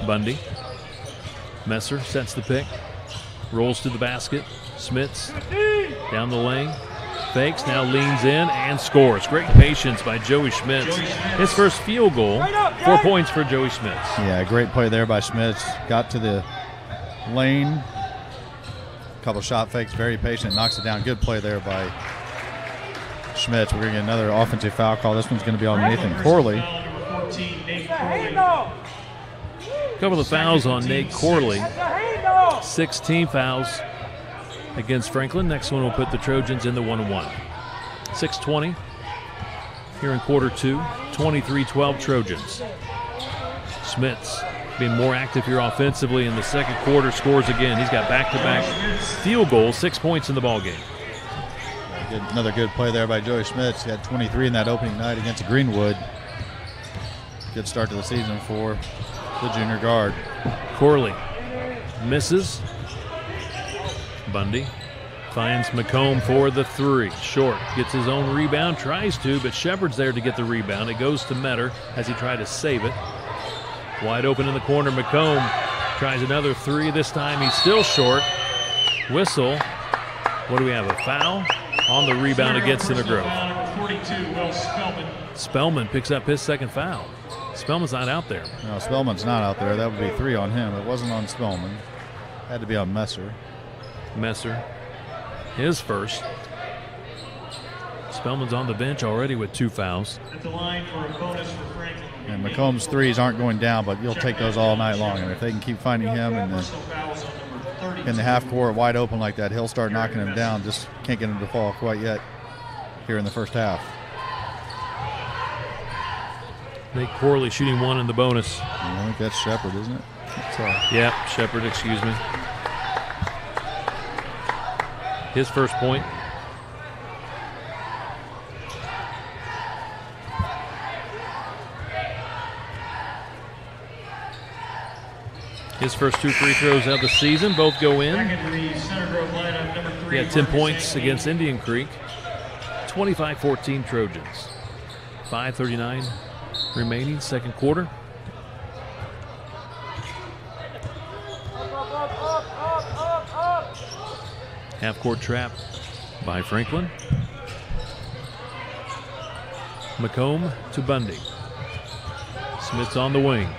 Bundy, Messer sets the pick, rolls to the basket. Smits down the lane, fakes, now leans in and scores. Great patience by Joey Schmitz. His first field goal, 4 points for Joey Schmitz. Yeah, great play there by Schmitz. Got to the lane, a couple shot fakes, very patient, knocks it down. Good play there by Schmitz. We're going to get another offensive foul call. This one's going to be on Nathan Corley. A couple of fouls on Nate Corley. 16 fouls against Franklin. Next one will put the Trojans in the 1-1. 6:20 here in quarter two. 23-12 Trojans. Smits being more active here offensively in the second quarter, scores again. He's got back-to-back field goals, 6 points in the ballgame. Another good play there by Joey Schmitz. He had 23 in that opening night against Greenwood. Good start to the season for the junior guard. Corley misses. Bundy finds McComb for the three. Short gets his own rebound, tries to, but Shepard's there to get the rebound. It goes to Metter as he tried to save it. Wide open in the corner, McComb tries another three. This time he's still short. Whistle. What do we have, a foul? On the rebound against Center Grove. Spellman picks up his second foul. Spellman's not out there. No, Spellman's not out there. That would be 3 on him. It wasn't on Spellman. Had to be on Messer. Messer, his first. Spellman's on the bench already with 2 fouls. At the line for a bonus for Franklin. And McComb's threes aren't going down, but you'll take those all night long. And if they can keep finding him in the half court wide open like that, he'll start knocking him down. Just can't get him to fall quite yet here in the first half. Nate Corley shooting 1 in the bonus. I think that's Shepard, isn't it? Yeah, Shepard, excuse me. His first point. His first 2 free throws of the season, both go in. He had 10 points against Indian Creek. 25-14 Trojans. 5:39 remaining, second quarter. Half-court trap by Franklin. McComb to Bundy. Smith's on the wing.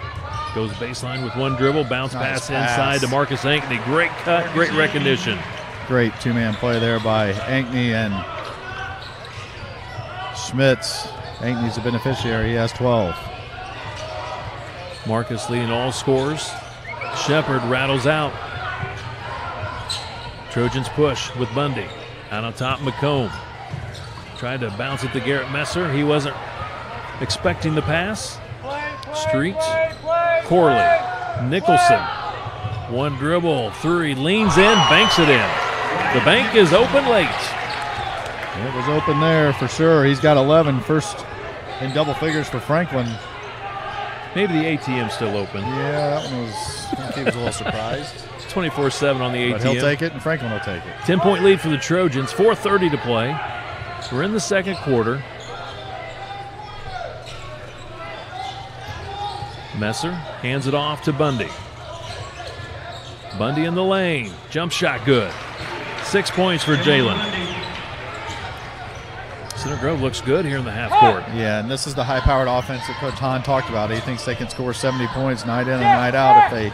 Goes baseline with 1 dribble. Bounce pass inside to Marcus Ankney. Great cut, great recognition. Great 2-man play there by Ankney and Schmitz. Ankney's the beneficiary. He has 12. Marcus leading all scorers. Shepard rattles out. Trojans push with Bundy. Out on top, McComb. Tried to bounce it to Garrett Messer. He wasn't expecting the pass. Street. Corley. Nicholson. 1 dribble. 3. Leans in. Banks it in. The bank is open late. It was open there for sure. He's got 11. First in double figures for Franklin. Maybe the ATM's still open. Yeah, that one was, he was a little surprised. 24/7 on the ATM. But he'll take it, and Franklin will take it. 10-point lead for the Trojans. 4:30 to play. We're in the second quarter. Messer hands it off to Bundy. Bundy in the lane. Jump shot good. 6 points for Jalen. Center Grove looks good here in the half court. Yeah, and this is the high-powered offense that Coach Hahn talked about. He thinks they can score 70 points night in and night out if they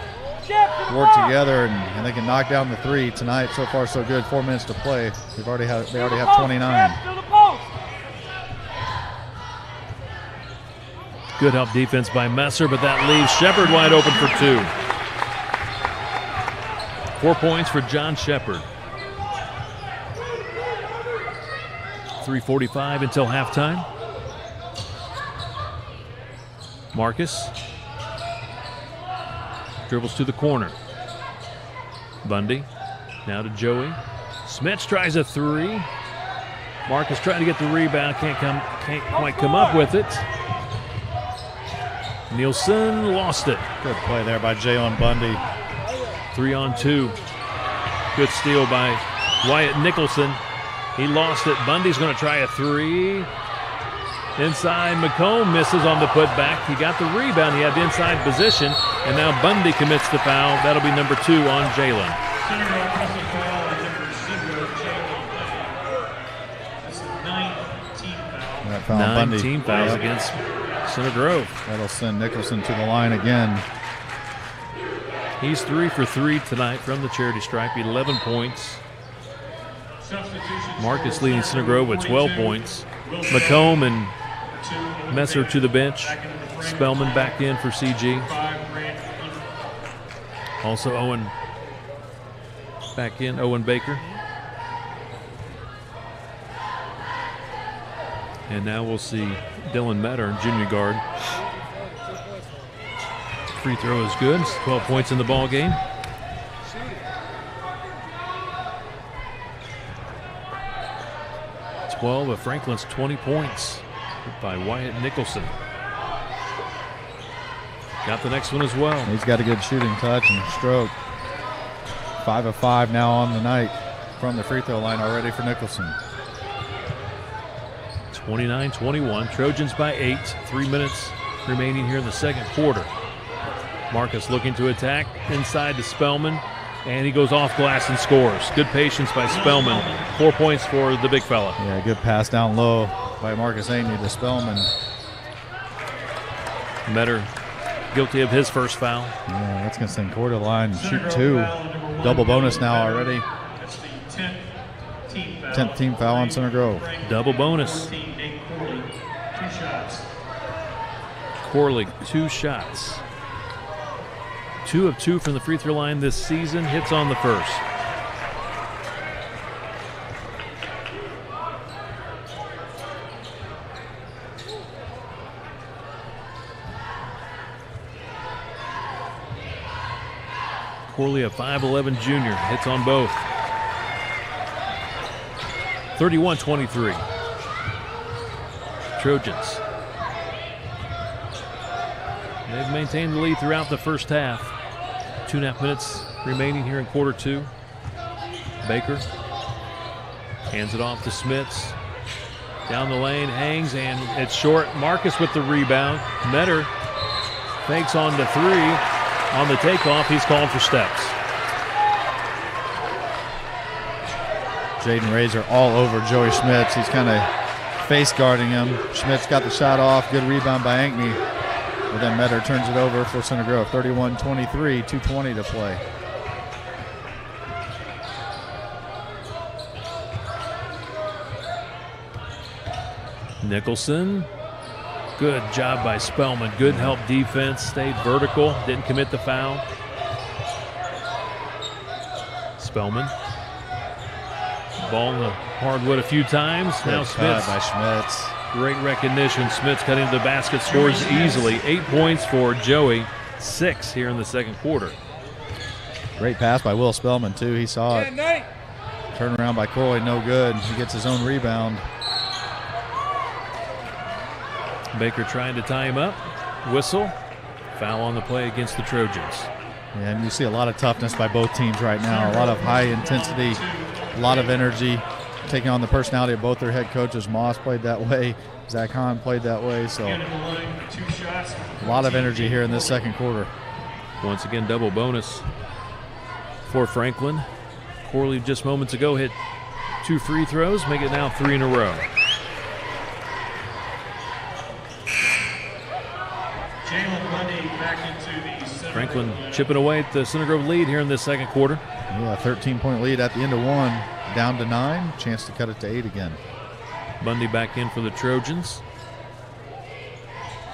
work together and they can knock down the 3 tonight. So far, so good. 4 minutes to play. They already have 29. Good help defense by Messer, but that leaves Shepard wide open for 2. 4 points for John Shepard. 3:45 until halftime. Marcus dribbles to the corner. Bundy now to Joey. Smits tries a 3. Marcus trying to get the rebound, can't quite come up with it. Nielsen lost it. Good play there by Jalen Bundy. 3-on-2. Good steal by Wyatt Nicholson. He lost it. Bundy's going to try a 3. Inside, McComb misses on the putback. He got the rebound. He had the inside position, and now Bundy commits the foul. That'll be number 2 on Jalen. 19 fouls against Center Grove. That'll send Nicholson to the line again. He's 3 for 3 tonight from the charity stripe. 11 points. Marcus leading Center Grove with 12 points. McComb and Messer to the bench. Spellman back in for CG. Also Owen back in, Owen Baker. And now we'll see Dylan Metter, junior guard. Free throw is good. 12 points in the ball game. Twelve of Franklin's 20 points by Wyatt Nicholson. Got the next one as well. He's got a good shooting touch and stroke. 5 of 5 now on the night from the free throw line already for Nicholson. 29-21. Trojans by 8. 3 minutes remaining here in the second quarter. Marcus looking to attack inside to Spellman, and he goes off glass and scores. Good patience by Spellman. 4 points for the big fella. Yeah, good pass down low by Marcus Ainey to Spellman. Metter guilty of his first foul. Yeah, that's going to send Core to the line and shoot 2. Double bonus now already. 10th team foul on Center Grove. Double bonus. Corley, 2 shots. 2 of 2 from the free throw line this season. Hits on the first. Corley, a 5'11 junior, hits on both. 31-23. Trojans. They've maintained the lead throughout the first half. 2.5 minutes remaining here in quarter 2. Baker hands it off to Smits. Down the lane, hangs, and it's short. Marcus with the rebound. Metter fakes on the 3. On the takeoff, he's called for steps. Jaden Razor all over Joey Schmitz. He's kind of face guarding him. Schmitz got the shot off. Good rebound by Ankney. But then Metter turns it over for Center Grove. 31-23, 2:20 to play. Nicholson. Good job by Spellman. Good help defense. Stayed vertical. Didn't commit the foul. Spellman. Ball in the hardwood a few times. Now Smits. By Schmitz. Great recognition. Smits cutting to the basket. Scores easily. 8 points for Joey. 6 here in the second quarter. Great pass by Will Spellman, too. He saw it. Turn around by Corley. No good. He gets his own rebound. Baker trying to tie him up. Whistle. Foul on the play against the Trojans. Yeah, and you see a lot of toughness by both teams right now. A lot of high intensity, a lot of energy, taking on the personality of both their head coaches. Moss played that way. Zach Hahn played that way. So a lot of energy here in this second quarter. Once again, double bonus for Franklin. Corley just moments ago hit 2 free throws, make it now 3 in a row. Franklin chipping away at the Center Grove lead here in this second quarter. Yeah, 13-point lead at the end of 1, down to 9. Chance to cut it to 8 again. Bundy back in for the Trojans.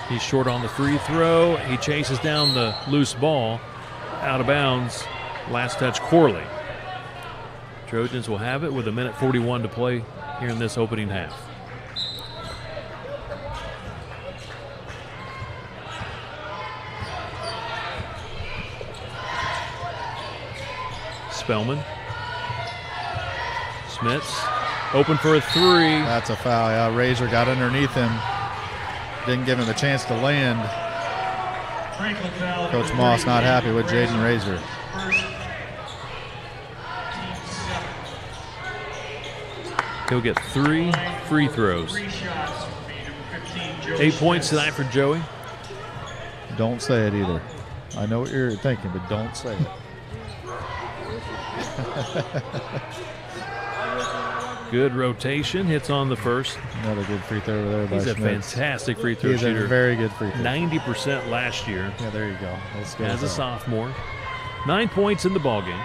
He's short on the free throw. He chases down the loose ball. Out of bounds. Last touch, Corley. Trojans will have it with 1:41 to play here in this opening half. Spellman. Smits open for a 3. That's a foul. Yeah, Razor got underneath him. Didn't give him a chance to land. Coach Moss not happy with Jaden Razor. He'll get 3 free throws. 8 points tonight for Joey. Don't say it either. I know what you're thinking, but don't say it. Good rotation, hits on the first. Another good free throw over there by He's a Schmitz. fantastic free throw He's shooter. a very good free throw. 90% last year. Yeah, there you go. Let's go as a sophomore. 9 points in the ballgame.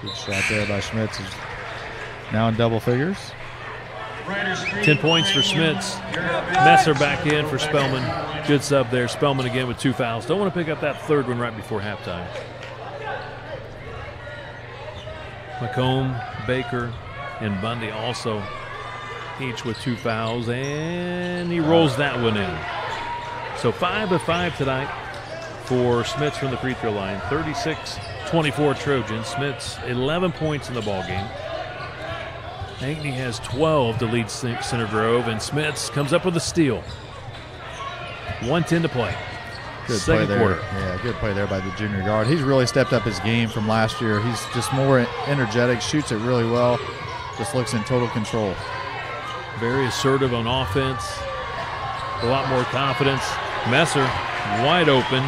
Good shot there by Schmitz. Now in double figures. 10 points for Schmitz. Messer back in for Spellman. Good sub there. Spellman again with 2 fouls. Don't want to pick up that third one right before halftime. McComb, Baker, and Bundy also each with 2 fouls, and he rolls that one in. So 5 of 5 tonight for Smits from the free throw line. 36-24 Trojans. Smits 11 points in the ball game. Ankney has 12 to lead Center Grove, and Smits comes up with a steal. 1:10 to play. Good Second play there. quarter. Yeah, good play there by the junior guard. He's really stepped up his game from last year. He's just more energetic, shoots it really well, just looks in total control. Very assertive on offense, a lot more confidence. Messer wide open.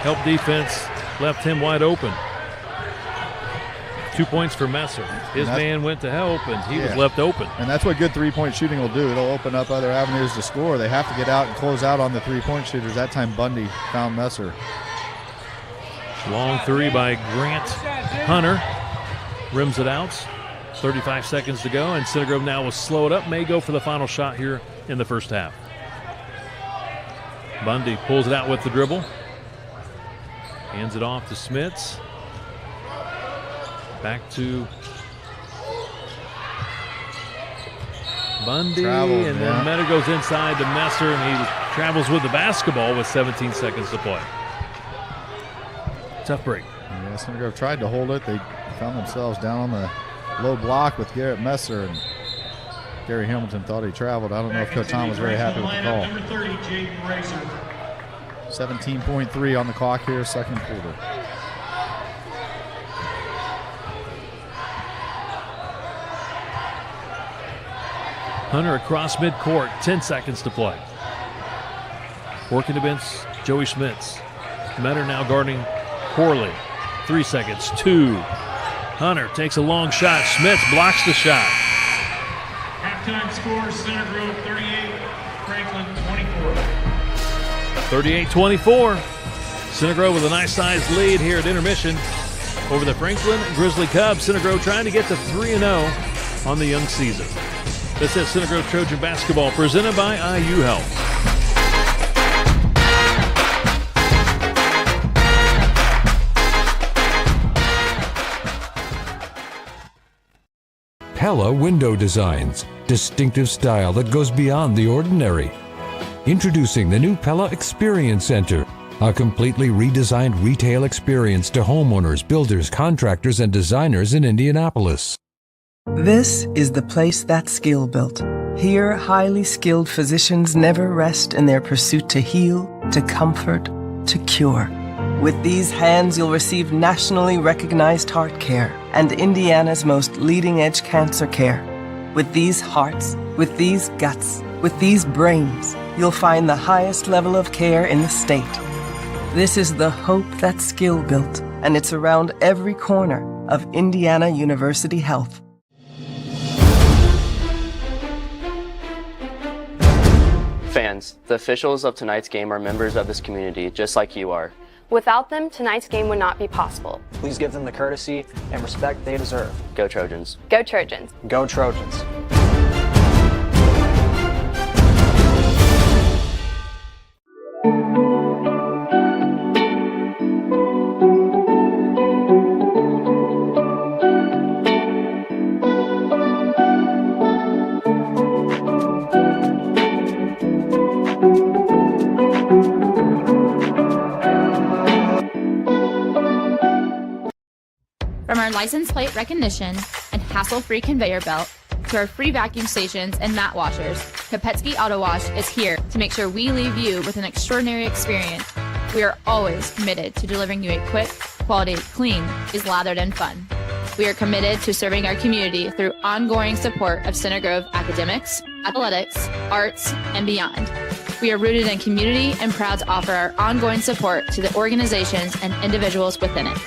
Help defense left him wide open. 2 points for Messer. His man went to help, and he was left open. And that's what good three-point shooting will do. It'll open up other avenues to score. They have to get out and close out on the three-point shooters. That time Bundy found Messer. Long three by Grant Hunter. Rims it out. 35 seconds to go, and Center Grove now will slow it up. May go for the final shot here in the first half. Bundy pulls it out with the dribble. Hands it off to Smits. Back to Bundy, and then Meta goes inside to Messer, and he travels with the basketball with 17 seconds to play. Tough break. Yeah, Center Grove tried to hold it. They found themselves down on the low block with Garrett Messer, and Gary Hamilton thought he traveled. I don't know if Coach Tom was very happy with the call. 17.3 on the clock here, second quarter. Hunter across midcourt, 10 seconds to play. Working against Joey Schmitz. Metter now guarding Corley. 3 seconds, 2. Hunter takes a long shot. Schmitz blocks the shot. Halftime score, Center Grove 38, Franklin 24. 38-24. Center Grove with a nice sized lead here at intermission over the Franklin Grizzly Cubs. Center Grove trying to get to 3-0 on the young season. This is Center Grove Trojan basketball presented by IU Health. Pella Window Designs, distinctive style that goes beyond the ordinary. Introducing the new Pella Experience Center, a completely redesigned retail experience to homeowners, builders, contractors, and designers in Indianapolis. This is the place that's skill built. Here, highly skilled physicians never rest in their pursuit to heal, to comfort, to cure. With these hands, you'll receive nationally recognized heart care and Indiana's most leading-edge cancer care. With these hearts, with these guts, with these brains, you'll find the highest level of care in the state. This is the hope that's skill built, and it's around every corner of Indiana University Health. Fans, the officials of tonight's game are members of this community, just like you are. Without them, tonight's game would not be possible. Please give them the courtesy and respect they deserve. Go Trojans. Go Trojans. Go Trojans. From our license plate recognition and hassle-free conveyor belt to our free vacuum stations and mat washers, Kopetsky Auto Wash is here to make sure we leave you with an extraordinary experience. We are always committed to delivering you a quick, quality, clean, is lathered, and fun. We are committed to serving our community through ongoing support of Center Grove academics, athletics, arts, and beyond. We are rooted in community and proud to offer our ongoing support to the organizations and individuals within it.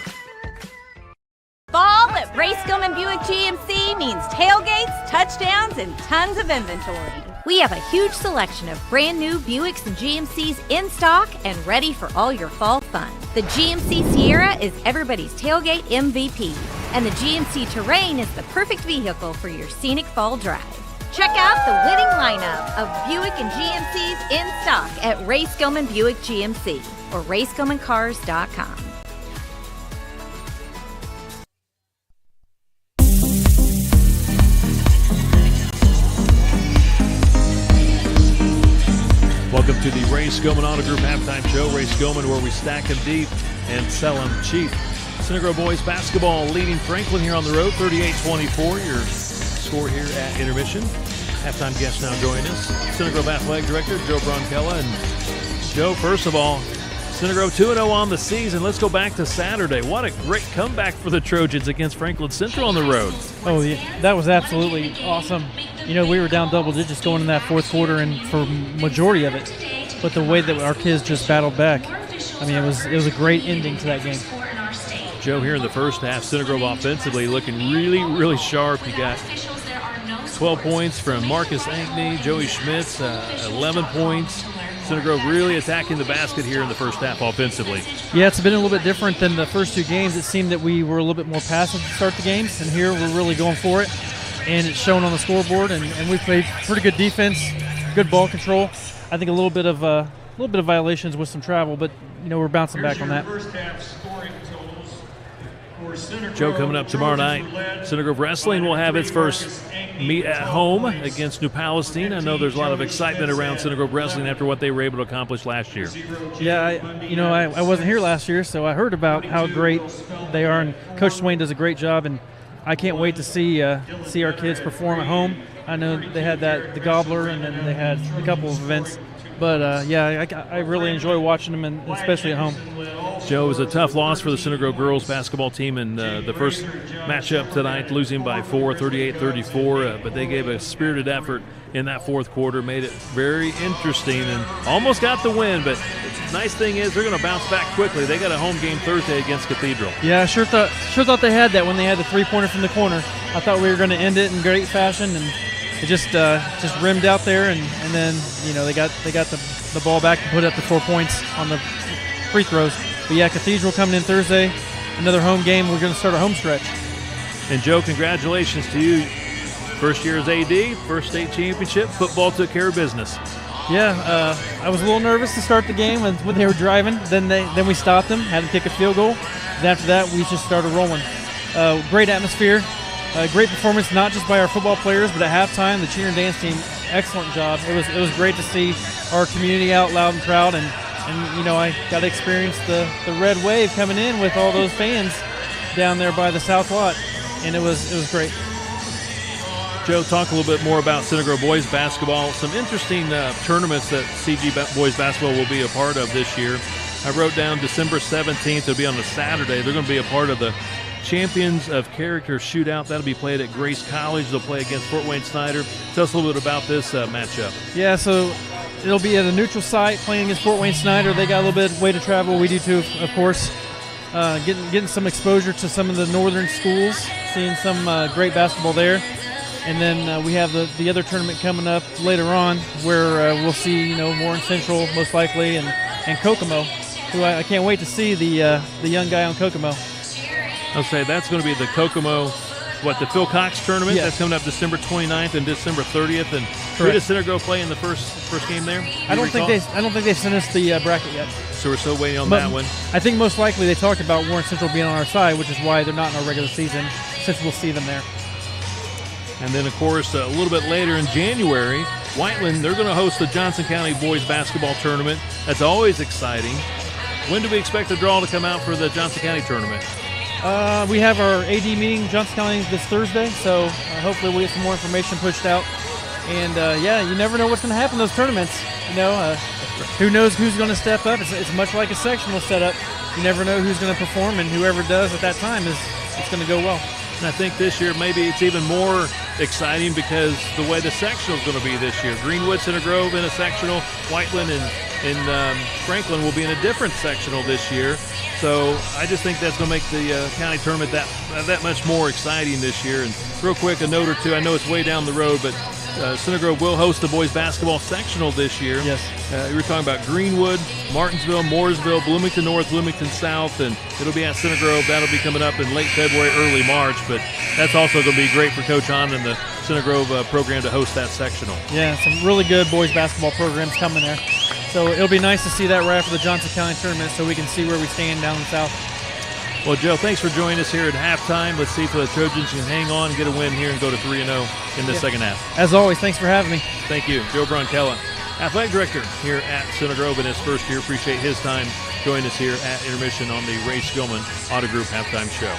Fall at Ray Skillman Buick GMC means tailgates, touchdowns, and tons of inventory. We have a huge selection of brand new Buicks and GMCs in stock and ready for all your fall fun. The GMC Sierra is everybody's tailgate MVP, and the GMC Terrain is the perfect vehicle for your scenic fall drive. Check out the winning lineup of Buick and GMCs in stock at Ray Skillman Buick GMC or RaySkillmanCars.com. Welcome to the Ray Skillman Auto Group halftime show. Ray Skillman, where we stack them deep and sell them cheap. Center Grove boys basketball leading Franklin here on the road, 38-24. Your score here at intermission. Halftime guest now joining us, Center Grove Athletic Director Joe Bronkella. And Joe, first of all, Center Grove 2-0 on the season. Let's go back to Saturday. What a great comeback for the Trojans against Franklin Central on the road. Oh, yeah, that was absolutely awesome. You know, we were down double digits going in that fourth quarter and for majority of it. But the way that our kids just battled back, I mean, it was a great ending to that game. Joe, here in the first half, Center Grove offensively looking really, really sharp. You got 12 points from Marcus Ankney, Joey Schmitz, 11 points. Center Grove really attacking the basket here in the first half offensively. Yeah, it's been a little bit different than the first two games. It seemed that we were a little bit more passive to start the games, and here we're really going for it. And it's shown on the scoreboard, and we played pretty good defense, good ball control. I think a little bit of violations with some travel, but you know, we're bouncing back on that. Joe, coming up tomorrow night, Center Grove Wrestling will have its first meet at home against New Palestine. I know there's a lot of excitement around Center Grove Wrestling after what they were able to accomplish last year. Yeah, I wasn't here last year, so I heard about how great they are, and Coach Swain does a great job, and I can't wait to see our kids perform at home. I know they had the Gobbler, and then they had a couple of events. But, I really enjoy watching them, and especially at home. Joe, it was a tough loss for the Center Grove girls basketball team in the first matchup tonight, losing by 4, 38-34. But they gave a spirited effort in that fourth quarter, made it very interesting, and almost got the win. But the nice thing is they're going to bounce back quickly. They got a home game Thursday against Cathedral. Yeah, I sure thought they had that when they had the three-pointer from the corner. I thought we were going to end it in great fashion, and it just rimmed out there, and then they got the ball back and put up the 4 points on the free throws. But yeah, Cathedral coming in Thursday, another home game. We're going to start a home stretch. And Joe, congratulations to you. First year as AD, first state championship. Football took care of business. Yeah, I was a little nervous to start the game when they were driving. Then we stopped them, had to kick a field goal. And after that, we just started rolling. Great atmosphere. Great performance, not just by our football players, but at halftime, the cheer and dance team, excellent job. It was great to see our community out loud and proud, and I got to experience the red wave coming in with all those fans down there by the south lot, and it was great. Joe, talk a little bit more about Center Grove boys basketball. Some interesting tournaments that CG boys basketball will be a part of this year. I wrote down December 17th. It'll be on a Saturday. They're going to be a part of the Champions of Character Shootout. That'll be played at Grace College. They'll play against Fort Wayne Snyder. Tell us a little bit about this matchup. Yeah, so it'll be at a neutral site playing against Fort Wayne Snyder. They got a little bit of way to travel. We do too, of course. Getting some exposure to some of the northern schools, seeing some great basketball there. And then we have the other tournament coming up later on where we'll see Warren Central most likely and Kokomo, who I can't wait to see the young guy on Kokomo. I'll say that's going to be the Kokomo, the Phil Cox tournament. Yes. That's coming up December 29th and December 30th. And who does Center Grove play in the first game there? I don't think they sent us the bracket yet. So we're still waiting on that one. I think most likely they talked about Warren Central being on our side, which is why they're not in our regular season, since we'll see them there. And then, of course, a little bit later in January, Whiteland, they're going to host the Johnson County Boys Basketball Tournament. That's always exciting. When do we expect the draw to come out for the Johnson County Tournament? We have our AD meeting in Johnson County this Thursday, so hopefully we'll get some more information pushed out. And, you never know what's going to happen in those tournaments. Who knows who's going to step up. It's much like a sectional setup. You never know who's going to perform, and whoever does at that time it's going to go well. And I think this year maybe it's even more exciting because the way the sectional is going to be this year. Greenwood, Center Grove in a sectional, Whiteland and Franklin will be in a different sectional this year. So I just think that's going to make the county tournament that much more exciting this year. And real quick, a note or two. I know it's way down the road, but Center Grove will host the boys basketball sectional this year. Yes. We were talking about Greenwood, Martinsville, Mooresville, Bloomington North, Bloomington South, and it'll be at Center Grove. That'll be coming up in late February, early March. But that's also going to be great for Coach Hahn and the Center Grove program to host that sectional. Yeah, some really good boys basketball programs coming there. So it'll be nice to see that right after the Johnson County tournament so we can see where we stand down in the south. Well, Joe, thanks for joining us here at halftime. Let's see if the Trojans can hang on and get a win here and go to 3-0 in the second half. As always, thanks for having me. Thank you. Joe Bronkella. athletic director here at Center Grove in his first year. Appreciate his time joining us here at intermission on the Ray Skillman Auto Group halftime show.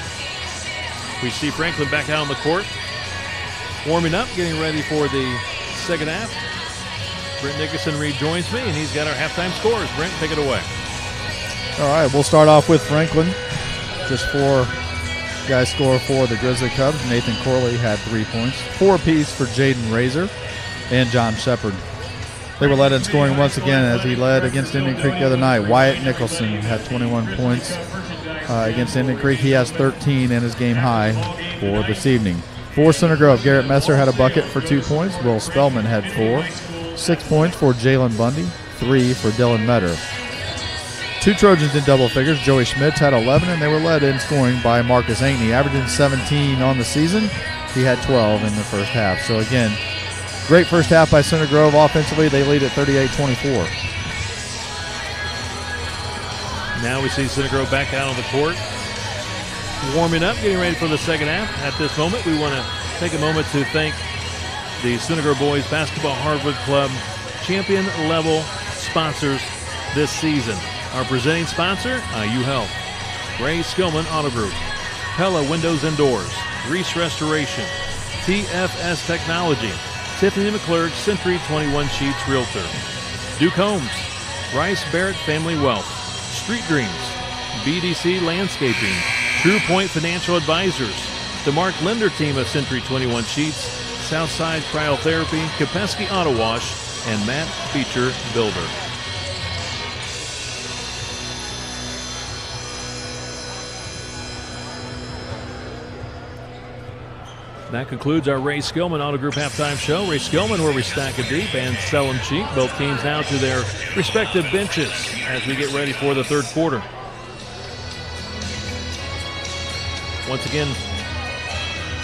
We see Franklin back out on the court, warming up, getting ready for the second half. Brent Nickerson rejoins me, and he's got our halftime scores. Brent, take it away. All right, we'll start off with Franklin. Just 4 guys score for the Grizzly Cubs. Nathan Corley had 3 points. 4 apiece for Jaden Razor and John Shepard. They were led in scoring once again as he led against Indian Creek the other night. Wyatt Nicholson had 21 points against Indian Creek. He has 13 in his game high for this evening. For Center Grove, Garrett Messer had a bucket for 2 points. Will Spellman had 4. 6 points for Jalen Bundy, 3 for Dylan Metter. 2 Trojans in double figures. Joey Schmitz had 11, and they were led in scoring by Marcus Ankney, averaging 17 on the season. He had 12 in the first half. So again, great first half by Center Grove offensively. They lead at 38-24. Now we see Center Grove back out on the court, warming up, getting ready for the second half. At this moment, we want to take a moment to thank the Center Grove Boys Basketball Hardwood Club champion level sponsors this season. Our presenting sponsor, IU Health, Ray Skillman Auto Group, Pella Windows and Doors, Reese Restoration, TFS Technology, Tiffany McClurg, Century 21 Sheets Realtor, Duke Homes, Rice Barrett Family Wealth, Street Dreams, BDC Landscaping, True Point Financial Advisors, the Mark Linder team of Century 21 Sheets, Southside Cryotherapy, Kopeski Auto Wash, and Matt Feature Builder. That concludes our Ray Skillman Auto Group halftime show. Ray Skillman, where we stack it deep and sell them cheap. Both teams now to their respective benches as we get ready for the third quarter. Once again,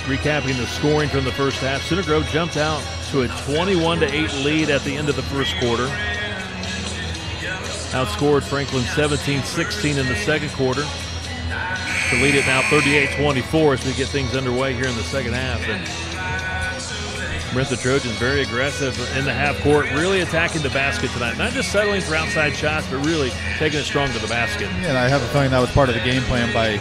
recapping the scoring from the first half, Center Grove jumped out to a 21-8 lead at the end of the first quarter. Outscored Franklin 17-16 in the second quarter to lead it now 38-24 as we get things underway here in the second half. And Brent, the Trojans very aggressive in the half court, really attacking the basket tonight. Not just settling for outside shots, but really taking it strong to the basket. Yeah, and I have a feeling that was part of the game plan by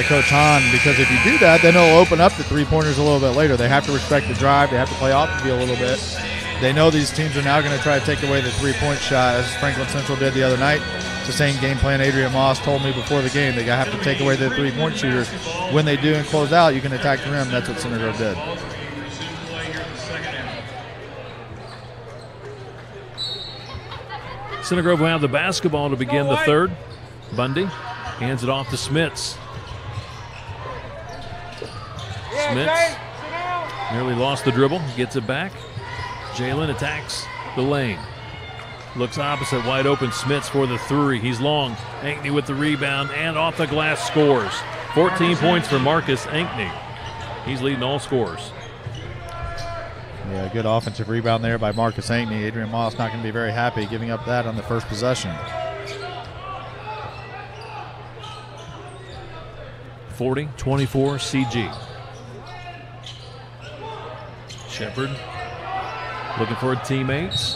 Coach Hahn, because if you do that, then it'll open up the three-pointers a little bit later. They have to respect the drive. They have to play off the field a little bit. They know these teams are now going to try to take away the three-point shot, as Franklin Central did the other night. It's the same game plan Adrian Moss told me before the game. They have to take away the three-point shooters. When they do and close out, you can attack the rim. That's what Center Grove did. Center Grove will have the basketball to begin the third. Bundy hands it off to Smits. Smits nearly lost the dribble, gets it back. Jalen attacks the lane. Looks opposite, wide open. Smits for the three. He's long. Ankney with the rebound and off the glass scores. 14 points for Marcus Ankney. He's leading all scorers. Yeah, good offensive rebound there by Marcus Ankney. Adrian Moss not going to be very happy giving up that on the first possession. 40-24 CG. Shepard looking for teammates.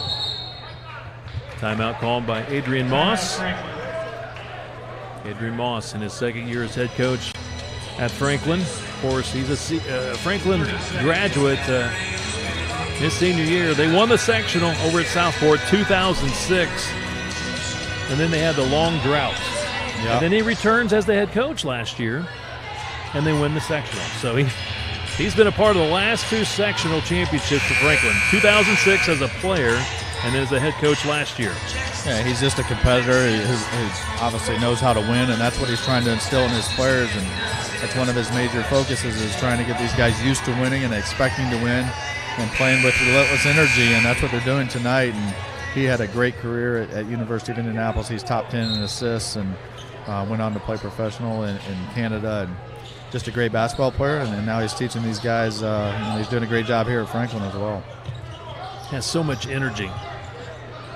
Timeout called by Adrian Moss. Adrian Moss in his second year as head coach at Franklin. Of course, he's a Franklin graduate. His senior year, they won the sectional over at Southport 2006. And then they had the long drought. Yep. And then he returns as the head coach last year, and they win the sectional. So he's been a part of the last two sectional championships for Franklin. 2006 as a player, and then as a head coach last year. Yeah, he's just a competitor who obviously knows how to win, and that's what he's trying to instill in his players. And that's one of his major focuses, is trying to get these guys used to winning and expecting to win and playing with relentless energy, and that's what they're doing tonight. And he had a great career at University of Indianapolis. He's top 10 in assists and went on to play professional in Canada. And just a great basketball player, and now he's teaching these guys. He's doing a great job here at Franklin as well. Has so much energy.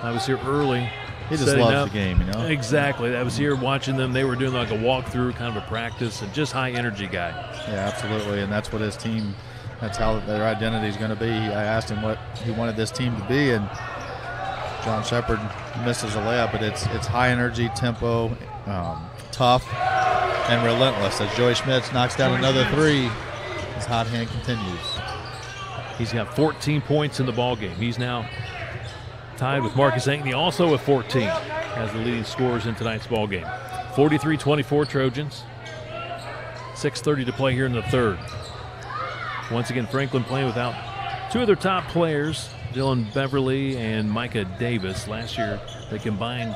I was here early. He just loves the game, you know? Exactly. I was here watching them. They were doing like a walkthrough, kind of a practice, and just high energy guy. Yeah, absolutely, and that's what his team, that's how their identity is going to be. I asked him what he wanted this team to be, and John Shepard misses a layup, but it's high energy, tempo, tough, and relentless. As Joey Schmitz knocks down another three, his hot hand continues. He's got 14 points in the ball game. He's now tied with Marcus Ankney, also with 14, as the leading scorers in tonight's ball game. 43-24 Trojans. 6:30 to play here in the third. Once again, Franklin playing without two of their top players, Dylan Beverly and Micah Davis. Last year, they combined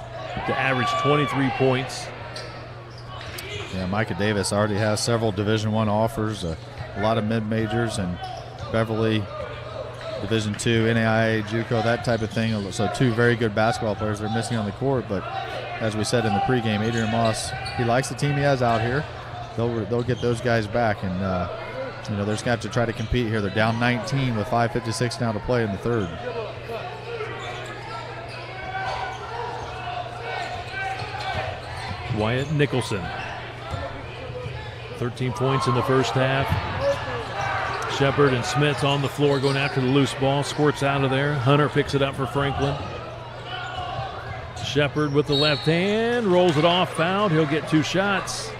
to average 23 points. Yeah, Micah Davis already has several Division I offers, a lot of mid-majors, and Beverly, Division II, NAIA, JUCO, that type of thing. So two very good basketball players they're missing on the court. But as we said in the pregame, Adrian Moss, he likes the team he has out here. They'll get those guys back, and they're just going to have to try to compete here. They're down 19 with 5:56 now to play in the third. Wyatt Nicholson, 13 points in the first half. Shepard and Smith on the floor going after the loose ball. Squirts out of there. Hunter picks it up for Franklin. Shepard with the left hand, rolls it off, fouled. He'll get two shots.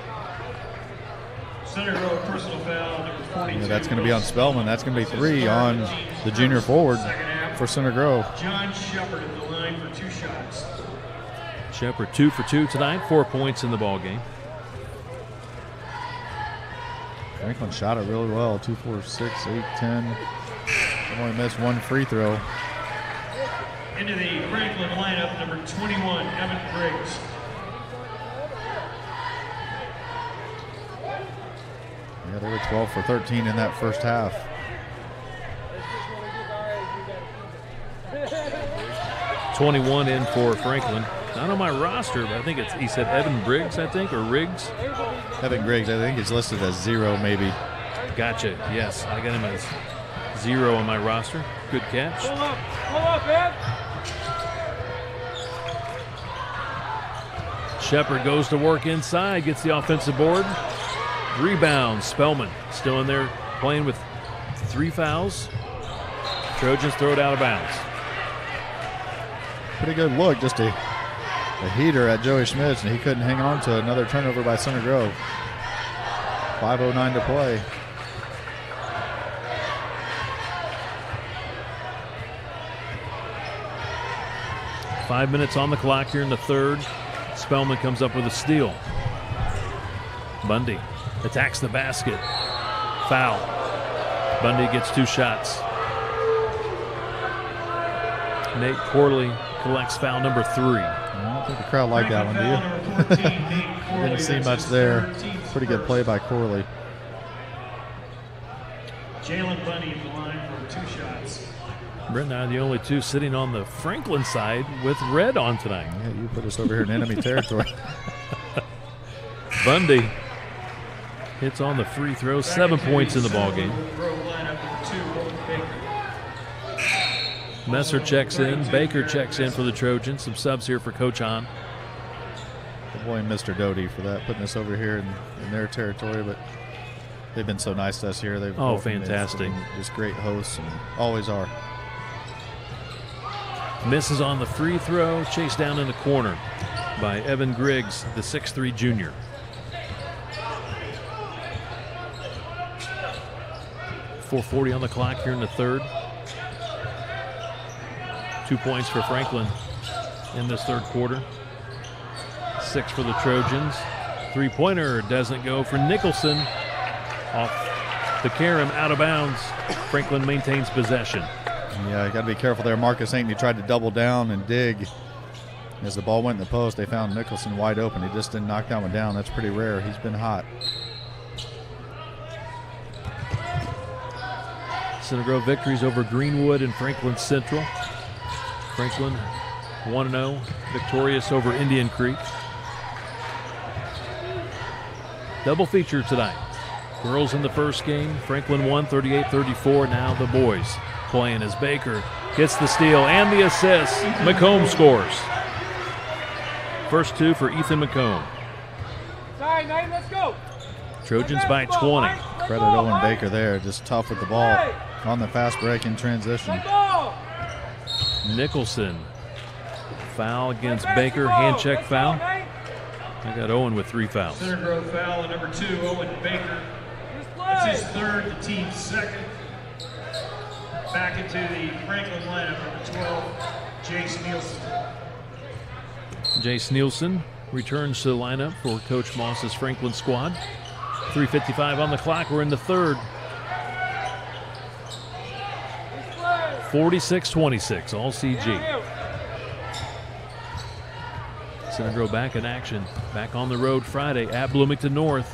Center row personal foul, number 42. That's going to be on Spellman. That's going to be three on the junior forward for Center Grove. John Shepard at the line for two shots. Shepard 2 for 2 tonight, 4 points in the ball game. Franklin shot it really well. 2, 4, 6, 8, 10. Only missed one free throw. Into the Franklin lineup, number 21, Evan Briggs. Yeah, they were 12 for 13 in that first half. $21 in for Franklin. Not on my roster, but I think he said Evan Briggs, or Riggs. Evan Griggs, I think he's listed as 0 maybe. Gotcha, yes. I got him as 0 on my roster. Good catch. Pull up, Ed. Shepard goes to work inside, gets the offensive board. Rebound, Spellman still in there playing with 3 fouls. Trojans throw it out of bounds. Pretty good look, just a heater at Joey Schmitz, and he couldn't hang on to another turnover by Center Grove. 5:09 to play. Five minutes on the clock here in the third. Spellman comes up with a steal. Bundy attacks the basket. Foul. Bundy gets 2 shots. Nate Corley collects foul number 3. I don't think the crowd liked that one, do you? Didn't see much there. Pretty good play by Corley. Jalen Bundy at the line for 2 shots. Brent and I are the only 2 sitting on the Franklin side with red on tonight. Yeah, you put us over here in enemy territory. Bundy hits on the free throw, 7 points in the ball game. Messer checks in. Baker checks in for the Trojans. Some subs here for Coach Hahn. Good boy, Mr. Doty, for that, putting us over here in their territory. But they've been so nice to us here. They've fantastic. Just great hosts, and always are. Misses on the free throw. Chased down in the corner by Evan Griggs, the 6'3 junior. .440 on the clock here in the third. 2 points for Franklin in this third quarter. 6 for the Trojans. 3-pointer doesn't go for Nicholson. Off the carom, out of bounds. Franklin maintains possession. Yeah, you got to be careful there. Marcus Ankney tried to double down and dig. As the ball went in the post, they found Nicholson wide open. He just didn't knock that one down. That's pretty rare. He's been hot. Center Grove victories over Greenwood and Franklin Central. Franklin 1-0, victorious over Indian Creek. Double feature tonight. Girls in the first game, Franklin won 38-34. Now the boys playing as Baker gets the steal and the assist. McComb scores. First 2 for Ethan McComb. Sorry, Nate, let's go. Trojans by 20. Credit Owen Baker there, just tough with the ball on the fast break in transition. Nicholson Foul against Baker, hand check foul. I got Owen with 3 fouls. Center Grove foul on number 2, Owen Baker. That's his third, the team's second. Back into the Franklin lineup, number 12, Jace Nielsen. Jace Nielsen returns to the lineup for Coach Moss's Franklin squad. 3:55 on the clock. We're in the third. 46-26, all CG. Center Grove back in action. Back on the road Friday at Bloomington North.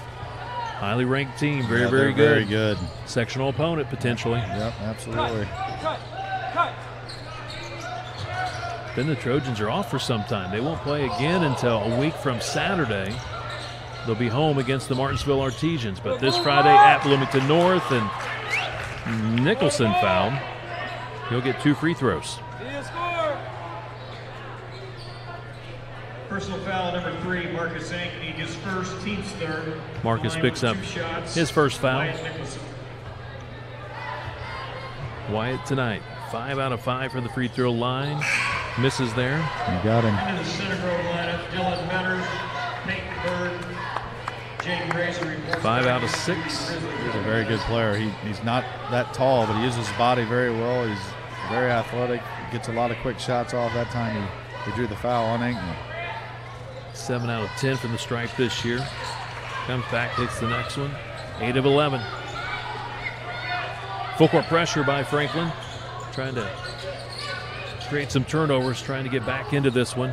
Highly ranked team. Very, very good. Very good. Sectional opponent, potentially. Yep, absolutely. Then the Trojans are off for some time. They won't play again until a week from Saturday. They'll be home against the Martinsville Artesians. But this Friday at Bloomington North, and Nicholson fouled. He'll get 2 free throws. Personal foul number 3, Marcus Ankney, his first, team's third. Marcus picks up his first foul. Wyatt tonight, 5 out of 5 from the free throw line. Misses there. You got him. Into the Center Grove lineup, Dylan Metter, Peyton Bird, Jake Grazer. 5 out of 6. He's a very good player. He's not that tall, but he uses his body very well. He's very athletic. Gets a lot of quick shots off. That time he drew the foul on Ankney. 7 out of 10 from the stripe this year. Comes back, hits the next one. 8 of 11. Full court pressure by Franklin. Trying to create some turnovers, trying to get back into this one.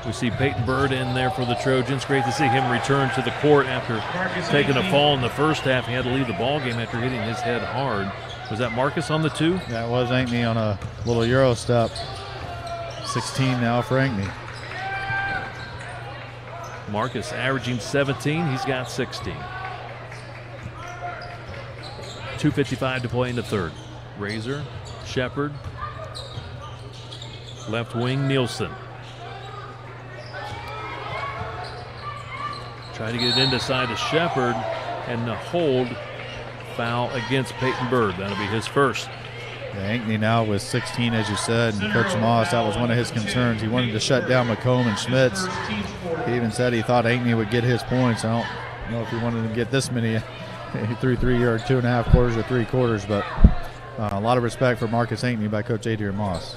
We see Peyton Bird in there for the Trojans. Great to see him return to the court after taking a fall in the first half. He had to leave the ball game after hitting his head hard. Was that Marcus on the 2? That was Ankney on a little Euro step. 16 now for Ankney. Marcus averaging 17. He's got 16. 2:55 to play in the third. Razor, Shepard, left wing Nielsen. Try to get it into side to Shepard, and the hold foul against Peyton Bird. That'll be his first. Yeah, Ankney now with 16, as you said, and Coach Moss, that was one of his concerns. He wanted to shut down McComb and Schmitz. He even said he thought Ankney would get his points. I don't know if he wanted to get this many. He threw 3 or 2.5 quarters or 3 quarters, but a lot of respect for Marcus Ankney by Coach Adrian Moss.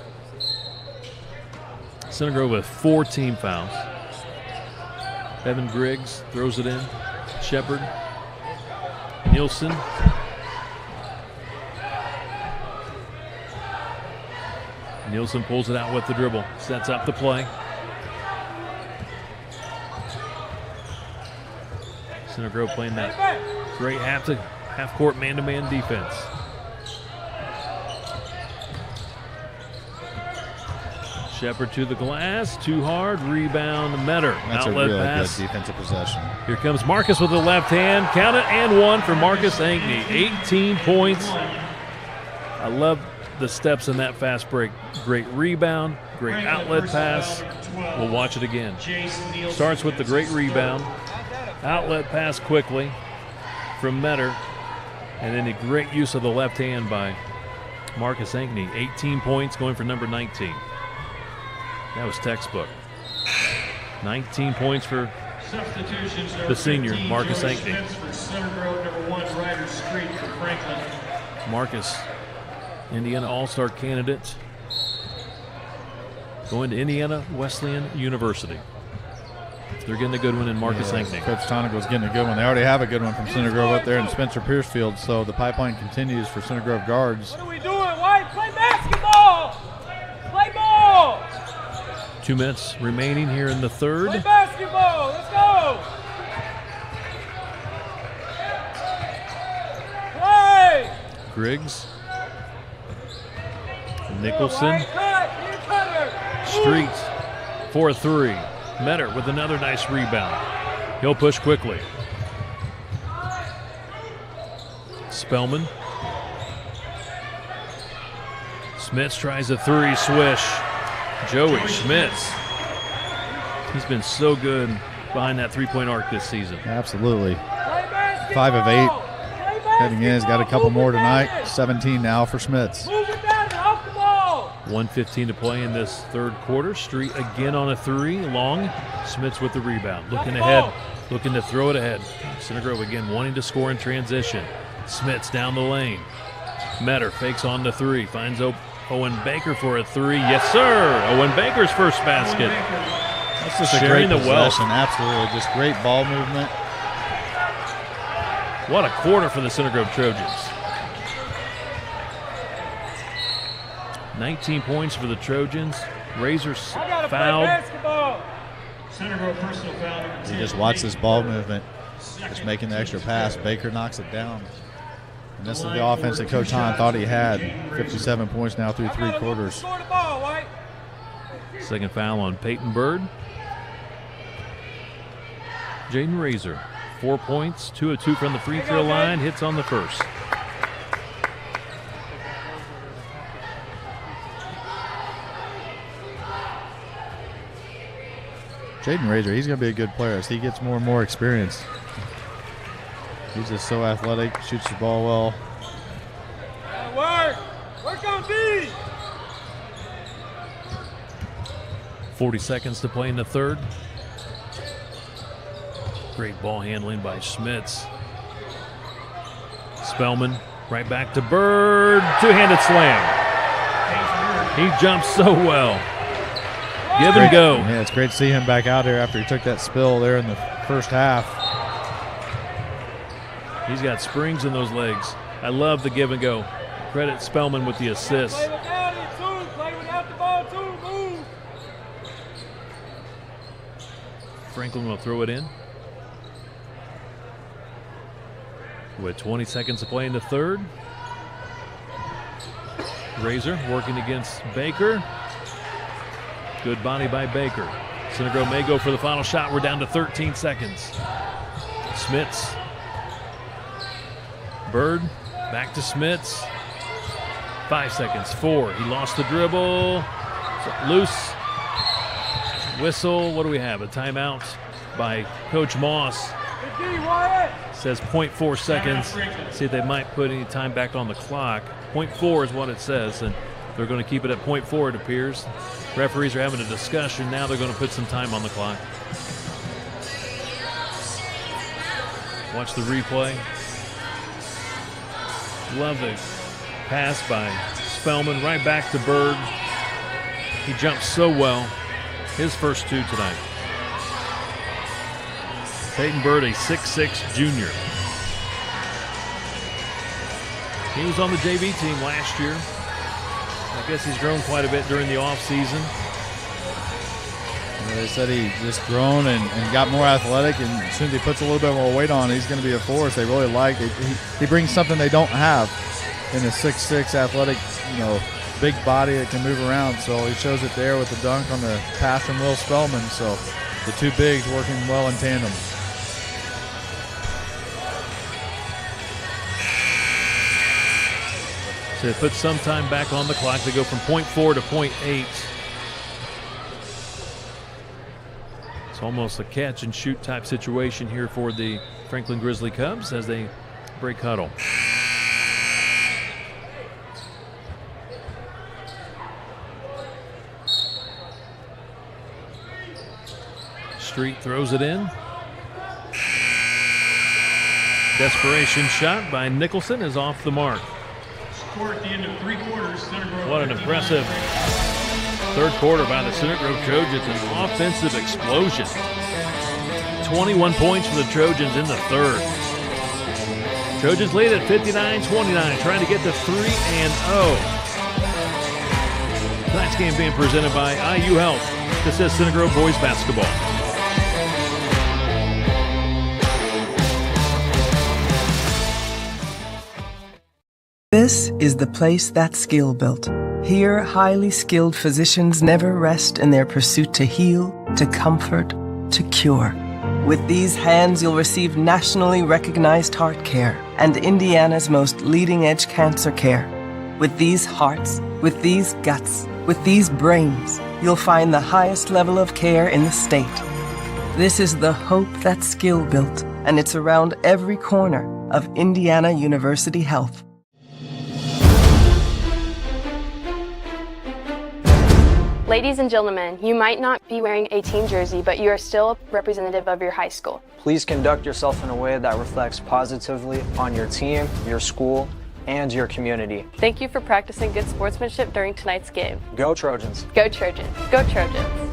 Center Grove with 4 team fouls. Evan Griggs throws it in. Shepard, Nielsen. Nielsen pulls it out with the dribble, sets up the play. Center Grove playing that great half-court man-to-man defense. Shepard to the glass, too hard, rebound, Metter. That's outlet a really pass. good defensive possession. Here comes Marcus with the left hand, count it, and 1 for Marcus Ankney. 18 points. I love the steps in that fast break. Great rebound, great outlet pass. We'll watch it again. Starts with the great rebound, outlet pass quickly from Metter, and then a great use of the left hand by Marcus Ankney. 18 points going for number 19. That was textbook. 19 points for the senior, Marcus Ankney. Marcus, Indiana All-Star candidate, going to Indiana Wesleyan University. They're getting a good one in Marcus Ankney. Coach Tonic was getting a good one. They already have a good one from Center Grove up there in Spencer Piercefield, so the pipeline continues for Center Grove guards. What are we doing, White? Play basketball! Play ball! 2 minutes remaining here in the third. Play basketball! Let's go! Play! Griggs. Nicholson. Street for a 3. Metter with another nice rebound. He'll push quickly. Spellman. Schmitz tries a 3, swish. Joey Schmitz. He's been so good behind that 3-point arc this season. Absolutely. 5 of 8. Heading in, he's got a couple more tonight. 17 now for Schmitz. 1:15 to play in this third quarter. Street again on a three, long. Smits with the rebound, looking ahead, looking to throw it ahead. Center Grove again wanting to score in transition. Smits down the lane. Metter fakes on the three, finds Owen Baker for a three. Yes, sir. Owen Baker's first basket. That's just Sharing a great the wealth. possession, absolutely. Just great ball movement. What a quarter for the Center Grove Trojans. 19 points for the Trojans. Razors fouled. Center Grove personal foul. You just watch this ball movement. Just making the extra pass. Baker knocks it down. And this is the offense that Coach Hahn thought he had. 57 points now through 3 quarters. Second foul on Peyton Bird. Jaden Razor, 4 points, 2 of 2 from the free throw line, hits on the first. Jaden Razor, he's going to be a good player as he gets more and more experience. He's just so athletic, shoots the ball well. Work on D. 40 seconds to play in the third. Great ball handling by Smits. Spellman right back to Bird. Two-handed slam. He jumps so well. Give and go. Yeah, it's great to see him back out here after he took that spill there in the first half. He's got springs in those legs. I love the give and go. Credit Spellman with the assist. Play without it, too. Play without the ball, too. Move. Franklin will throw it in. With 20 seconds to play in the third. Razor working against Baker. Good body by Baker. Center Grove may go for the final shot. We're down to 13 seconds. Smits. Bird back to Smits. 5 seconds. 4. He lost the dribble. Loose. Whistle. What do we have? A timeout by Coach Moss. Says 0.4 seconds. See if they might put any time back on the clock. 0.4 is what it says, and they're going to keep it at 0.4, it appears. Referees are having a discussion. Now they're going to put some time on the clock. Watch the replay. Love the pass by Spellman right back to Bird. He jumps so well. His first 2 tonight. Peyton Bird, a 6'6" junior. He was on the JV team last year. I guess he's grown quite a bit during the offseason. They said he just grown and got more athletic, and as soon as he puts a little bit more weight on, he's going to be a force. They really like it. He brings something they don't have in a 6'6" athletic, big body that can move around. So he shows it there with the dunk on the pass from Will Spellman. So the 2 bigs working well in tandem. So they put some time back on the clock. They go from 0.4 to 0.8. It's almost a catch and shoot type situation here for the Franklin Grizzly Cubs as they break huddle. Street throws it in. Desperation shot by Nicholson is off the mark. Score at the end of 3 quarters. Center Grove. What an impressive third quarter by the Center Grove Trojans. An offensive explosion. 21 points for the Trojans in the third. Trojans lead at 59-29, trying to get to 3-0. Tonight's game being presented by IU Health. This is Center Grove Boys Basketball. This is the place that's skill built. Here, highly skilled physicians never rest in their pursuit to heal, to comfort, to cure. With these hands, you'll receive nationally recognized heart care and Indiana's most leading-edge cancer care. With these hearts, with these guts, with these brains, you'll find the highest level of care in the state. This is the hope that's skill built, and it's around every corner of Indiana University Health. Ladies and gentlemen, you might not be wearing a team jersey, but you are still a representative of your high school. Please conduct yourself in a way that reflects positively on your team, your school, and your community. Thank you for practicing good sportsmanship during tonight's game. Go Trojans! Go Trojans! Go Trojans!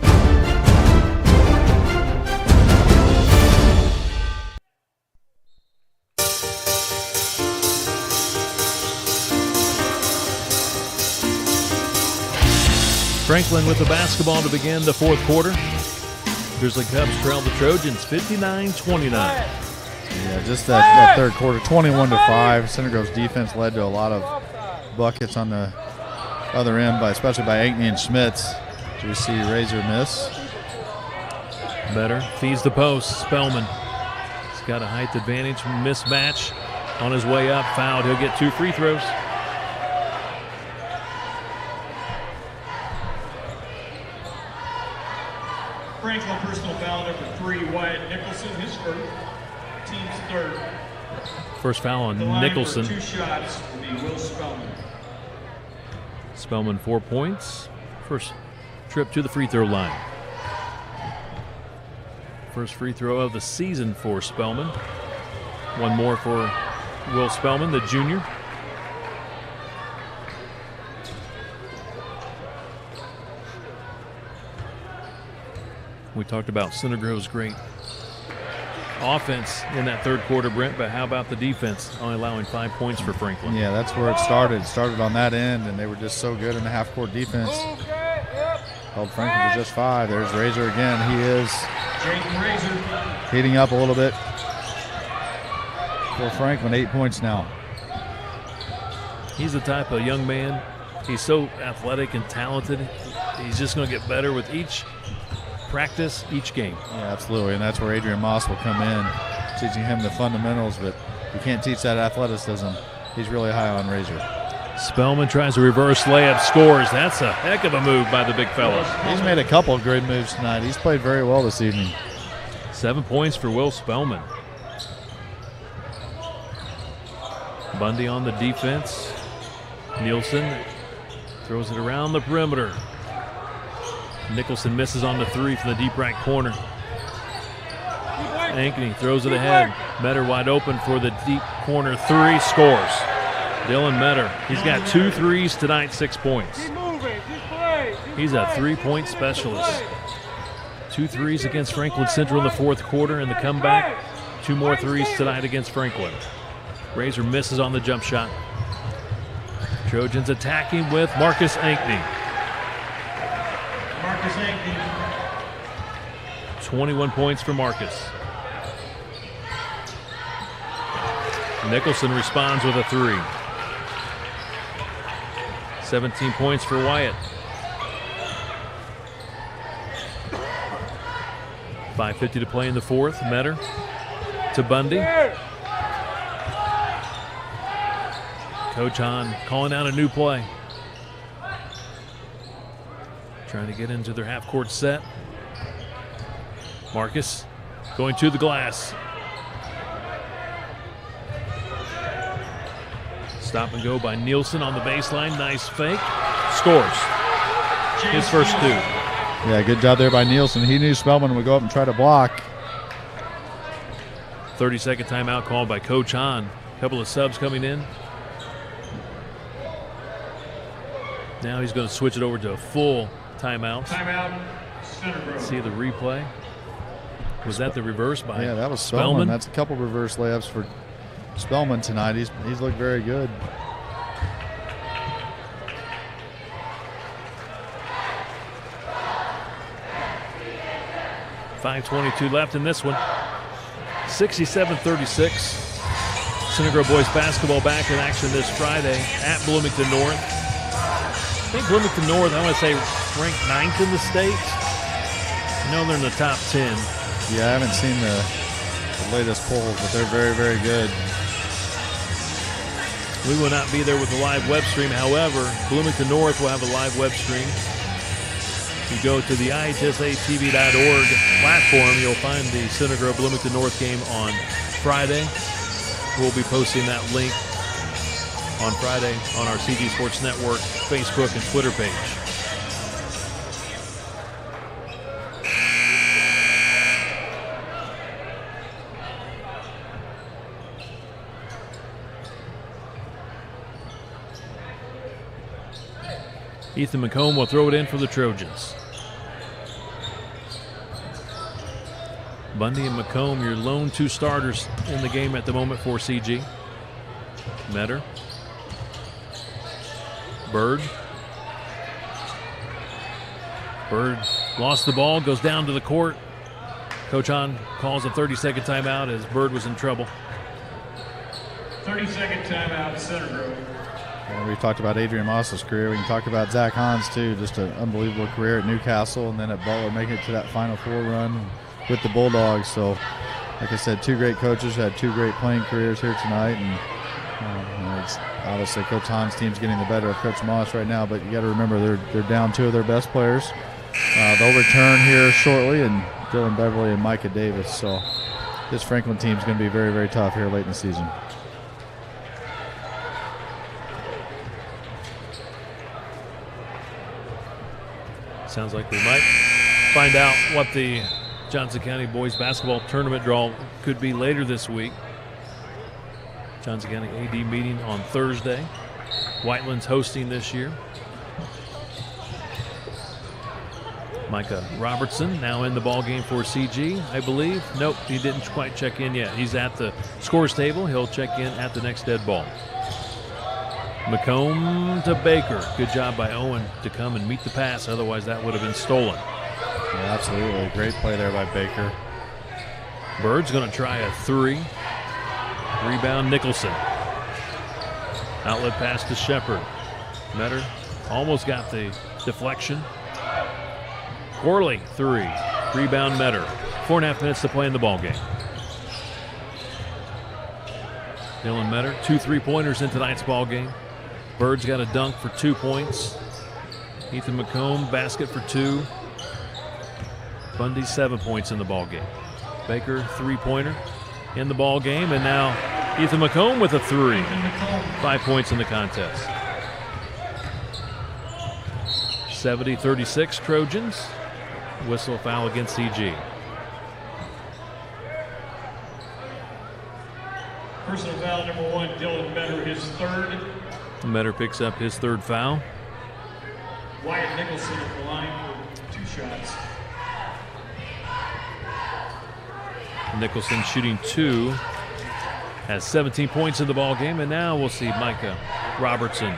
Franklin with the basketball to begin the fourth quarter. Grizzly Cubs trail the Trojans 59-29. Yeah, just that third quarter, 21-5. Center Grove's defense led to a lot of buckets on the other end, especially by Ankney and Schmitz. Do we see Razor miss? Better feeds the post. Spellman. He's got a height advantage. Mismatch on his way up. Fouled. He'll get 2 free throws. Franklin personal foul number 3, Wyatt Nicholson, his first, team's third. First foul on The line Nicholson. for 2 shots will be Will Spellman. Spellman 4 points. First trip to the free throw line. First free throw of the season for Spellman. One more for Will Spellman, the junior. We talked about Center Grove's great offense in that third quarter, Brent, but how about the defense, only allowing 5 points for Franklin? Yeah, that's where it started. It started on that end, and they were just so good in the half-court defense. Held Franklin to just 5. There's Razor again. He is heating up a little bit for Franklin. 8 points now. He's the type of young man, he's so athletic and talented. He's just going to get better with each practice, each game. Yeah, absolutely, and that's where Adrian Moss will come in, teaching him the fundamentals, but you can't teach that athleticism. He's really high on Razor. Spellman tries a reverse layup, scores. That's a heck of a move by the big fella. He's made a couple of great moves tonight. He's played very well this evening. 7 points for Will Spellman. Bundy on the defense. Nielsen throws it around the perimeter. Nicholson misses on the 3 from the deep right corner. Ankney throws it ahead. Metter wide open for the deep corner 3, scores. Dylan Metter, he's got 2 threes tonight, 6 points. He's a 3-point specialist. 2 threes against Franklin Central in the fourth quarter in the comeback. 2 more threes tonight against Franklin. Razor misses on the jump shot. Trojans attacking with Marcus Ankney. 21 points for Marcus. Nicholson responds with a 3. 17 points for Wyatt. 5:50 to play in the fourth. Metter to Bundy. Coach Hahn calling out a new play. Trying to get into their half-court set. Marcus going to the glass. Stop and go by Nielsen on the baseline. Nice fake. Scores. His first 2. Yeah, good job there by Nielsen. He knew Spellman would go up and try to block. 30-second timeout called by Coach Hahn. A couple of subs coming in. Now he's going to switch it over to a full timeout. See the replay. Was that the reverse by Yeah, that was Spellman. That's a couple reverse layups for Spellman tonight. He's looked very good. .5:22 left in this one. 67-36. Center Grove boys basketball back in action this Friday at Bloomington North. I think Bloomington North, I want to say, ranked 9th in the state. I know they're in the top 10. Yeah, I haven't seen the latest polls, but they're very, very good. We will not be there with the live web stream. However, Bloomington North will have a live web stream. If you go to the IHSATV.org platform, you'll find the Center Grove Bloomington North game on Friday. We'll be posting that link on Friday on our CG Sports Network Facebook and Twitter page. Ethan McComb will throw it in for the Trojans. Bundy and McComb, your lone two starters in the game at the moment for CG. Metter. Bird. Bird lost the ball, goes down to the court. Coach Hahn calls a 30-second timeout as Bird was in trouble. 30-second timeout, Center Grove. We talked about Adrian Moss's career. We can talk about Zach Hahn's too. Just an unbelievable career at Newcastle and then at Butler, making it to that Final Four run with the Bulldogs. So, like I said, two great coaches had two great playing careers here tonight. And it's obviously Coach Hahn's team's getting the better of Coach Moss right now. But you got to remember they're down two of their best players. They'll return here shortly, and Dylan Beverly and Micah Davis. So this Franklin team is going to be very, very tough here late in the season. Sounds like we might find out what the Johnson County boys basketball tournament draw could be later this week. Johnson County AD meeting on Thursday. Whiteland's hosting this year. Micah Robertson now in the ball game for CG, I believe. Nope, he didn't quite check in yet. He's at the scores table. He'll check in at the next dead ball. McComb to Baker. Good job by Owen to come and meet the pass. Otherwise, that would have been stolen. Yeah, absolutely. Great play there by Baker. Bird's going to try a three. Rebound, Nicholson. Outlet pass to Shepard. Metter almost got the deflection. Corley, three. Rebound, Metter. 4.5 minutes to play in the ball game. Dylan Metter, 2 3-pointers in tonight's ball game. Bird's got a dunk for 2 points. Ethan McComb, basket for 2. Bundy, 7 points in the ball game. Baker, 3-pointer in the ball game, and now Ethan McComb with a 3. 5 points in the contest. 70-36 Trojans. Whistle foul against CG. Personal foul number 1, Dylan Metter, his third. Metter picks up his third foul. Wyatt Nicholson at the line for 2 shots. Nicholson shooting 2. Has 17 points in the ball game, and now we'll see Micah Robertson,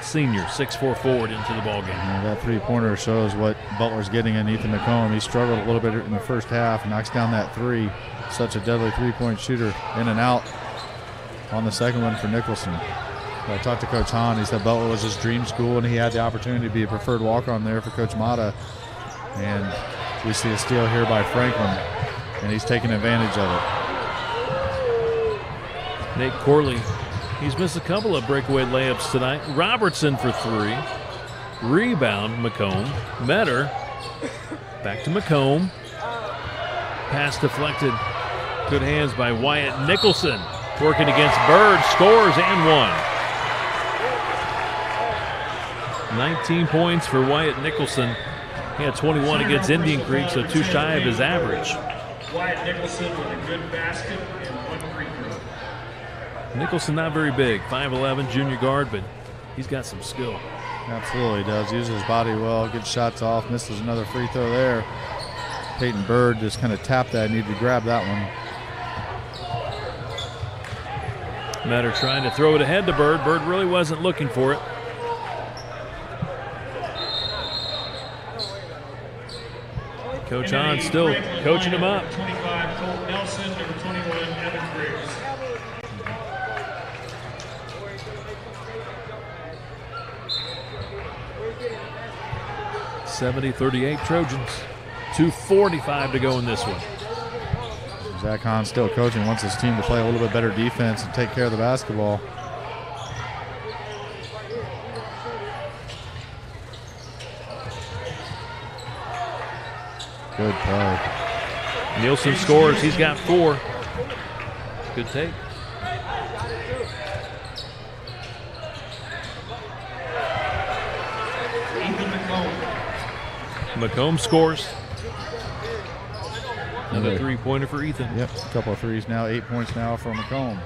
senior, 6'4" forward into the ball game. That 3-pointer shows what Butler's getting in Ethan McComb. He struggled a little bit in the first half, knocks down that 3. Such a deadly 3-point shooter, in and out on the second one for Nicholson. I talked to Coach Hahn. He said Butler was his dream school, and he had the opportunity to be a preferred walk-on there for Coach Mata. And we see a steal here by Franklin, and he's taking advantage of it. Nate Corley, he's missed a couple of breakaway layups tonight. Robertson for 3. Rebound, McComb. Metter, back to McComb. Pass deflected. Good hands by Wyatt Nicholson. Working against Bird, scores and 1. 19 points for Wyatt Nicholson. He had 21 against Indian Creek, so 2 shy of his average. Wyatt Nicholson with a good basket and 1 free throw. Nicholson not very big, 5'11", junior guard, but he's got some skill. Absolutely does. Uses his body well, gets shots off, misses another free throw there. Peyton Bird just kind of tapped that, needed to grab that one. Metter trying to throw it ahead to Bird. Bird really wasn't looking for it. Coach Hahn still coaching him up. 25, Colt Nelson, number 21, Evan Briggs. (70-38) Trojans. 2:45 to go in this one. Zach Hahn still coaching, wants his team to play a little bit better defense and take care of the basketball. Good play. Nielsen scores. He's got 4. Good take. McComb scores. Another 3-pointer for Ethan. Yep, a couple of threes now. 8 points now for McComb.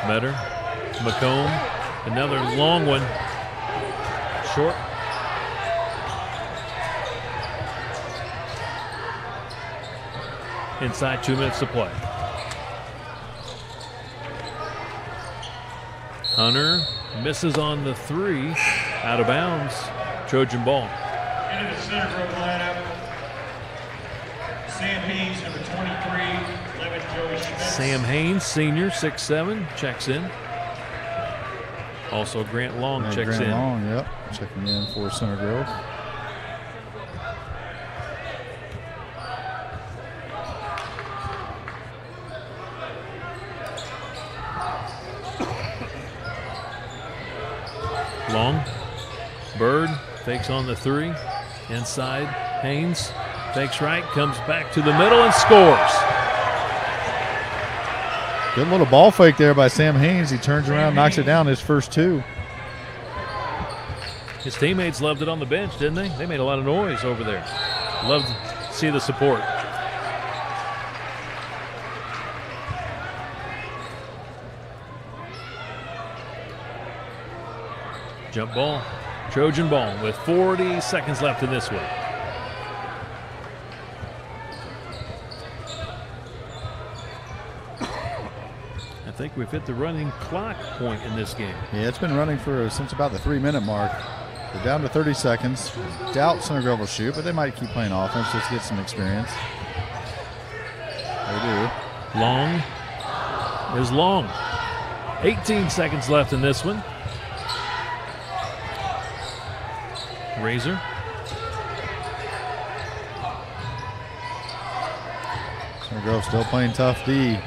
Better. McComb. Another long one. Short. Inside 2 minutes to play. Hunter misses on the 3. Out of bounds. Trojan ball. Into the Center Grove lineup. Sam Hayes, number 23, 11, Joey Schmidt. Sam Haynes, senior, 6'7", checks in. Also Grant Long checks Grant in. Long, yep, checking in for Center Grove. Long. Bird fakes on the 3. Inside, Haynes fakes right, comes back to the middle and scores. Good little ball fake there by Sam Haynes. He turns around, knocks it down, his first 2. His teammates loved it on the bench, didn't they? They made a lot of noise over there. Loved to see the support. Jump ball, Trojan ball with 40 seconds left in this one. I think we've hit the running clock point in this game. Yeah, it's been running since about the 3-minute mark. They're down to 30 seconds. Doubt Center Grove will shoot, but they might keep playing offense just to get some experience. They do. Long is long. 18 seconds left in this one. Razor. Center Grove still playing tough D.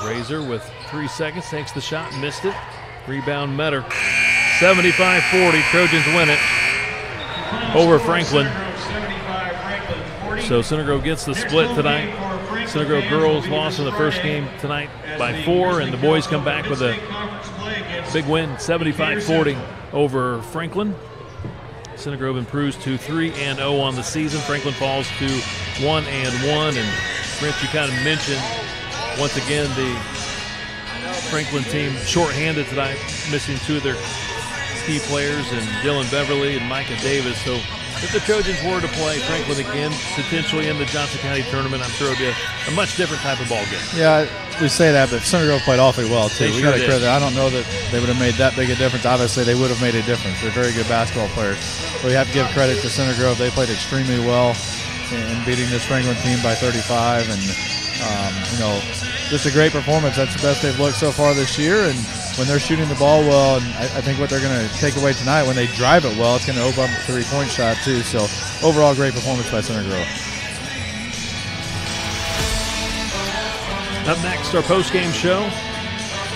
Razor with 3 seconds takes the shot, missed it. Rebound Metter. 75-40, Trojans win it over Franklin. So Center Grove gets the split tonight. Center Grove girls lost in the first game tonight by 4, and the boys come back with a big win, 75-40 over Franklin. Center Grove improves to 3-0 on the season. Franklin falls to 1-1. And Brent, you kind of mentioned once again the Franklin team shorthanded tonight, missing 2 of their key players, and Dylan Beverly and Micah Davis. So if the Trojans were to play Franklin again, potentially in the Johnson County tournament, I'm sure it would be a much different type of ball game. Yeah, we say that, but Center Grove played awfully well, too. We got to credit. I don't know that they would have made that big a difference. Obviously, they would have made a difference. They're very good basketball players. But we have to give credit to Center Grove. They played extremely well in beating this Franklin team by 35. And, just a great performance. That's the best they've looked so far this year. And when they're shooting the ball well, and I think what they're going to take away tonight, when they drive it well, it's going to open up a 3-point shot, too. So, overall, great performance by Center Grove. Up next, our post-game show.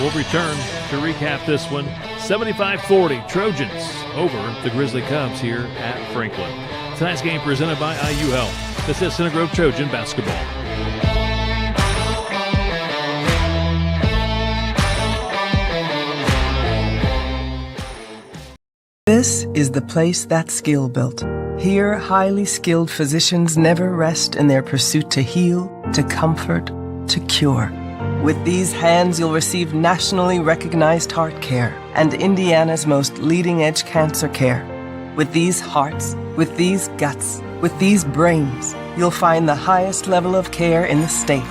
We'll return to recap this one. 75-40 Trojans over the Grizzly Cubs here at Franklin. Tonight's game presented by IU Health. This is Center Grove Trojan basketball. This is the place that's skill built. Here, highly skilled physicians never rest in their pursuit to heal, to comfort, to cure. With these hands, you'll receive nationally recognized heart care and Indiana's most leading-edge cancer care. With these hearts, with these guts, with these brains, you'll find the highest level of care in the state.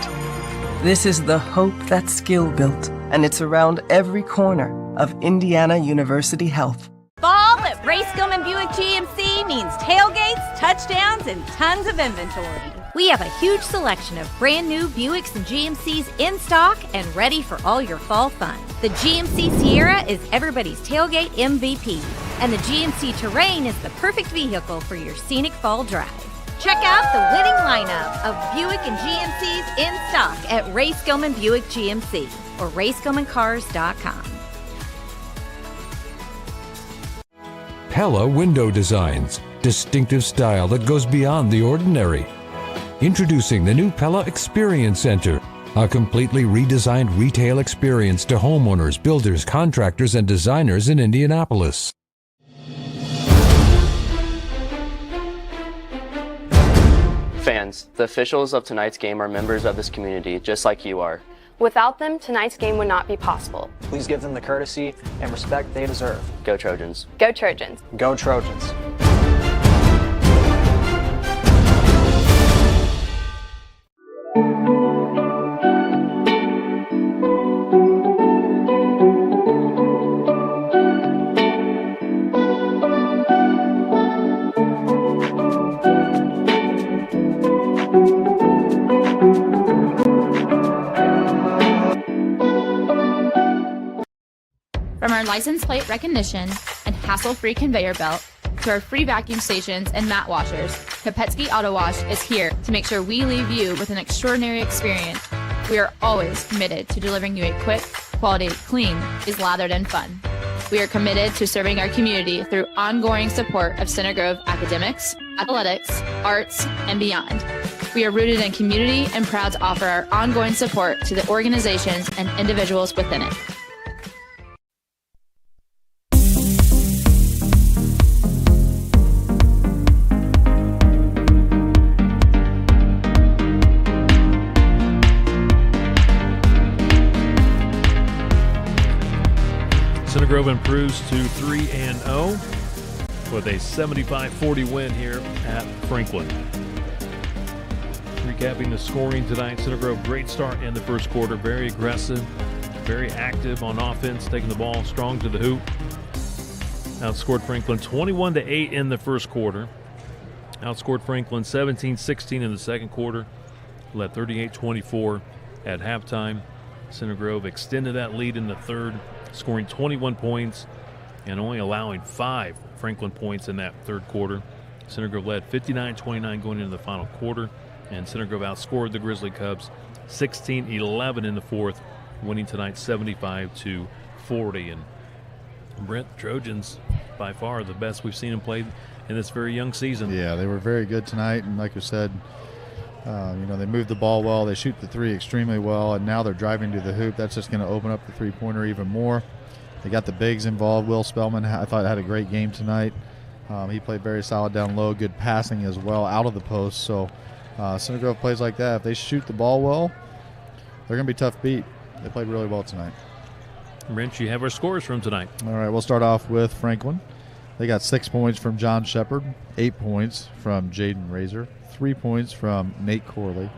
This is the hope that's skill built, and it's around every corner of Indiana University Health. Fall at Race-Gilman Buick GMC means tailgates, touchdowns, and tons of inventory. We have a huge selection of brand new Buicks and GMCs in stock and ready for all your fall fun. The GMC Sierra is everybody's tailgate MVP, and the GMC Terrain is the perfect vehicle for your scenic fall drive. Check out the winning lineup of Buick and GMCs in stock at Race-Gilman Buick GMC or racegilmancars.com. Pella Window Designs, distinctive style that goes beyond the ordinary. Introducing the new Pella Experience Center, a completely redesigned retail experience to homeowners, builders, contractors, and designers in Indianapolis. Fans, the officials of tonight's game are members of this community, just like you are. Without them, tonight's game would not be possible. Please give them the courtesy and respect they deserve. Go Trojans. Go Trojans. Go Trojans. From our license plate recognition and hassle-free conveyor belt to our free vacuum stations and mat washers, Kopetsky Auto Wash is here to make sure we leave you with an extraordinary experience. We are always committed to delivering you a quick, quality, clean, is lathered, and fun. We are committed to serving our community through ongoing support of Center Grove academics, athletics, arts, and beyond. We are rooted in community and proud to offer our ongoing support to the organizations and individuals within it. Center Grove improves to 3-0 with a 75-40 win here at Franklin. Recapping the scoring tonight, Center Grove, great start in the first quarter, very aggressive, very active on offense, taking the ball strong to the hoop. Outscored Franklin 21-8 in the first quarter. Outscored Franklin 17-16 in the second quarter. Led 38-24 at halftime. Center Grove extended that lead in the third, scoring 21 points and only allowing 5 Franklin points in that third quarter. Center Grove led 59-29 going into the final quarter, and Center Grove outscored the Grizzly Cubs 16-11 in the fourth, winning tonight 75-40. And Brent, Trojans by far the best we've seen them play in this very young season. Yeah, they were very good tonight, and like I said, they move the ball well, they shoot the three extremely well, and now they're driving to the hoop. That's just going to open up the three-pointer even more. They got the bigs involved. Will Spellman, I thought, had a great game tonight. He played very solid down low, good passing as well out of the post. So Center Grove plays like that. If they shoot the ball well, they're going to be tough to beat. They played really well tonight. Brent, you have our scores from tonight. All right, we'll start off with Franklin. They got 6 points from John Shepard, 8 points from Jaden Razor, 3 points from Nate Corley,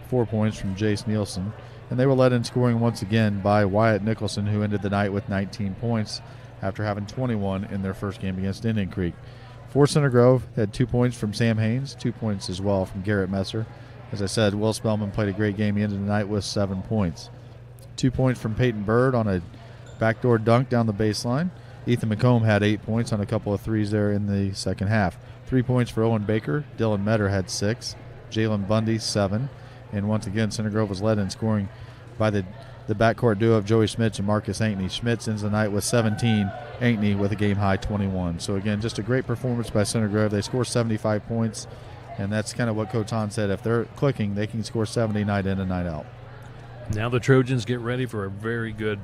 4 points from Jace Nielsen, and they were led in scoring once again by Wyatt Nicholson, who ended the night with 19 points after having 21 in their first game against Indian Creek. For Center Grove, had 2 points from Sam Haynes, 2 points as well from Garrett Messer. As I said, Will Spellman played a great game. He ended the night with 7 points. 2 points from Peyton Bird on a backdoor dunk down the baseline. Ethan McComb had 8 points on a couple of threes there in the second half. 3 points for Owen Baker. Dylan Metter had 6. Jalen Bundy, 7. And once again, Center Grove was led in scoring by the backcourt duo of Joey Schmitz and Marcus Ankney. Schmitz ends the night with 17. Ankney with a game-high 21. So, again, just a great performance by Center Grove. They score 75 points, and that's kind of what Coach Hahn said. If they're clicking, they can score 70 night in and night out. Now the Trojans get ready for a very good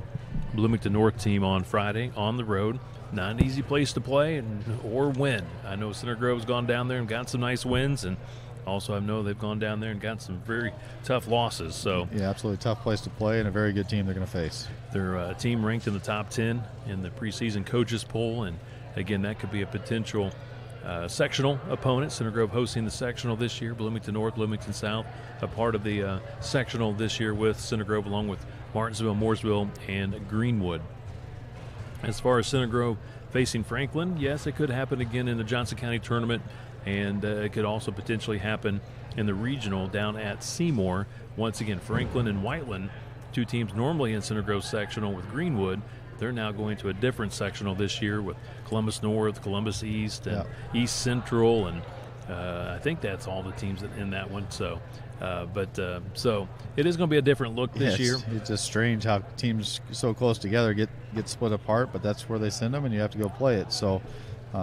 Bloomington North team on Friday on the road. Not an easy place to play or win. I know Center Grove's gone down there and got some nice wins, and also I know they've gone down there and got some very tough losses. So yeah, absolutely tough place to play and a very good team they're going to face. They're a team ranked in the top 10 in the preseason coaches poll, and again, that could be a potential sectional opponent. Center Grove hosting the sectional this year. Bloomington North, Bloomington South, a part of the sectional this year with Center Grove, along with Martinsville, Mooresville, and Greenwood. As far as Center Grove facing Franklin, yes, it could happen again in the Johnson County tournament, and it could also potentially happen in the regional down at Seymour. Once again, Franklin and Whiteland, two teams normally in Center Grove sectional with Greenwood. They're now going to a different sectional this year with Columbus North, Columbus East, and East Central, and I think that's all the teams in that one. So, so it is going to be a different look this year. It's just strange how teams so close together get split apart, but that's where they send them, and you have to go play it. So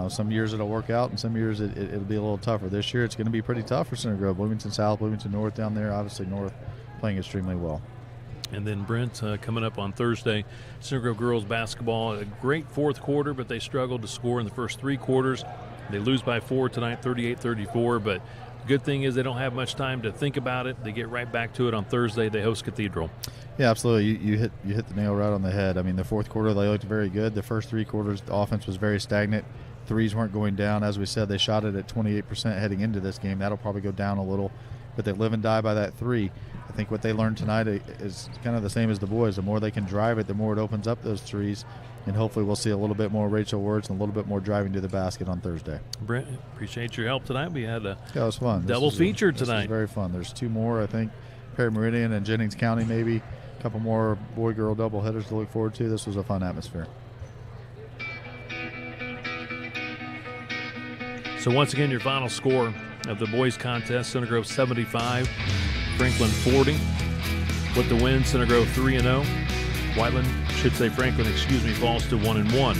some years it'll work out, and some years it'll be a little tougher. This year it's going to be pretty tough for Center Grove. Bloomington South, Bloomington North down there, obviously North playing extremely well. And then Brent, coming up on Thursday, Center Grove girls basketball, a great fourth quarter, but they struggled to score in the first 3 quarters. They lose by 4 tonight, 38-34, but good thing is they don't have much time to think about it. They get right back to it on Thursday. They host Cathedral. Yeah, absolutely. You hit the nail right on the head. I mean, the fourth quarter, they looked very good. The first 3 quarters, the offense was very stagnant. Threes weren't going down. As we said, they shot it at 28% heading into this game. That'll probably go down a little, but they live and die by that 3. I think what they learned tonight is kind of the same as the boys. The more they can drive it, the more it opens up those threes, and hopefully we'll see a little bit more Rachel Wirtz and a little bit more driving to the basket on Thursday. Brent, appreciate your help tonight. We had a it was fun. double feature tonight. This was very fun. There's 2 more, I think, Perry Meridian and Jennings County maybe. A couple more boy-girl doubleheaders to look forward to. This was a fun atmosphere. So once again, your final score of the boys contest: Center Grove 75, Franklin 40. With the win, Center Grove 3-0. Franklin falls to 1-1.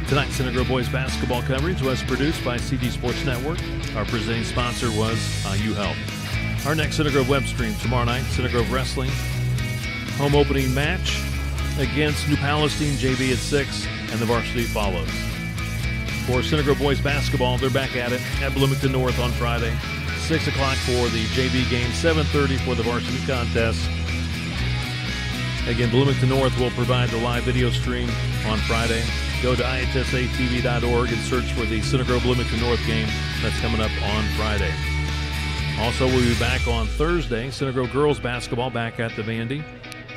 Tonight's Center Grove boys basketball coverage was produced by CG Sports Network. Our presenting sponsor was IU Health. Our next Center Grove web stream tomorrow night: Center Grove Wrestling home opening match against New Palestine JV at 6, and the varsity follows. For Center Grove boys basketball, they're back at it at Bloomington North on Friday. 6 o'clock for the JV game, 7:30 for the varsity contest. Again, Bloomington North will provide the live video stream on Friday. Go to ihsatv.org and search for the Center Grove Bloomington North game that's coming up on Friday. Also, we'll be back on Thursday. Center Grove girls basketball back at the Vandy.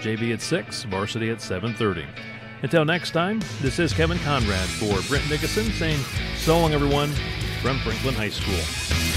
JV at 6, varsity at 7:30. Until next time, this is Kevin Conrad for Brent Nickerson saying so long, everyone, from Franklin High School.